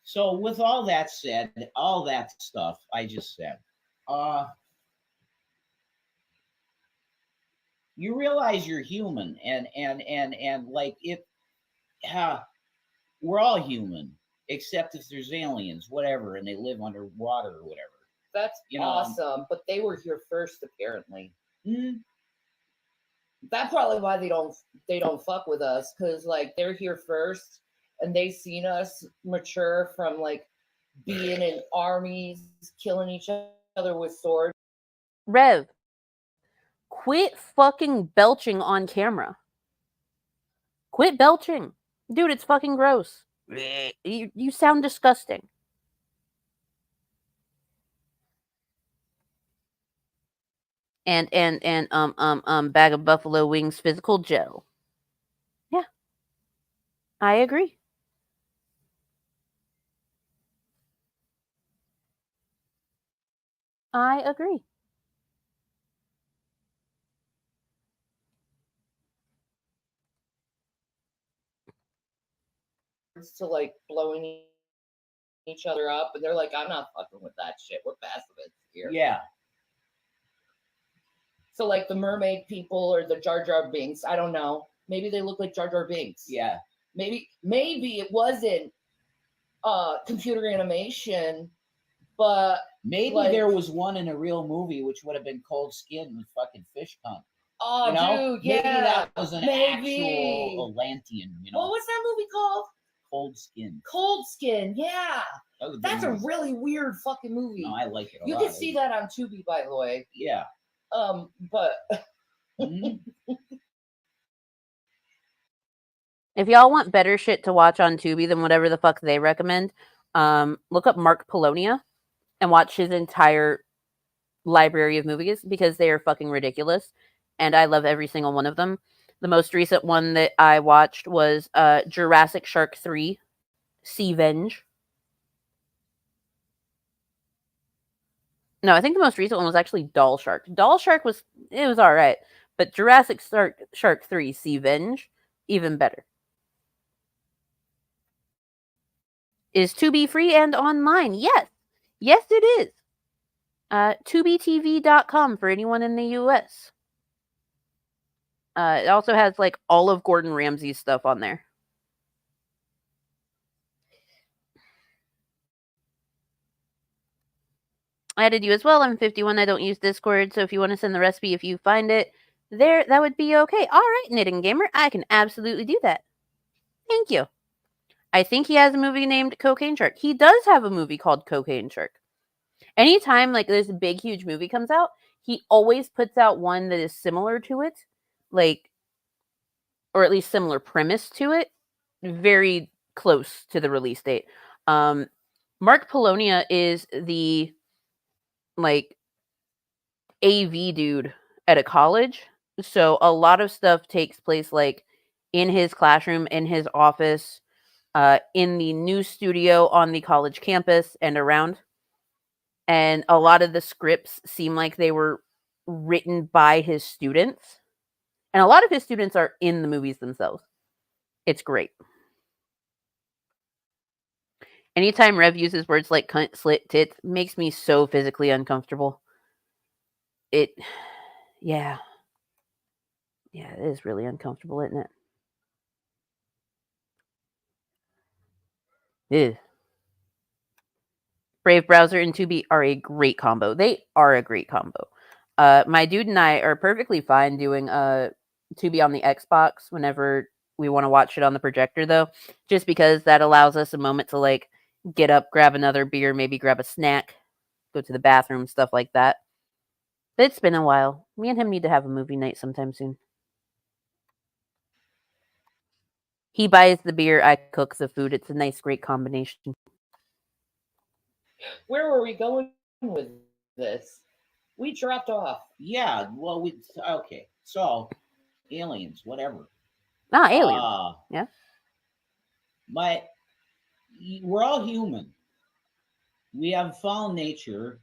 So with all that said, all that stuff I just said, you realize you're human, and like we're all human, except if there's aliens, whatever, and they live underwater or whatever. That's awesome, but they were here first, apparently. That's probably why they don't fuck with us, because like they're here first, and they've seen us mature from like being in armies, killing each other with swords. Rev, quit fucking belching on camera. Quit belching. Dude, it's fucking gross. You sound disgusting. And bag of buffalo wings physical gel. Yeah. I agree. I agree. To like blowing each other up, and they're like, I'm not fucking with that shit. We're pacifists here. Yeah. So like the mermaid people or the Jar Jar Binks, I don't know. Maybe they look like Jar Jar Binks. Yeah. Maybe it wasn't computer animation, but maybe like, there was one in a real movie which would have been Cold Skin with fucking fish tongue. Oh, you know? dude, yeah. Maybe that was an actual Atlantean, you know. What was that movie called? Cold Skin. Cold Skin, yeah. That's a movie. really weird fucking movie. No, I like it a you lot. can see that on Tubi, by the way. Yeah. But if y'all want better shit to watch on Tubi than whatever the fuck they recommend, look up Mark Polonia and watch his entire library of movies, because they are fucking ridiculous, and I love every single one of them. The most recent one that I watched was Jurassic Shark 3, Sea Venge. No, I think the most recent one was actually Doll Shark. Doll Shark was all right, but Jurassic Shark 3, Sea Venge, even better. Is Tubi free and online? Yes. Yes, it is. TubiTV.com for anyone in the US. It also has like all of Gordon Ramsay's stuff on there. I added you as well. I'm 51. I don't use Discord, so if you want to send the recipe, if you find it there, that would be okay. All right, Knitting Gamer, I can absolutely do that. Thank you. I think he has a movie named Cocaine Shark. He does have a movie called Cocaine Shark. Anytime like this big, huge movie comes out, he always puts out one that is similar to it, like, or at least similar premise to it, very close to the release date. Mark Polonia is the like AV dude at a college. So a lot of stuff takes place like in his classroom, in his office, in the news studio on the college campus and around. And a lot of the scripts seem like they were written by his students. And a lot of his students are in the movies themselves. It's great. Anytime Rev uses words like cunt, slit, tits, makes me so physically uncomfortable. Yeah. Yeah, it is really uncomfortable, isn't it? Ew. Brave Browser and Tubi are a great combo. They are a great combo. My dude and I are perfectly fine doing Tubi on the Xbox whenever we want to watch it on the projector, though, just because that allows us a moment to like get up, grab another beer, maybe grab a snack, go to the bathroom, stuff like that. But it's been a while. Me and him need to have a movie night sometime soon. He buys the beer, I cook the food. It's a nice, great combination. Where were we going with this? We dropped off. Yeah, well, okay. So, aliens, whatever. Aliens. Yeah. We're all human. We have fallen nature,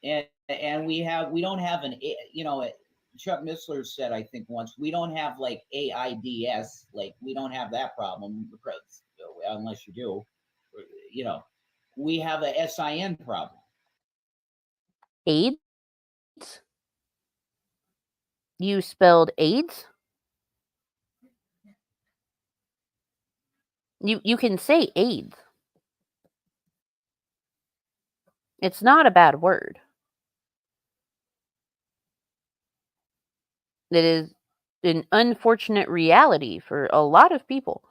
and we don't have Chuck Missler said, I think once, we don't have like AIDS, like we don't have that problem, unless you do. We have a SIN problem. AIDS? You spelled AIDS? You can say AIDS. It's not a bad word. It is an unfortunate reality for a lot of people.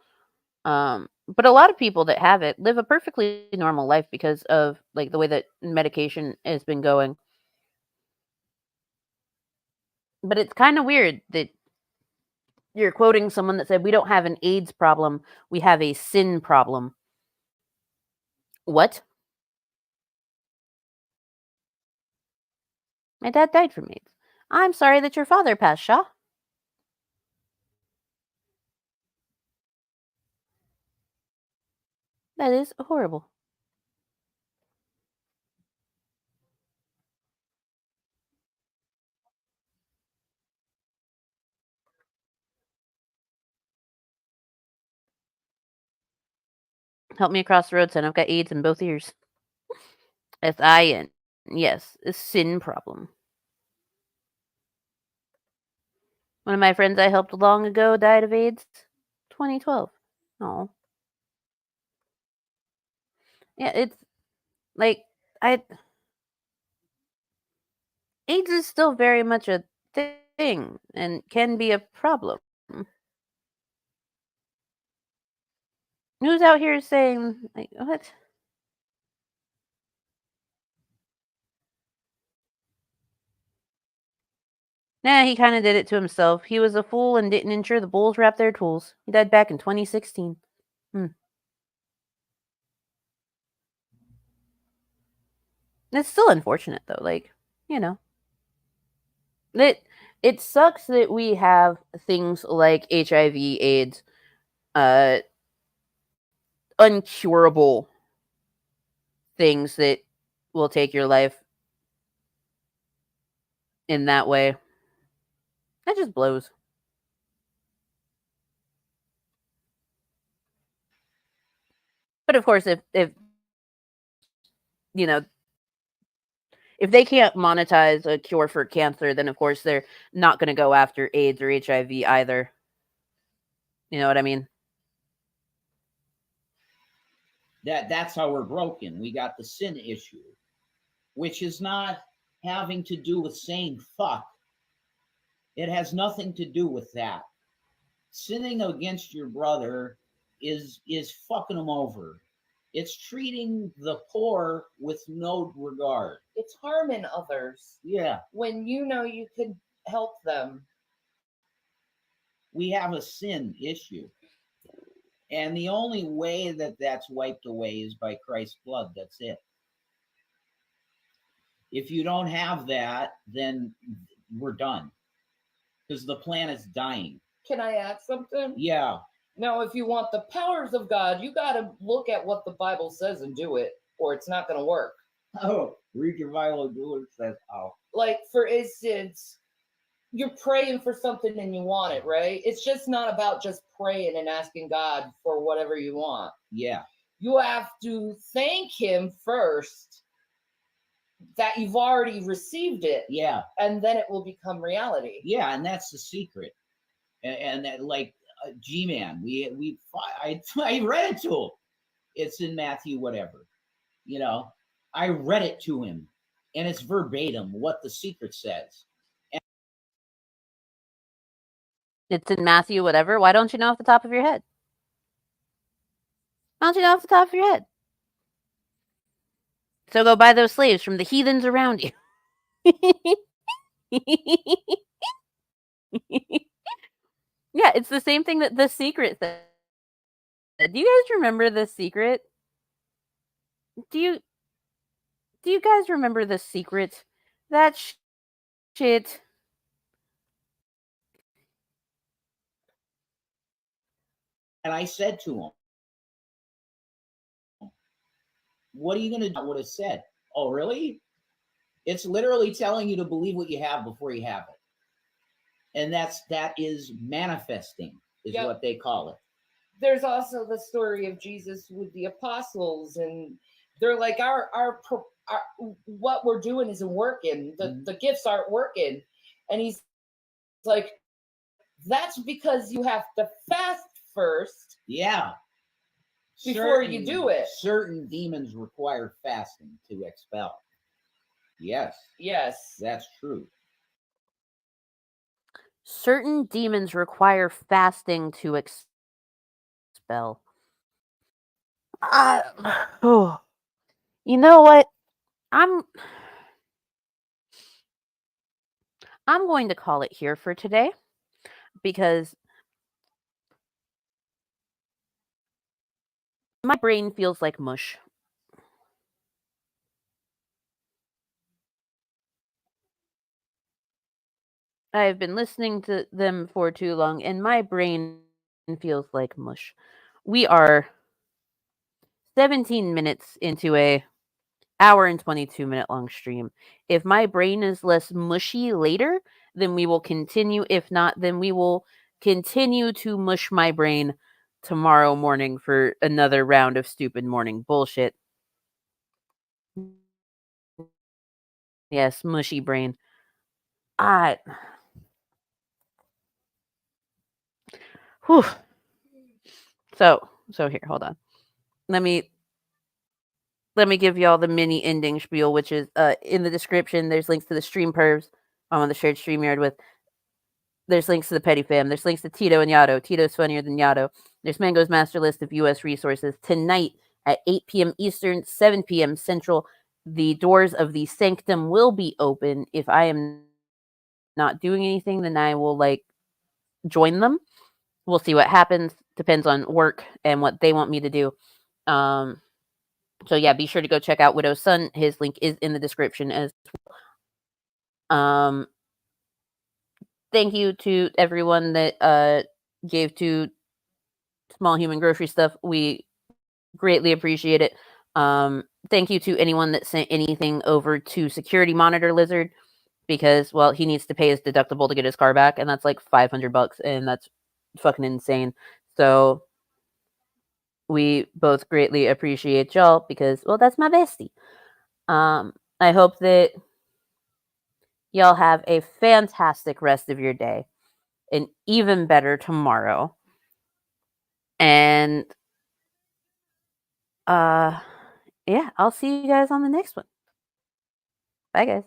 But a lot of people that have it live a perfectly normal life because of like the way that medication has been going. But it's kind of weird that you're quoting someone that said we don't have an AIDS problem, we have a sin problem. What? My dad died from AIDS. I'm sorry that your father passed, Shaw. That is horrible. Help me across the road, son. I've got AIDS in both ears. SIN. Yes, a sin problem. One of my friends I helped long ago died of AIDS. 2012. Oh. Yeah, it's like AIDS is still very much a thing and can be a problem. Who's out here saying like what? Nah, he kind of did it to himself. He was a fool and didn't ensure the bulls wrapped their tools. He died back in 2016. It's still unfortunate though, like, you know. It sucks that we have things like HIV, AIDS, uncurable things that will take your life in that way. That just blows. But of course, if you know, if they can't monetize a cure for cancer, then of course they're not going to go after AIDS or HIV either. You know what I mean? That's how we're broken. We got the sin issue, which is not having to do with saying fuck. It has nothing to do with that. Sinning against your brother is fucking him over. It's treating the poor with no regard. It's harming others. Yeah. When you know you could help them. We have a sin issue. And the only way that that's wiped away is by Christ's blood. That's it. If you don't have that, then we're done. Because the planet's dying. Can I add something? Yeah. Now, if you want the powers of God, you got to look at what the Bible says and do it, or it's not going to work. Oh, read your Bible and do what it says. Oh. Like, for instance, you're praying for something and you want it, right? It's just not about just praying and asking God for whatever you want. Yeah. You have to thank him first that you've already received it. Yeah. And then it will become reality. Yeah, and that's the secret. And that, like, G-Man, I read it to him. It's in Matthew, whatever. You know, I read it to him, and it's verbatim what the secret says. It's in Matthew, whatever. Why don't you know off the top of your head? Why don't you know off the top of your head? So go buy those slaves from the heathens around you. Yeah, it's the same thing that The Secret said. Do you guys remember The Secret? Do you guys remember The Secret? That shit. And I said to him, what are you going to do? What it said? Oh, really? It's literally telling you to believe what you have before you have it. And that is manifesting, is what they call it. There's also the story of Jesus with the apostles, and they're like, our what we're doing isn't working. The gifts aren't working. And he's like, that's because you have to fast first. Yeah. Before you do it. Certain demons require fasting to expel. Yes. Yes. That's true. Certain demons require fasting to expel. You know what? I'm going to call it here for today because my brain feels like mush. I've been listening to them for too long, and my brain feels like mush. We are 17 minutes into a hour and 22-minute long stream. If my brain is less mushy later, then we will continue. If not, then we will continue to mush my brain tomorrow morning for another round of stupid morning bullshit. Yes, mushy brain. Whew. So here, hold on. Let me give y'all the mini ending spiel, which is in the description. There's links to the stream pervs I'm on the shared StreamYard with. There's links to the Petty Fam. There's links to Tito and Yato. Tito's funnier than Yato. There's Mango's master list of U.S. resources. Tonight at 8 p.m. Eastern, 7 p.m. Central, the doors of the Sanctum will be open. If I am not doing anything, then I will, join them. We'll see what happens. Depends on work and what they want me to do. So yeah, be sure to go check out Widow's Son. His link is in the description as well. Thank you to everyone that gave to Small Human Grocery Stuff. We greatly appreciate it. Thank you to anyone that sent anything over to Security Monitor Lizard because, well, he needs to pay his deductible to get his car back, and that's like $500, and that's fucking insane. So we both greatly appreciate y'all because, well, that's my bestie. I hope that y'all have a fantastic rest of your day, and even better tomorrow. And yeah, I'll see you guys on the next one. Bye, guys.